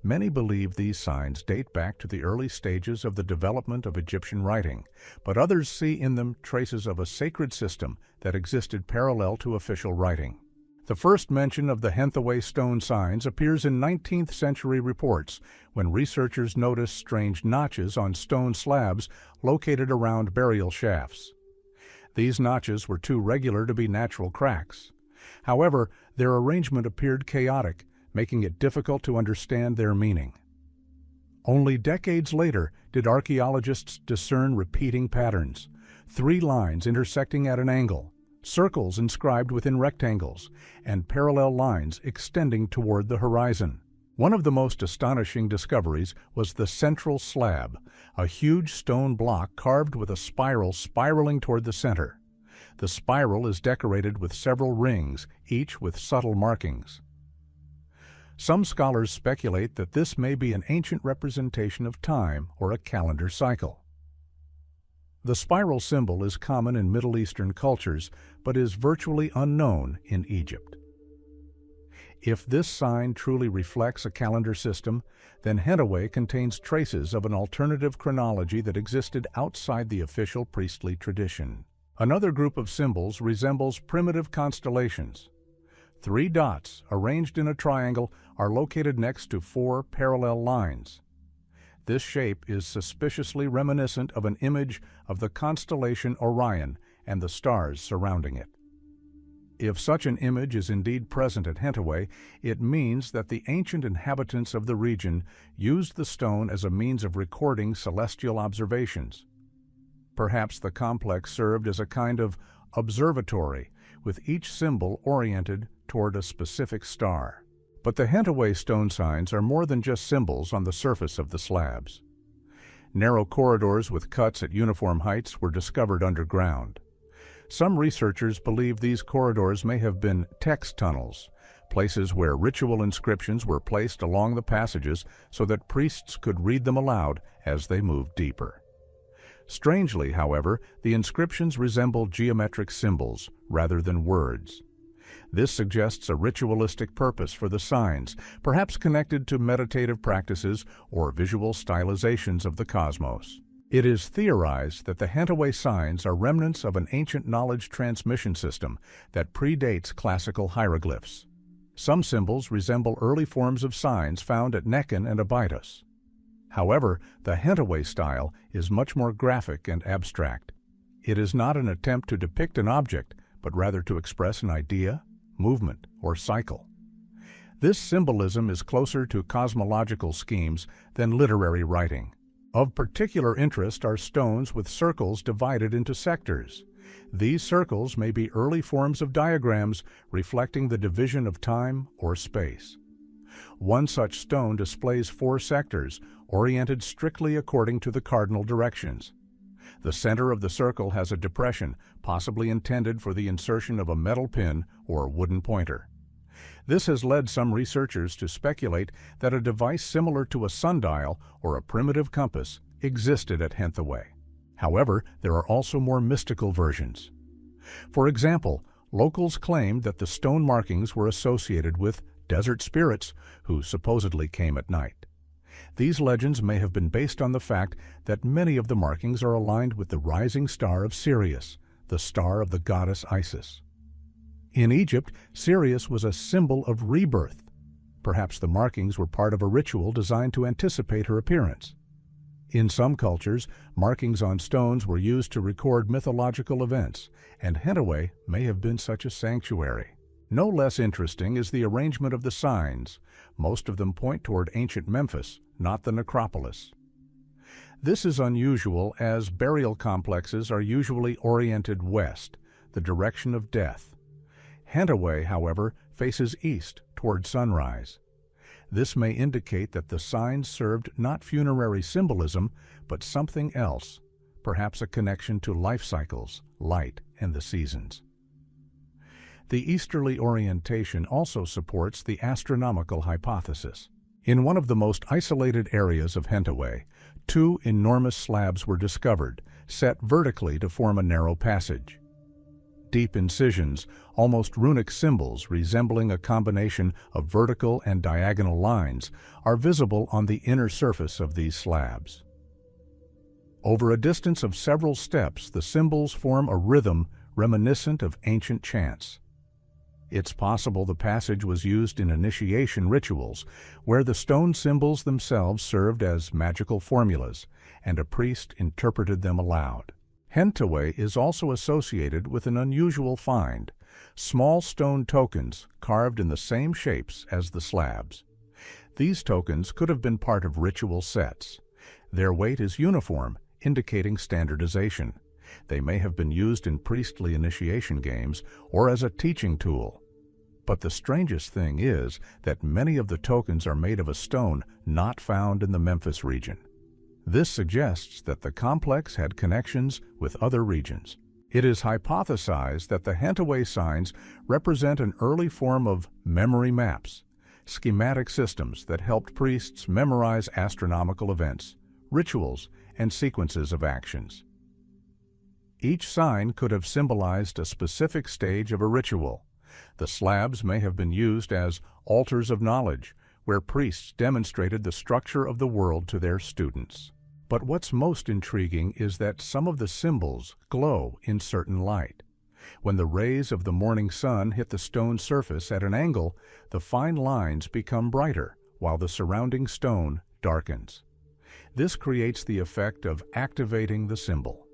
Speaker 1: Many believe these signs date back to the early stages of the development of Egyptian writing, but others see in them traces of a sacred system that existed parallel to official writing. The first mention of the Hentaway stone signs appears in 19th century reports when researchers noticed strange notches on stone slabs located around burial shafts. These notches were too regular to be natural cracks. However, their arrangement appeared chaotic, making it difficult to understand their meaning. Only decades later did archaeologists discern repeating patterns, 3 lines intersecting at an angle, circles inscribed within rectangles, and parallel lines extending toward the horizon. One of the most astonishing discoveries was the central slab, a huge stone block carved with a spiral spiraling toward the center. The spiral is decorated with several rings, each with subtle markings. Some scholars speculate that this may be an ancient representation of time or a calendar cycle. The spiral symbol is common in Middle Eastern cultures, but is virtually unknown in Egypt. If this sign truly reflects a calendar system, then Hentaway contains traces of an alternative chronology that existed outside the official priestly tradition. Another group of symbols resembles primitive constellations. 3 dots, arranged in a triangle, are located next to 4 parallel lines. This shape is suspiciously reminiscent of an image of the constellation Orion and the stars surrounding it. If such an image is indeed present at Hentaway, it means that the ancient inhabitants of the region used the stone as a means of recording celestial observations. Perhaps the complex served as a kind of observatory, with each symbol oriented toward a specific star. But the Hentaway stone signs are more than just symbols on the surface of the slabs. Narrow corridors with cuts at uniform heights were discovered underground. Some researchers believe these corridors may have been text tunnels, places where ritual inscriptions were placed along the passages so that priests could read them aloud as they moved deeper. Strangely, however, the inscriptions resemble geometric symbols rather than words. This suggests a ritualistic purpose for the signs, perhaps connected to meditative practices or visual stylizations of the cosmos. It is theorized that the Hentaway signs are remnants of an ancient knowledge transmission system that predates classical hieroglyphs. Some symbols resemble early forms of signs found at Nekhen and Abydos. However, the Hentaway style is much more graphic and abstract. It is not an attempt to depict an object, but rather to express an idea, movement, or cycle. This symbolism is closer to cosmological schemes than literary writing. Of particular interest are stones with circles divided into sectors. These circles may be early forms of diagrams reflecting the division of time or space. One such stone displays 4 sectors, oriented strictly according to the cardinal directions. The center of the circle has a depression, possibly intended for the insertion of a metal pin or wooden pointer. This has led some researchers to speculate that a device similar to a sundial or a primitive compass existed at Hentaway. However, there are also more mystical versions. For example, locals claimed that the stone markings were associated with desert spirits who supposedly came at night. These legends may have been based on the fact that many of the markings are aligned with the rising star of Sirius, the star of the goddess Isis. In Egypt, Sirius was a symbol of rebirth. Perhaps the markings were part of a ritual designed to anticipate her appearance. In some cultures, markings on stones were used to record mythological events, and Hentaway may have been such a sanctuary. No less interesting is the arrangement of the signs. Most of them point toward ancient Memphis, not the necropolis. This is unusual as burial complexes are usually oriented west, the direction of death. Hentaway, however, faces east toward sunrise. This may indicate that the signs served not funerary symbolism, but something else, perhaps a connection to life cycles, light, and the seasons. The easterly orientation also supports the astronomical hypothesis. In one of the most isolated areas of Hentaway, two enormous slabs were discovered, set vertically to form a narrow passage. Deep incisions, almost runic symbols resembling a combination of vertical and diagonal lines, are visible on the inner surface of these slabs. Over a distance of several steps, the symbols form a rhythm reminiscent of ancient chants. It's possible the passage was used in initiation rituals, where the stone symbols themselves served as magical formulas, and a priest interpreted them aloud. Hentaway is also associated with an unusual find, small stone tokens carved in the same shapes as the slabs. These tokens could have been part of ritual sets. Their weight is uniform, indicating standardization. They may have been used in priestly initiation games or as a teaching tool. But the strangest thing is that many of the tokens are made of a stone not found in the Memphis region. This suggests that the complex had connections with other regions. It is hypothesized that the Hentaway signs represent an early form of memory maps, schematic systems that helped priests memorize astronomical events, rituals, and sequences of actions. Each sign could have symbolized a specific stage of a ritual. The slabs may have been used as altars of knowledge, where priests demonstrated the structure of the world to their students. But what's most intriguing is that some of the symbols glow in certain light. When the rays of the morning sun hit the stone surface at an angle, the fine lines become brighter, while the surrounding stone darkens. This creates the effect of activating the symbol.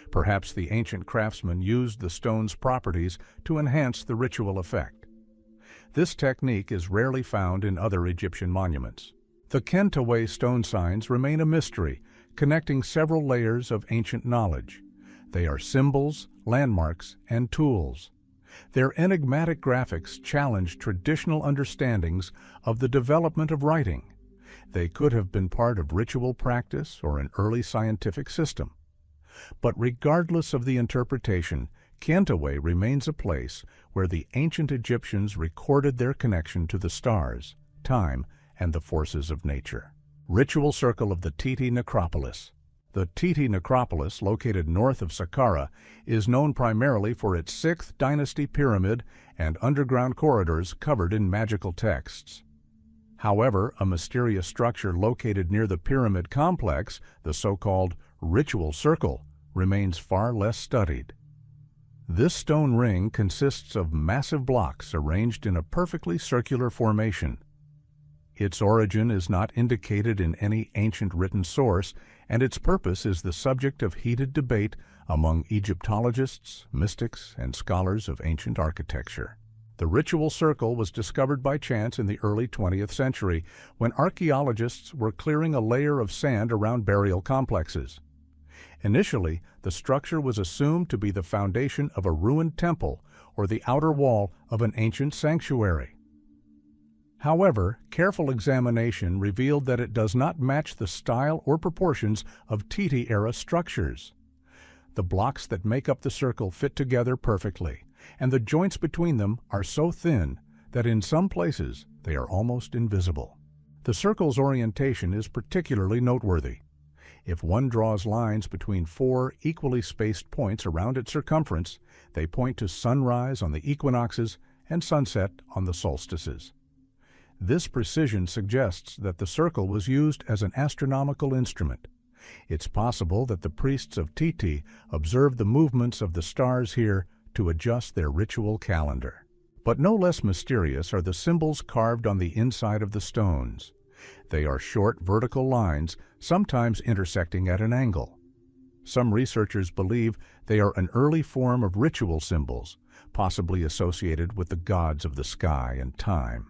Speaker 1: Perhaps the ancient craftsmen used the stone's properties to enhance the ritual effect. This technique is rarely found in other Egyptian monuments. The Hentaway stone signs remain a mystery, connecting several layers of ancient knowledge. They are symbols, landmarks, and tools. Their enigmatic graphics challenge traditional understandings of the development of writing. They could have been part of ritual practice or an early scientific system. But regardless of the interpretation, Hentaway remains a place where the ancient Egyptians recorded their connection to the stars, time, and the forces of nature. Ritual Circle of the Titi Necropolis. The Titi Necropolis, located north of Saqqara, is known primarily for its 6th dynasty pyramid and underground corridors covered in magical texts. However, a mysterious structure located near the pyramid complex, the so-called Ritual Circle, remains far less studied. This stone ring consists of massive blocks arranged in a perfectly circular formation. Its origin is not indicated in any ancient written source, and its purpose is the subject of heated debate among Egyptologists, mystics, and scholars of ancient architecture. The Ritual Circle was discovered by chance in the early 20th century when archaeologists were clearing a layer of sand around burial complexes. Initially, the structure was assumed to be the foundation of a ruined temple or the outer wall of an ancient sanctuary. However, careful examination revealed that it does not match the style or proportions of Titi-era structures. The blocks that make up the circle fit together perfectly, and the joints between them are so thin that in some places they are almost invisible. The circle's orientation is particularly noteworthy. If one draws lines between 4 equally spaced points around its circumference, they point to sunrise on the equinoxes and sunset on the solstices. This precision suggests that the circle was used as an astronomical instrument. It's possible that the priests of Titi observed the movements of the stars here to adjust their ritual calendar. But no less mysterious are the symbols carved on the inside of the stones. They are short vertical lines, sometimes intersecting at an angle. Some researchers believe they are an early form of ritual symbols, possibly associated with the gods of the sky and time.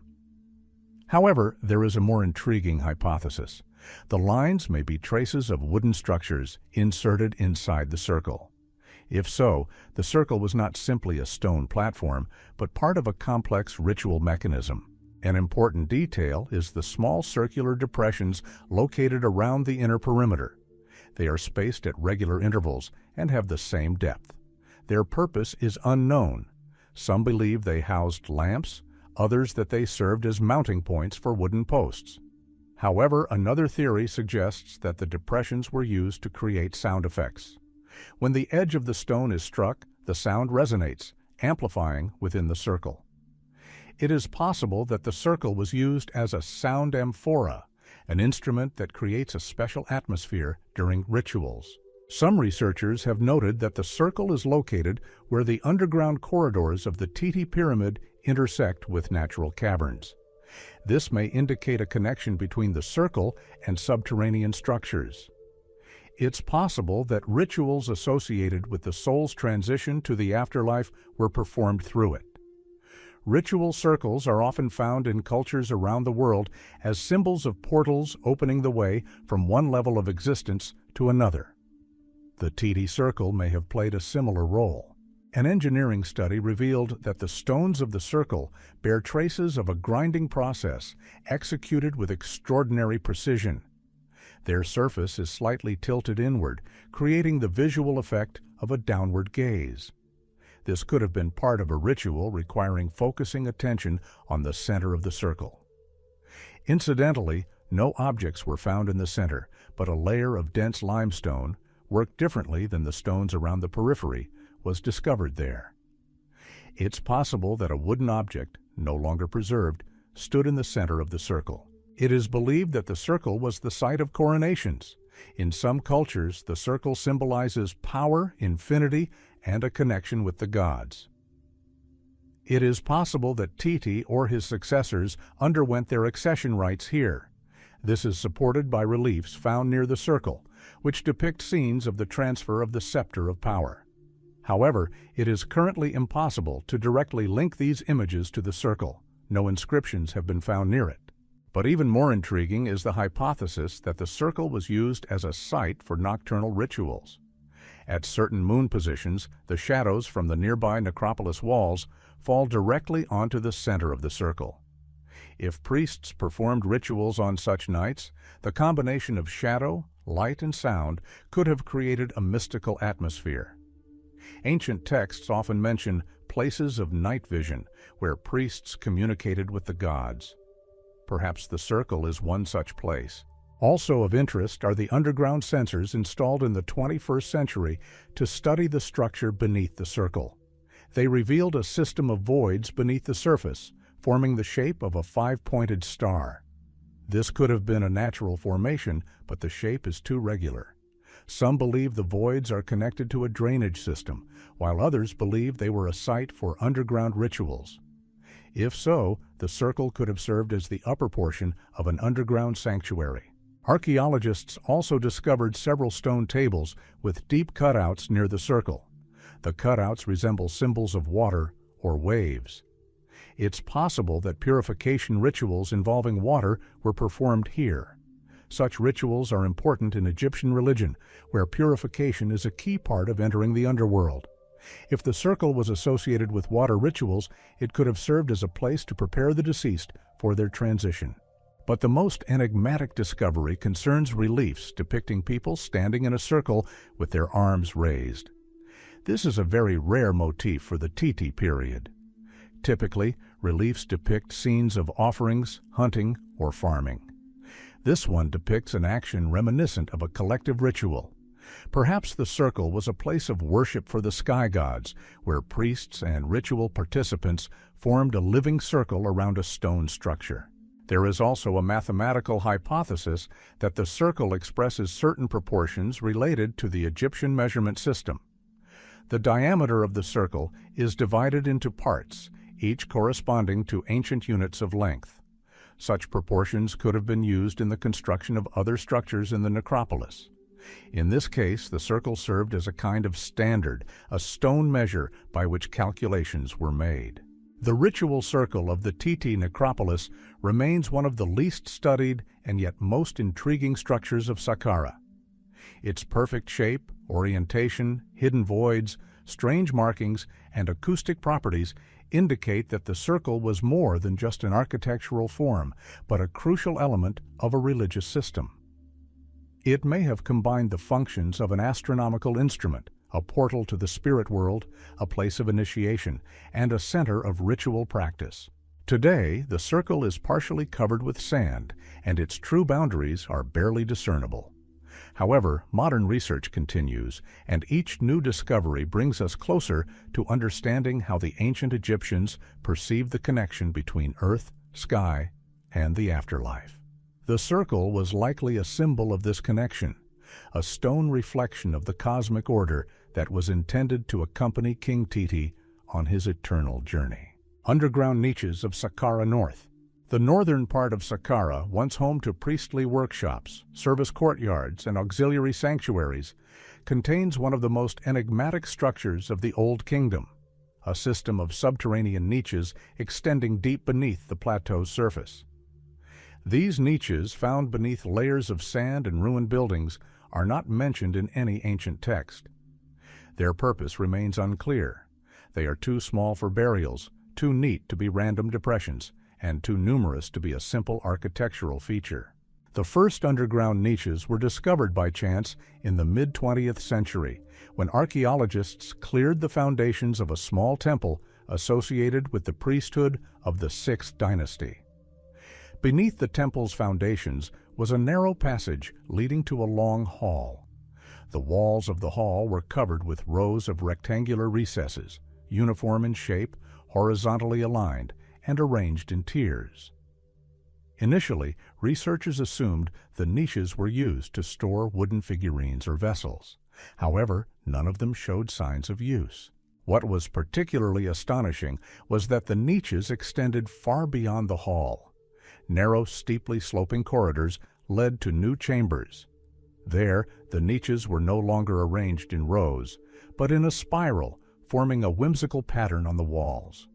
Speaker 1: However, there is a more intriguing hypothesis. The lines may be traces of wooden structures inserted inside the circle. If so, the circle was not simply a stone platform, but part of a complex ritual mechanism. An important detail is the small circular depressions located around the inner perimeter. They are spaced at regular intervals and have the same depth. Their purpose is unknown. Some believe they housed lamps, others that they served as mounting points for wooden posts. However, another theory suggests that the depressions were used to create sound effects. When the edge of the stone is struck, the sound resonates, amplifying within the circle. It is possible that the circle was used as a sound amphora, an instrument that creates a special atmosphere during rituals. Some researchers have noted that the circle is located where the underground corridors of the Great Pyramid intersect with natural caverns. This may indicate a connection between the circle and subterranean structures. It's possible that rituals associated with the soul's transition to the afterlife were performed through it. Ritual circles are often found in cultures around the world as symbols of portals opening the way from one level of existence to another. The Great Circle may have played a similar role. An engineering study revealed that the stones of the circle bear traces of a grinding process executed with extraordinary precision. Their surface is slightly tilted inward, creating the visual effect of a downward gaze. This could have been part of a ritual requiring focusing attention on the center of the circle. Incidentally, no objects were found in the center, but a layer of dense limestone, worked differently than the stones around the periphery, was discovered there. It's possible that a wooden object, no longer preserved, stood in the center of the circle. It is believed that the circle was the site of coronations. In some cultures, the circle symbolizes power, infinity, and a connection with the gods. It is possible that Titi or his successors underwent their accession rites here. This is supported by reliefs found near the circle, which depict scenes of the transfer of the scepter of power. However, it is currently impossible to directly link these images to the circle. No inscriptions have been found near it. But even more intriguing is the hypothesis that the circle was used as a site for nocturnal rituals. At certain moon positions, the shadows from the nearby necropolis walls fall directly onto the center of the circle. If priests performed rituals on such nights, the combination of shadow, light, and sound could have created a mystical atmosphere. Ancient texts often mention places of night vision where priests communicated with the gods. Perhaps the circle is one such place. Also of interest are the underground sensors installed in the 21st century to study the structure beneath the circle. They revealed a system of voids beneath the surface, forming the shape of a five-pointed star. This could have been a natural formation, but the shape is too regular. Some believe the voids are connected to a drainage system, while others believe they were a site for underground rituals. If so, the circle could have served as the upper portion of an underground sanctuary. Archaeologists also discovered several stone tables with deep cutouts near the circle. The cutouts resemble symbols of water or waves. It's possible that purification rituals involving water were performed here. Such rituals are important in Egyptian religion, where purification is a key part of entering the underworld. If the circle was associated with water rituals, it could have served as a place to prepare the deceased for their transition. But the most enigmatic discovery concerns reliefs depicting people standing in a circle with their arms raised. This is a very rare motif for the Titi period. Typically, reliefs depict scenes of offerings, hunting, or farming. This one depicts an action reminiscent of a collective ritual. Perhaps the circle was a place of worship for the sky gods, where priests and ritual participants formed a living circle around a stone structure. There is also a mathematical hypothesis that the circle expresses certain proportions related to the Egyptian measurement system. The diameter of the circle is divided into parts, each corresponding to ancient units of length. Such proportions could have been used in the construction of other structures in the necropolis. In this case, the circle served as a kind of standard, a stone measure by which calculations were made. The ritual circle of the Titi necropolis remains one of the least studied and yet most intriguing structures of Saqqara. Its perfect shape, orientation, hidden voids, strange markings, and acoustic properties indicate that the circle was more than just an architectural form, but a crucial element of a religious system. It may have combined the functions of an astronomical instrument, a portal to the spirit world, a place of initiation, and a center of ritual practice. Today, the circle is partially covered with sand, and its true boundaries are barely discernible. However, modern research continues, and each new discovery brings us closer to understanding how the ancient Egyptians perceived the connection between earth, sky, and the afterlife. The circle was likely a symbol of this connection, a stone reflection of the cosmic order that was intended to accompany King Titi on his eternal journey. Underground niches of Saqqara North. The northern part of Saqqara, once home to priestly workshops, service courtyards, and auxiliary sanctuaries, contains one of the most enigmatic structures of the Old Kingdom, a system of subterranean niches extending deep beneath the plateau's surface. These niches, found beneath layers of sand and ruined buildings, are not mentioned in any ancient text. Their purpose remains unclear. They are too small for burials, too neat to be random depressions, and too numerous to be a simple architectural feature. The first underground niches were discovered by chance in the mid-20th century, when archaeologists cleared the foundations of a small temple associated with the priesthood of the 6th dynasty. Beneath the temple's foundations was a narrow passage leading to a long hall. The walls of the hall were covered with rows of rectangular recesses, uniform in shape, horizontally aligned, and arranged in tiers. Initially, researchers assumed the niches were used to store wooden figurines or vessels. However, none of them showed signs of use. What was particularly astonishing was that the niches extended far beyond the hall. Narrow, steeply sloping corridors led to new chambers. There, the niches were no longer arranged in rows, but in a spiral, forming a whimsical pattern on the walls.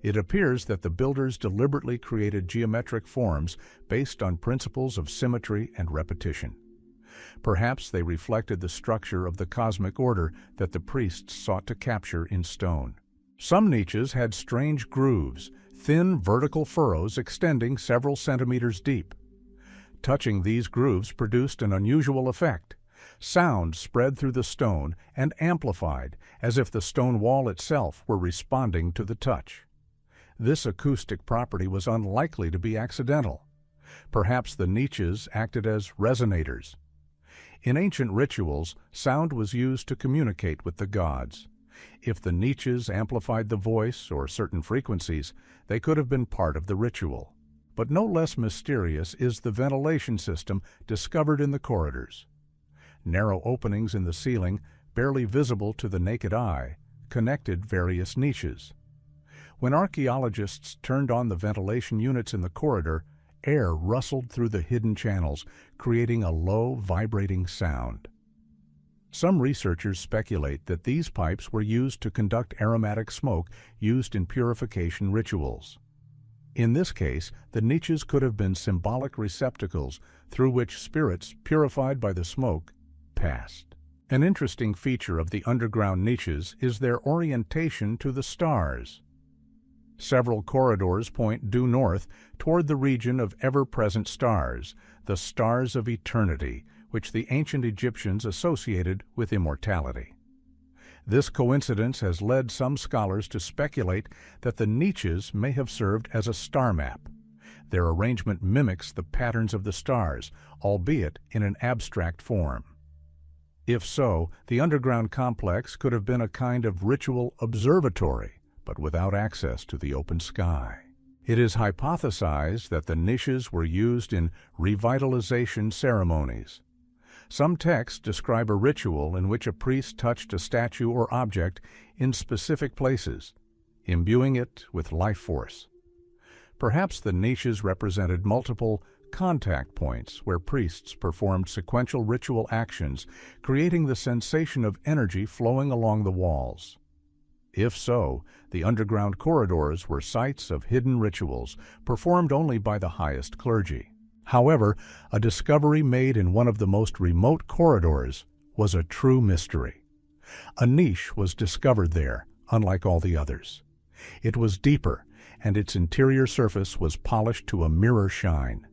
Speaker 1: It appears that the builders deliberately created geometric forms based on principles of symmetry and repetition. Perhaps they reflected the structure of the cosmic order that the priests sought to capture in stone. Some niches had strange grooves, thin vertical furrows extending several centimeters deep. Touching these grooves produced an unusual effect. Sound spread through the stone and amplified, as if the stone wall itself were responding to the touch. This acoustic property was unlikely to be accidental. Perhaps the niches acted as resonators. In ancient rituals, sound was used to communicate with the gods. If the niches amplified the voice or certain frequencies, they could have been part of the ritual. But no less mysterious is the ventilation system discovered in the corridors. Narrow openings in the ceiling, barely visible to the naked eye, connected various niches. When archaeologists turned on the ventilation units in the corridor, air rustled through the hidden channels, creating a low, vibrating sound. Some researchers speculate that these pipes were used to conduct aromatic smoke used in purification rituals. In this case, the niches could have been symbolic receptacles through which spirits, purified by the smoke, passed. An interesting feature of the underground niches is their orientation to the stars. Several corridors point due north toward the region of ever-present stars, the stars of eternity, which the ancient Egyptians associated with immortality. This coincidence has led some scholars to speculate that the niches may have served as a star map. Their arrangement mimics the patterns of the stars, albeit in an abstract form. If so, the underground complex could have been a kind of ritual observatory, but without access to the open sky. It is hypothesized that the niches were used in revitalization ceremonies. Some texts describe a ritual in which a priest touched a statue or object in specific places. imbuing it with life force. Perhaps the niches represented multiple contact points where priests performed sequential ritual actions, creating the sensation of energy flowing along the walls. If so, the underground corridors were sites of hidden rituals performed only by the highest clergy. However, a discovery made in one of the most remote corridors was a true mystery. A niche was discovered there, unlike all the others. It was deeper, and its interior surface was polished to a mirror shine.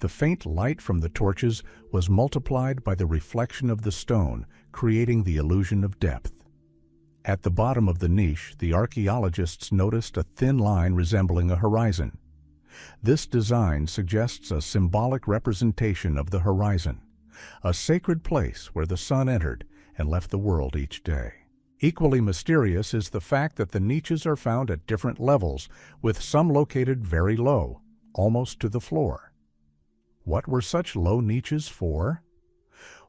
Speaker 1: The faint light from the torches was multiplied by the reflection of the stone, creating the illusion of depth. At the bottom of the niche, the archaeologists noticed a thin line resembling a horizon. This design suggests a symbolic representation of the horizon, a sacred place where the sun entered and left the world each day. Equally mysterious is the fact that the niches are found at different levels, with some located very low, almost to the floor. What were such low niches for?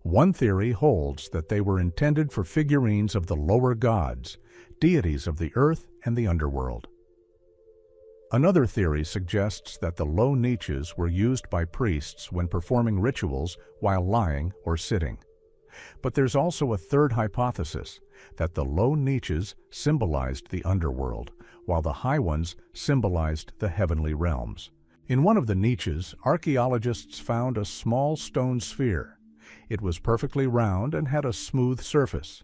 Speaker 1: One theory holds that they were intended for figurines of the lower gods, deities of the earth and the underworld. Another theory suggests that the low niches were used by priests when performing rituals while lying or sitting. But there's also a third hypothesis, that the low niches symbolized the underworld, while the high ones symbolized the heavenly realms. In one of the niches, archaeologists found a small stone sphere. It was perfectly round and had a smooth surface.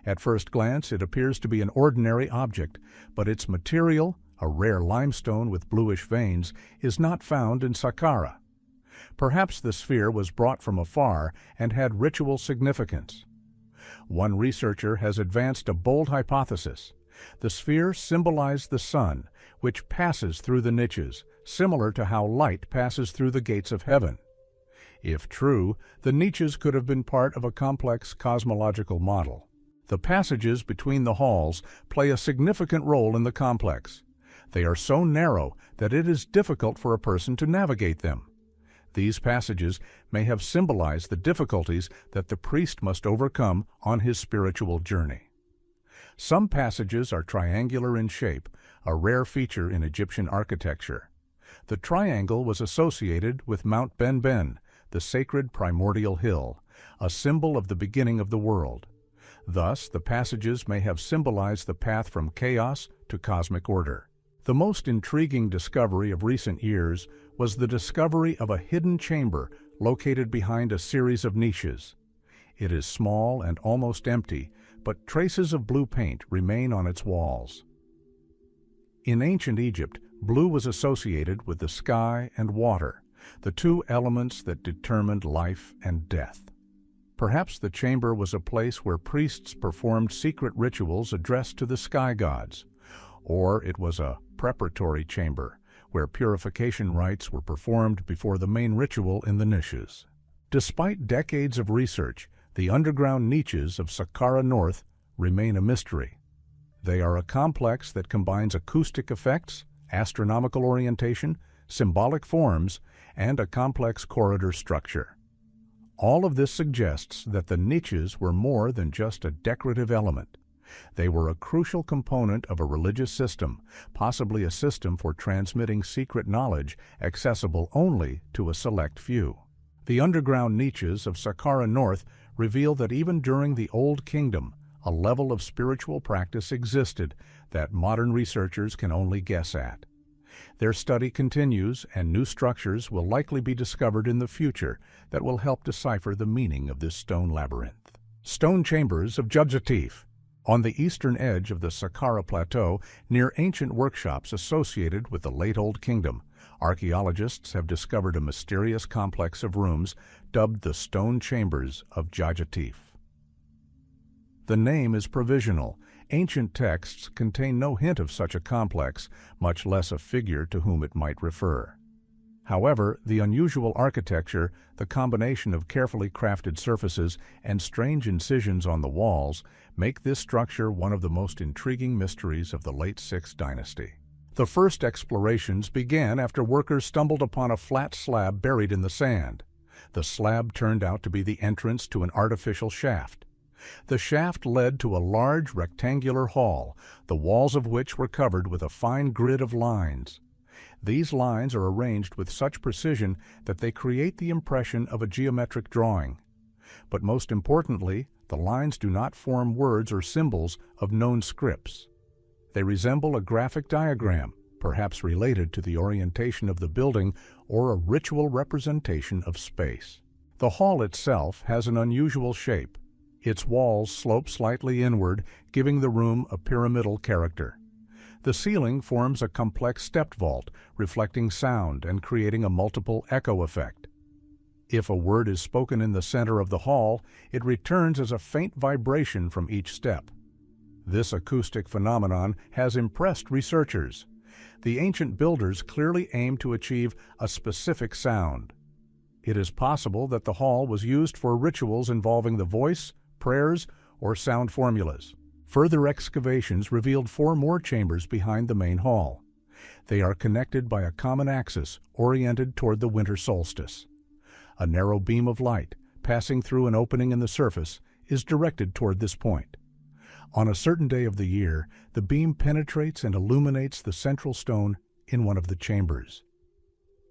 Speaker 1: At first glance, it appears to be an ordinary object, but its material, a rare limestone with bluish veins, is not found in Saqqara. Perhaps the sphere was brought from afar and had ritual significance. One researcher has advanced a bold hypothesis. The sphere symbolized the sun, which passes through the niches, similar to how light passes through the gates of heaven. If true, the niches could have been part of a complex cosmological model. The passages between the halls play a significant role in the complex. They are so narrow that it is difficult for a person to navigate them. These passages may have symbolized the difficulties that the priest must overcome on his spiritual journey. Some passages are triangular in shape, a rare feature in Egyptian architecture. The triangle was associated with Mount Ben, the sacred primordial hill, a symbol of the beginning of the world. Thus, the passages may have symbolized the path from chaos to cosmic order. The most intriguing discovery of recent years was the discovery of a hidden chamber located behind a series of niches. It is small and almost empty, but traces of blue paint remain on its walls. In ancient Egypt, blue was associated with the sky and water, the two elements that determined life and death. Perhaps the chamber was a place where priests performed secret rituals addressed to the sky gods, or it was a preparatory chamber where purification rites were performed before the main ritual in the niches. Despite decades of research, the underground niches of Saqqara North remain a mystery. They are a complex that combines acoustic effects, astronomical orientation, symbolic forms, and a complex corridor structure. All of this suggests that the niches were more than just a decorative element. They were a crucial component of a religious system, possibly a system for transmitting secret knowledge accessible only to a select few. The underground niches of Saqqara North reveal that even during the Old Kingdom, a level of spiritual practice existed that modern researchers can only guess at. Their study continues, and new structures will likely be discovered in the future that will help decipher the meaning of this stone labyrinth. Stone chambers of Judjatif. On the eastern edge of the Saqqara Plateau, near ancient workshops associated with the late Old Kingdom, archaeologists have discovered a mysterious complex of rooms dubbed the Stone Chambers of Judjatif. The name is provisional. Ancient texts contain no hint of such a complex, much less a figure to whom it might refer. However, the unusual architecture, the combination of carefully crafted surfaces, and strange incisions on the walls make this structure one of the most intriguing mysteries of the late 6th dynasty. The first explorations began after workers stumbled upon a flat slab buried in the sand. The slab turned out to be the entrance to an artificial shaft. The shaft led to a large rectangular hall, the walls of which were covered with a fine grid of lines. These lines are arranged with such precision that they create the impression of a geometric drawing. But most importantly, the lines do not form words or symbols of known scripts. They resemble a graphic diagram, perhaps related to the orientation of the building or a ritual representation of space. The hall itself has an unusual shape. Its walls slope slightly inward, giving the room a pyramidal character. The ceiling forms a complex stepped vault, reflecting sound and creating a multiple echo effect. If a word is spoken in the center of the hall, it returns as a faint vibration from each step. This acoustic phenomenon has impressed researchers. The ancient builders clearly aimed to achieve a specific sound. It is possible that the hall was used for rituals involving the voice, prayers, or sound formulas. Further excavations revealed 4 more chambers behind the main hall. They are connected by a common axis oriented toward the winter solstice. A narrow beam of light, passing through an opening in the surface, is directed toward this point. On a certain day of the year, the beam penetrates and illuminates the central stone in one of the chambers.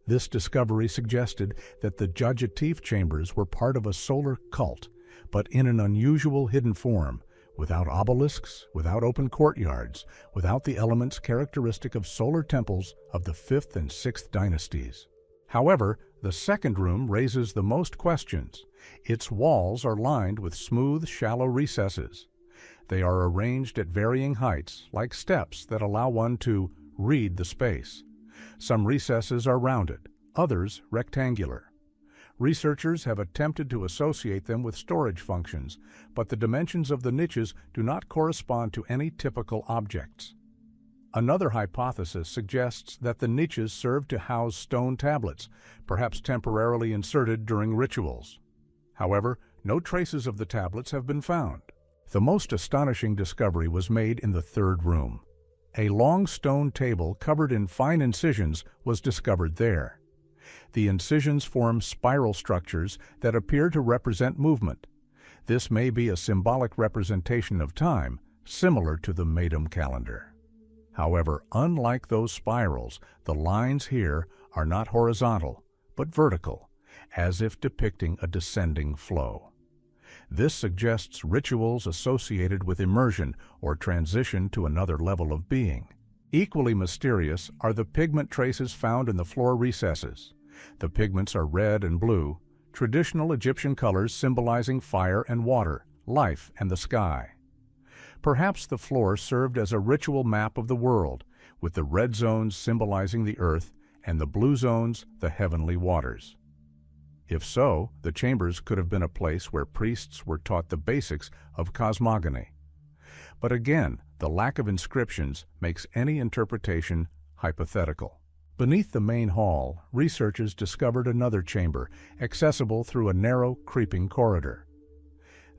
Speaker 1: This discovery suggested that the Judgeatif chambers were part of a solar cult, but in an unusual hidden form, without obelisks, without open courtyards, without the elements characteristic of solar temples of the 5th and 6th dynasties. However, the second room raises the most questions. Its walls are lined with smooth, shallow recesses. They are arranged at varying heights, like steps that allow one to read the space. Some recesses are rounded, others rectangular. Researchers have attempted to associate them with storage functions, but the dimensions of the niches do not correspond to any typical objects. Another hypothesis suggests that the niches served to house stone tablets, perhaps temporarily inserted during rituals. However, no traces of the tablets have been found. The most astonishing discovery was made in the third room. A long stone table covered in fine incisions was discovered there. The incisions form spiral structures that appear to represent movement. This may be a symbolic representation of time, similar to the Maidum calendar. However, unlike those spirals, the lines here are not horizontal, but vertical, as if depicting a descending flow. This suggests rituals associated with immersion or transition to another level of being. Equally mysterious are the pigment traces found in the floor recesses. The pigments are red and blue, traditional Egyptian colors symbolizing fire and water, life and the sky. Perhaps the floor served as a ritual map of the world, with the red zones symbolizing the earth and the blue zones the heavenly waters. If so, the chambers could have been a place where priests were taught the basics of cosmogony. But again, the lack of inscriptions makes any interpretation hypothetical. Beneath the main hall, researchers discovered another chamber, accessible through a narrow, creeping corridor.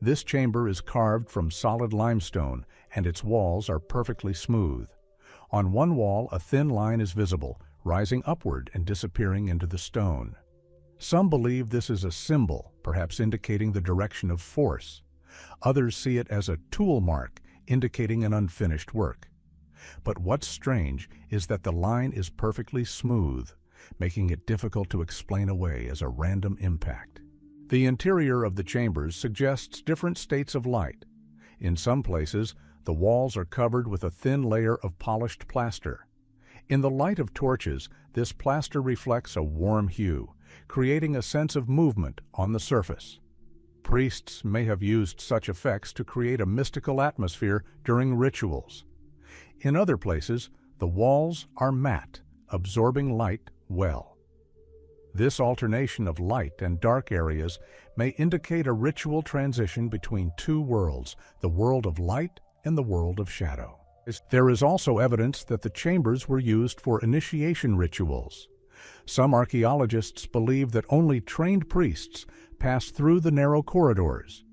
Speaker 1: This chamber is carved from solid limestone, and its walls are perfectly smooth. On one wall, a thin line is visible, rising upward and disappearing into the stone. Some believe this is a symbol, perhaps indicating the direction of force. Others see it as a tool mark, indicating an unfinished work. But what's strange is that the line is perfectly smooth, making it difficult to explain away as a random impact. The interior of the chambers suggests different states of light. In some places, the walls are covered with a thin layer of polished plaster. In the light of torches, this plaster reflects a warm hue, creating a sense of movement on the surface. Priests may have used such effects to create a mystical atmosphere during rituals. In other places, the walls are matte, absorbing light well. This alternation of light and dark areas may indicate a ritual transition between two worlds, the world of light and the world of shadow. There is also evidence that the chambers were used for initiation rituals. Some archaeologists believe that only trained priests passed through the narrow corridors.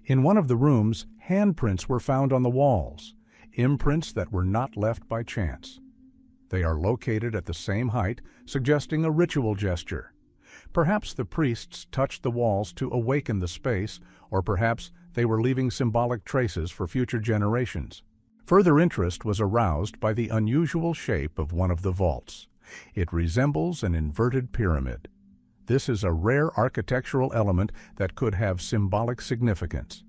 Speaker 1: In one of the rooms, handprints were found on the walls, imprints that were not left by chance. They are located at the same height, suggesting a ritual gesture. Perhaps the priests touched the walls to awaken the space, or perhaps they were leaving symbolic traces for future generations. Further interest was aroused by the unusual shape of one of the vaults. It resembles an inverted pyramid. This is a rare architectural element that could have symbolic significance.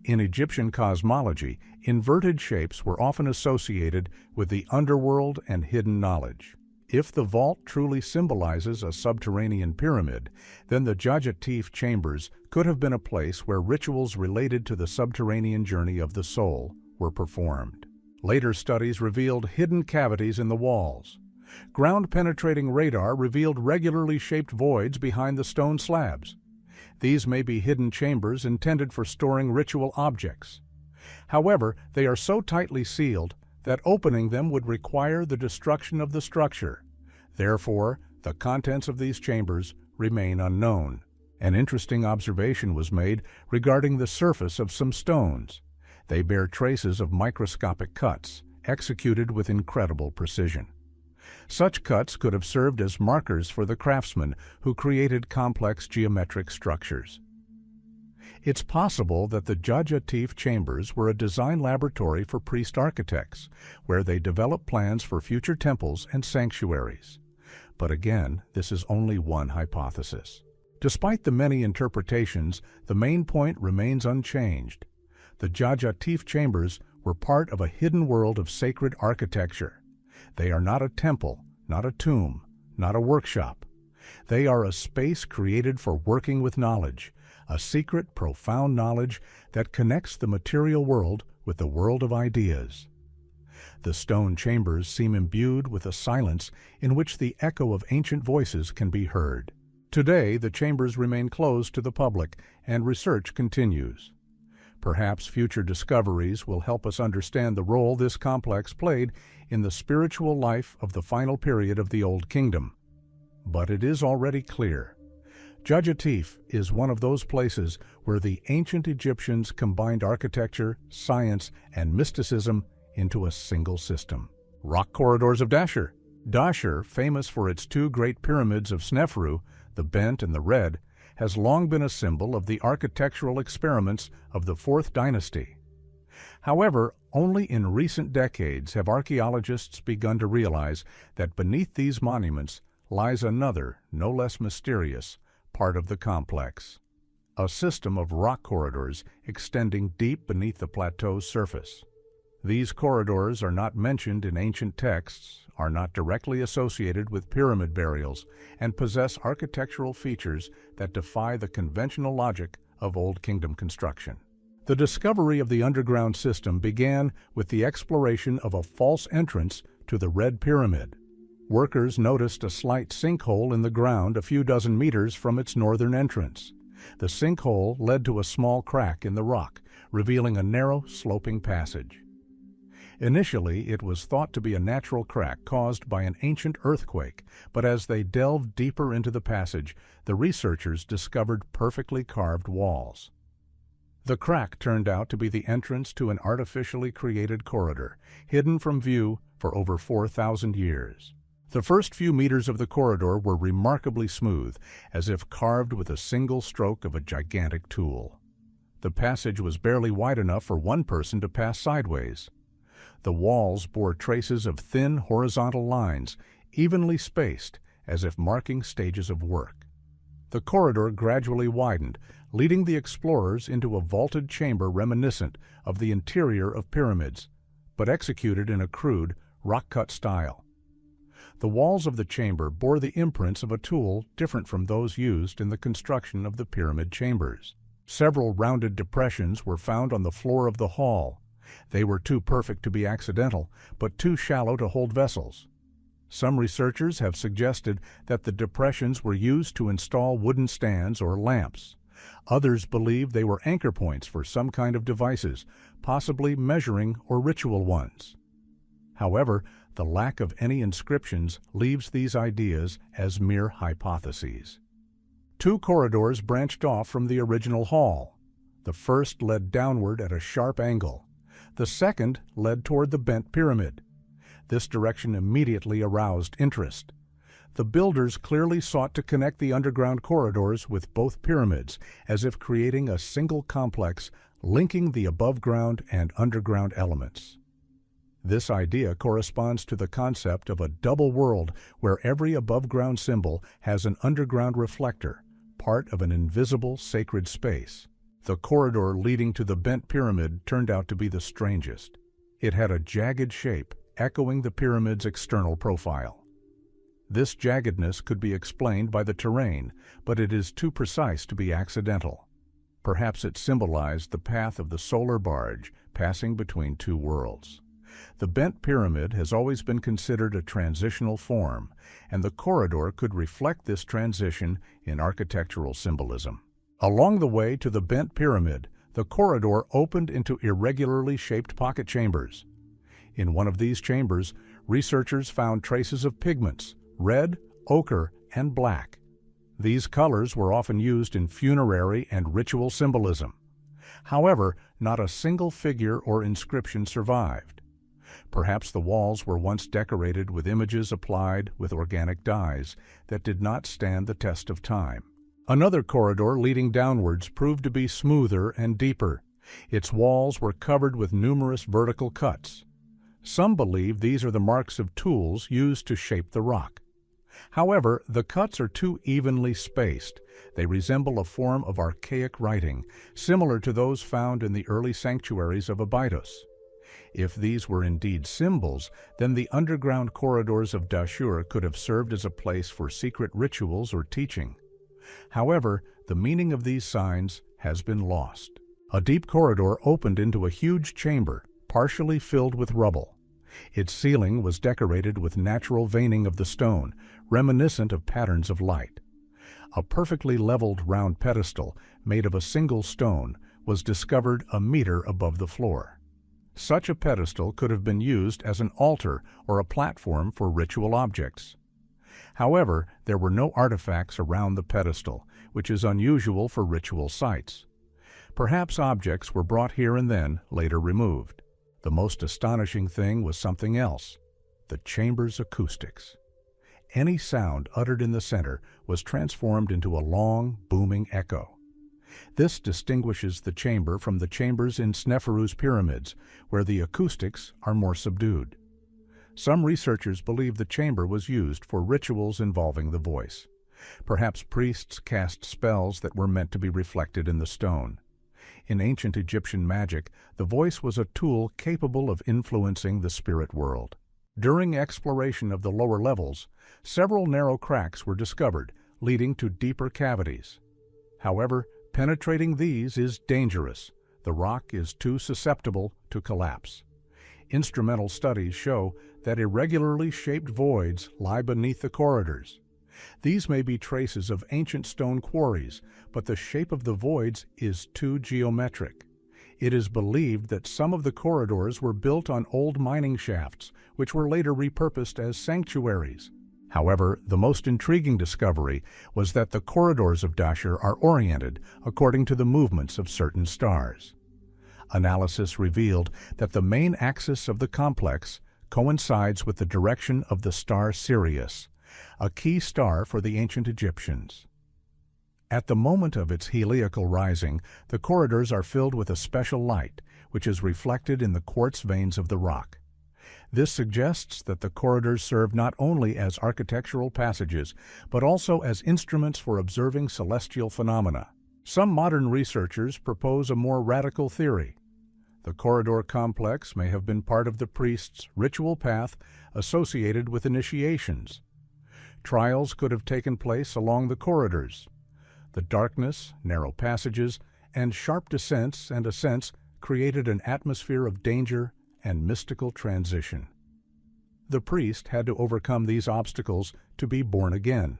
Speaker 1: In Egyptian cosmology, inverted shapes were often associated with the underworld and hidden knowledge. If the vault truly symbolizes a subterranean pyramid, then the Djajatif chambers could have been a place where rituals related to the subterranean journey of the soul were performed. Later studies revealed hidden cavities in the walls. Ground-penetrating radar revealed regularly shaped voids behind the stone slabs. These may be hidden chambers intended for storing ritual objects. However, they are so tightly sealed that opening them would require the destruction of the structure. Therefore, the contents of these chambers remain unknown. An interesting observation was made regarding the surface of some stones. They bear traces of microscopic cuts, executed with incredible precision. Such cuts could have served as markers for the craftsmen who created complex geometric structures. It's possible that the Djajatif chambers were a design laboratory for priest architects, where they developed plans for future temples and sanctuaries. But again, this is only one hypothesis. Despite the many interpretations, the main point remains unchanged. The Djajatif chambers were part of a hidden world of sacred architecture. They are not a temple, not a tomb, not a workshop. They are a space created for working with knowledge, a secret, profound knowledge that connects the material world with the world of ideas. The stone chambers seem imbued with a silence in which the echo of ancient voices can be heard. Today, the chambers remain closed to the public, and research continues. Perhaps future discoveries will help us understand the role this complex played in the spiritual life of the final period of the Old Kingdom. But it is already clear. Djajatif is one of those places where the ancient Egyptians combined architecture, science, and mysticism into a single system. Rock corridors of Dashur. Dashur, famous for its two great pyramids of Snefru, the Bent and the Red, has long been a symbol of the architectural experiments of the Fourth Dynasty. However, only in recent decades have archaeologists begun to realize that beneath these monuments lies another, no less mysterious, part of the complex. A system of rock corridors extending deep beneath the plateau's surface. These corridors are not mentioned in ancient texts, are not directly associated with pyramid burials, and possess architectural features that defy the conventional logic of Old Kingdom construction. The discovery of the underground system began with the exploration of a false entrance to the Red Pyramid. Workers noticed a slight sinkhole in the ground a few dozen meters from its northern entrance. The sinkhole led to a small crack in the rock, revealing a narrow, sloping passage. Initially, it was thought to be a natural crack caused by an ancient earthquake, but as they delved deeper into the passage, the researchers discovered perfectly carved walls. The crack turned out to be the entrance to an artificially created corridor, hidden from view for over 4,000 years. The first few meters of the corridor were remarkably smooth, as if carved with a single stroke of a gigantic tool. The passage was barely wide enough for one person to pass sideways. The walls bore traces of thin horizontal lines, evenly spaced, as if marking stages of work. The corridor gradually widened, leading the explorers into a vaulted chamber reminiscent of the interior of pyramids, but executed in a crude, rock-cut style. The walls of the chamber bore the imprints of a tool different from those used in the construction of the pyramid chambers. Several rounded depressions were found on the floor of the hall. They were too perfect to be accidental, but too shallow to hold vessels. Some researchers have suggested that the depressions were used to install wooden stands or lamps. Others believe they were anchor points for some kind of devices, possibly measuring or ritual ones. However, the lack of any inscriptions leaves these ideas as mere hypotheses. Two corridors branched off from the original hall. The first led downward at a sharp angle. The second led toward the bent pyramid. This direction immediately aroused interest. The builders clearly sought to connect the underground corridors with both pyramids, as if creating a single complex linking the above-ground and underground elements. This idea corresponds to the concept of a double world where every above-ground symbol has an underground reflector, part of an invisible sacred space. The corridor leading to the bent pyramid turned out to be the strangest. It had a jagged shape, echoing the pyramid's external profile. This jaggedness could be explained by the terrain, but it is too precise to be accidental. Perhaps it symbolized the path of the solar barge passing between two worlds. The bent pyramid has always been considered a transitional form, and the corridor could reflect this transition in architectural symbolism. Along the way to the bent pyramid, the corridor opened into irregularly shaped pocket chambers. In one of these chambers, researchers found traces of pigments, red, ochre, and black. These colors were often used in funerary and ritual symbolism. However, not a single figure or inscription survived. Perhaps the walls were once decorated with images applied with organic dyes that did not stand the test of time. Another corridor leading downwards proved to be smoother and deeper. Its walls were covered with numerous vertical cuts. Some believe these are the marks of tools used to shape the rock. However, the cuts are too evenly spaced. They resemble a form of archaic writing, similar to those found in the early sanctuaries of Abydos. If these were indeed symbols, then the underground corridors of Dashur could have served as a place for secret rituals or teaching. However, the meaning of these signs has been lost. A deep corridor opened into a huge chamber, partially filled with rubble. Its ceiling was decorated with natural veining of the stone, reminiscent of patterns of light. A perfectly leveled round pedestal, made of a single stone, was discovered a meter above the floor. Such a pedestal could have been used as an altar or a platform for ritual objects. However, there were no artifacts around the pedestal, which is unusual for ritual sites. Perhaps objects were brought here and then later removed. The most astonishing thing was something else: the chamber's acoustics. Any sound uttered in the center was transformed into a long, booming echo. This distinguishes the chamber from the chambers in Sneferu's pyramids, where the acoustics are more subdued. Some researchers believe the chamber was used for rituals involving the voice. Perhaps priests cast spells that were meant to be reflected in the stone. In ancient Egyptian magic, the voice was a tool capable of influencing the spirit world. During exploration of the lower levels, several narrow cracks were discovered, leading to deeper cavities. However, penetrating these is dangerous. The rock is too susceptible to collapse. Instrumental studies show that irregularly shaped voids lie beneath the corridors. These may be traces of ancient stone quarries, but the shape of the voids is too geometric. It is believed that some of the corridors were built on old mining shafts, which were later repurposed as sanctuaries. However, the most intriguing discovery was that the corridors of Dashur are oriented according to the movements of certain stars. Analysis revealed that the main axis of the complex coincides with the direction of the star Sirius, a key star for the ancient Egyptians. At the moment of its heliacal rising, the corridors are filled with a special light, which is reflected in the quartz veins of the rock. This suggests that the corridors serve not only as architectural passages, but also as instruments for observing celestial phenomena. Some modern researchers propose a more radical theory. The corridor complex may have been part of the priest's ritual path associated with initiations. Trials could have taken place along the corridors. The darkness, narrow passages, and sharp descents and ascents created an atmosphere of danger and mystical transition. The priest had to overcome these obstacles to be born again,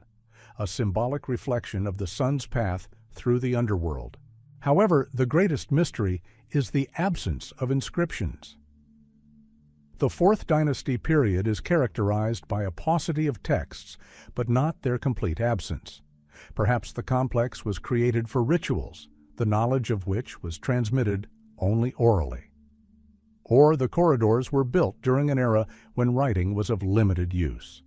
Speaker 1: a symbolic reflection of the sun's path through the underworld. However, the greatest mystery is the absence of inscriptions. The Fourth Dynasty period is characterized by a paucity of texts, but not their complete absence. Perhaps the complex was created for rituals, the knowledge of which was transmitted only orally. Or the corridors were built during an era when writing was of limited use.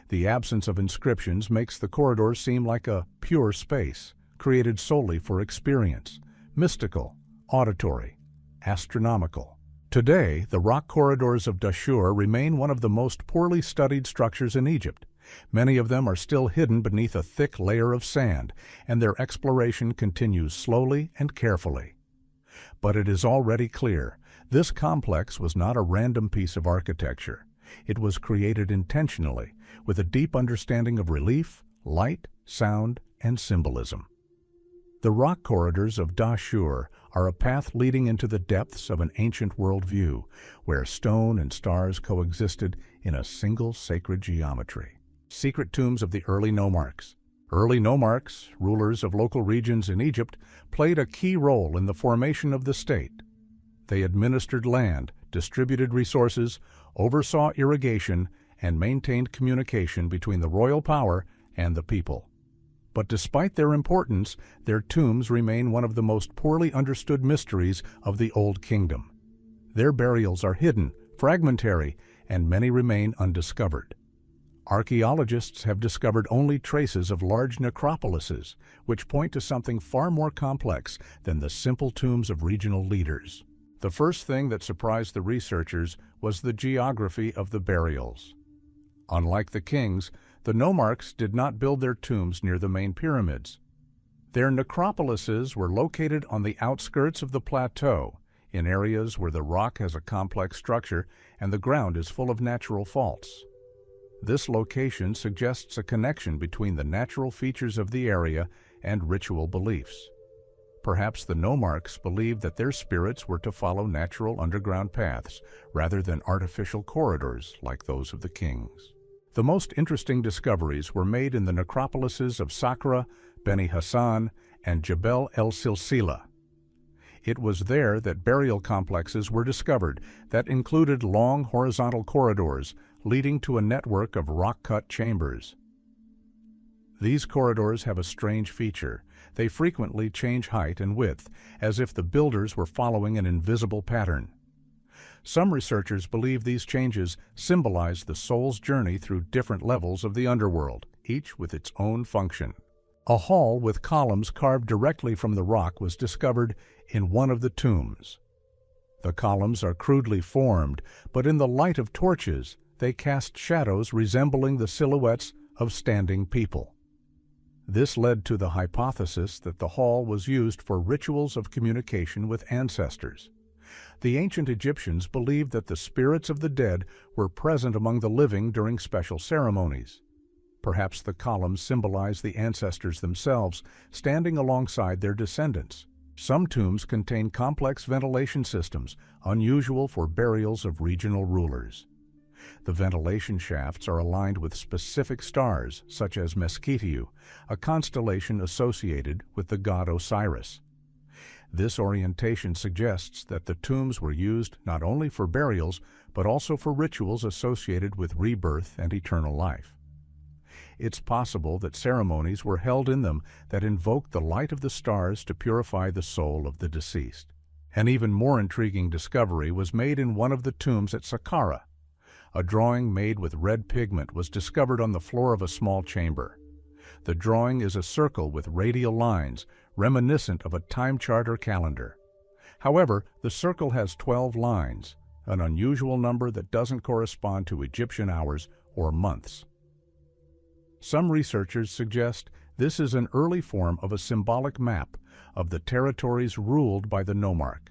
Speaker 1: The absence of inscriptions makes the corridor seem like a pure space, created solely for experience, mystical, auditory, astronomical. Today, the rock corridors of Dashur remain one of the most poorly studied structures in Egypt. Many of them are still hidden beneath a thick layer of sand, and their exploration continues slowly and carefully. But it is already clear, this complex was not a random piece of architecture. It was created intentionally, with a deep understanding of relief, light, sound, and symbolism. The rock corridors of Dashur are a path leading into the depths of an ancient worldview, where stone and stars coexisted in a single sacred geometry. Secret tombs of the early nomarchs. Early nomarchs, rulers of local regions in Egypt, played a key role in the formation of the state. They administered land, distributed resources, oversaw irrigation, and maintained communication between the royal power and the people. But despite their importance, their tombs remain one of the most poorly understood mysteries of the Old Kingdom. Their burials are hidden, fragmentary, and many remain undiscovered. Archaeologists have discovered only traces of large necropolises, which point to something far more complex than the simple tombs of regional leaders. The first thing that surprised the researchers was the geography of the burials. Unlike the kings, the nomarchs did not build their tombs near the main pyramids. Their necropolises were located on the outskirts of the plateau, in areas where the rock has a complex structure and the ground is full of natural faults. This location suggests a connection between the natural features of the area and ritual beliefs. Perhaps the nomarchs believed that their spirits were to follow natural underground paths rather than artificial corridors like those of the kings. The most interesting discoveries were made in the necropolises of Saqqara, Beni Hassan, and Jebel el-Silsila. It was there that burial complexes were discovered that included long horizontal corridors leading to a network of rock-cut chambers. These corridors have a strange feature. They frequently change height and width, as if the builders were following an invisible pattern. Some researchers believe these changes symbolize the soul's journey through different levels of the underworld, each with its own function. A hall with columns carved directly from the rock was discovered in one of the tombs. The columns are crudely formed, but in the light of torches, they cast shadows resembling the silhouettes of standing people. This led to the hypothesis that the hall was used for rituals of communication with ancestors. The ancient Egyptians believed that the spirits of the dead were present among the living during special ceremonies. Perhaps the columns symbolize the ancestors themselves, standing alongside their descendants. Some tombs contain complex ventilation systems, unusual for burials of regional rulers. The ventilation shafts are aligned with specific stars, such as Meskhetiu, a constellation associated with the god Osiris. This orientation suggests that the tombs were used not only for burials, but also for rituals associated with rebirth and eternal life. It's possible that ceremonies were held in them that invoked the light of the stars to purify the soul of the deceased. An even more intriguing discovery was made in one of the tombs at Saqqara. A drawing made with red pigment was discovered on the floor of a small chamber. The drawing is a circle with radial lines, reminiscent of a time chart or calendar. However, the circle has 12 lines, an unusual number that doesn't correspond to Egyptian hours or months. Some researchers suggest this is an early form of a symbolic map of the territories ruled by the nomarch.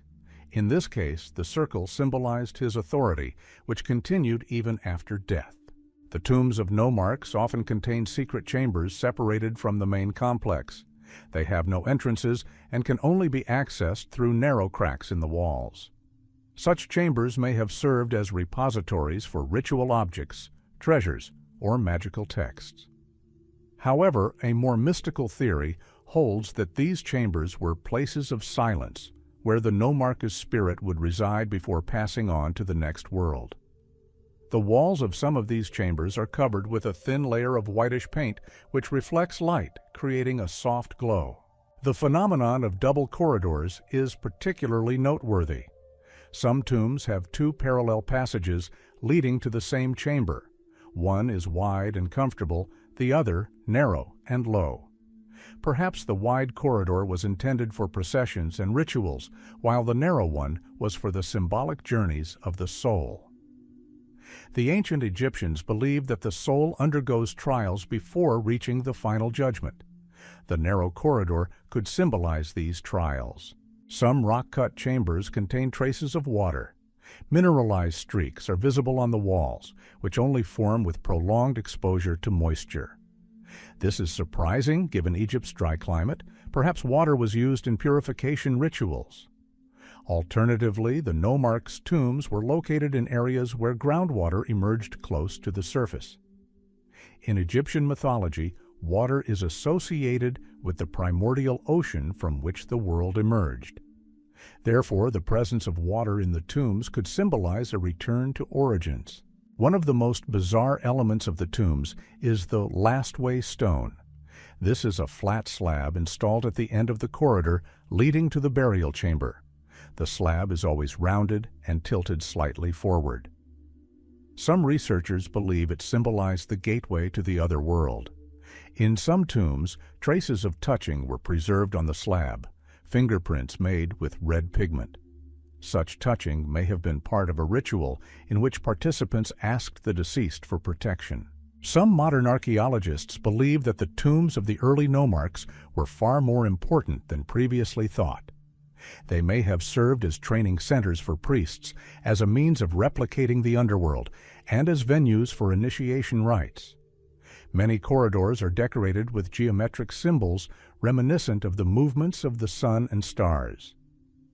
Speaker 1: In this case, the circle symbolized his authority, which continued even after death. The tombs of nomarchs often contain secret chambers separated from the main complex. They have no entrances and can only be accessed through narrow cracks in the walls. Such chambers may have served as repositories for ritual objects, treasures, or magical texts. However, a more mystical theory holds that these chambers were places of silence, where the nomarch's spirit would reside before passing on to the next world. The walls of some of these chambers are covered with a thin layer of whitish paint which reflects light, creating a soft glow. The phenomenon of double corridors is particularly noteworthy. Some tombs have two parallel passages leading to the same chamber, One is wide and comfortable, the other narrow and low. Perhaps the wide corridor was intended for processions and rituals, while the narrow one was for the symbolic journeys of the soul. The ancient Egyptians believed that the soul undergoes trials before reaching the final judgment. The narrow corridor could symbolize these trials. Some rock-cut chambers contain traces of water. Mineralized streaks are visible on the walls, which only form with prolonged exposure to moisture. This is surprising given Egypt's dry climate. Perhaps water was used in purification rituals. Alternatively, the nomarchs' tombs were located in areas where groundwater emerged close to the surface. In Egyptian mythology, water is associated with the primordial ocean from which the world emerged. Therefore, the presence of water in the tombs could symbolize a return to origins. One of the most bizarre elements of the tombs is the last-way stone. This is a flat slab installed at the end of the corridor leading to the burial chamber. The slab is always rounded and tilted slightly forward. Some researchers believe it symbolized the gateway to the other world. In some tombs, traces of touching were preserved on the slab, fingerprints made with red pigment. Such touching may have been part of a ritual in which participants asked the deceased for protection. Some modern archaeologists believe that the tombs of the early nomarchs were far more important than previously thought. They may have served as training centers for priests, as a means of replicating the underworld, and as venues for initiation rites. Many corridors are decorated with geometric symbols reminiscent of the movements of the sun and stars.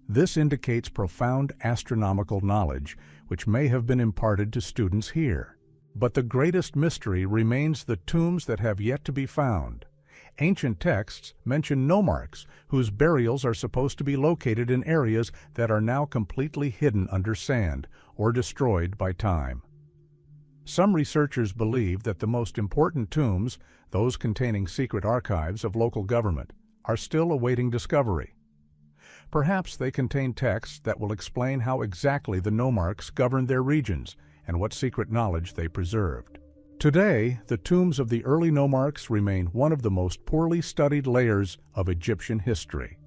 Speaker 1: This indicates profound astronomical knowledge, which may have been imparted to students here. But the greatest mystery remains the tombs that have yet to be found. Ancient texts mention nomarchs, whose burials are supposed to be located in areas that are now completely hidden under sand or destroyed by time. Some researchers believe that the most important tombs, those containing secret archives of local government, are still awaiting discovery. Perhaps they contain texts that will explain how exactly the nomarchs governed their regions and what secret knowledge they preserved. Today, the tombs of the early nomarchs remain one of the most poorly studied layers of Egyptian history.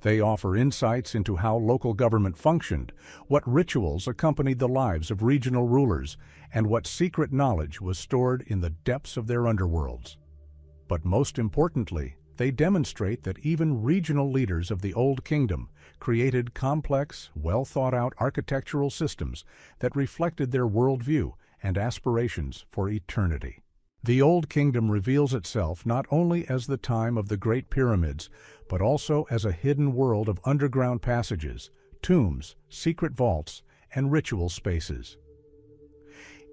Speaker 1: They offer insights into how local government functioned, what rituals accompanied the lives of regional rulers, and what secret knowledge was stored in the depths of their underworlds. But most importantly, they demonstrate that even regional leaders of the Old Kingdom created complex, well-thought-out architectural systems that reflected their worldview and aspirations for eternity. The Old Kingdom reveals itself not only as the time of the Great Pyramids, but also as a hidden world of underground passages, tombs, secret vaults, and ritual spaces.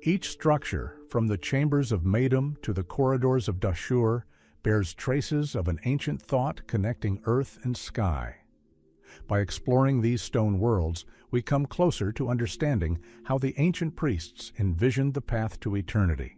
Speaker 1: Each structure, from the chambers of Medum to the corridors of Dashur, bears traces of an ancient thought connecting earth and sky. By exploring these stone worlds, we come closer to understanding how the ancient priests envisioned the path to eternity.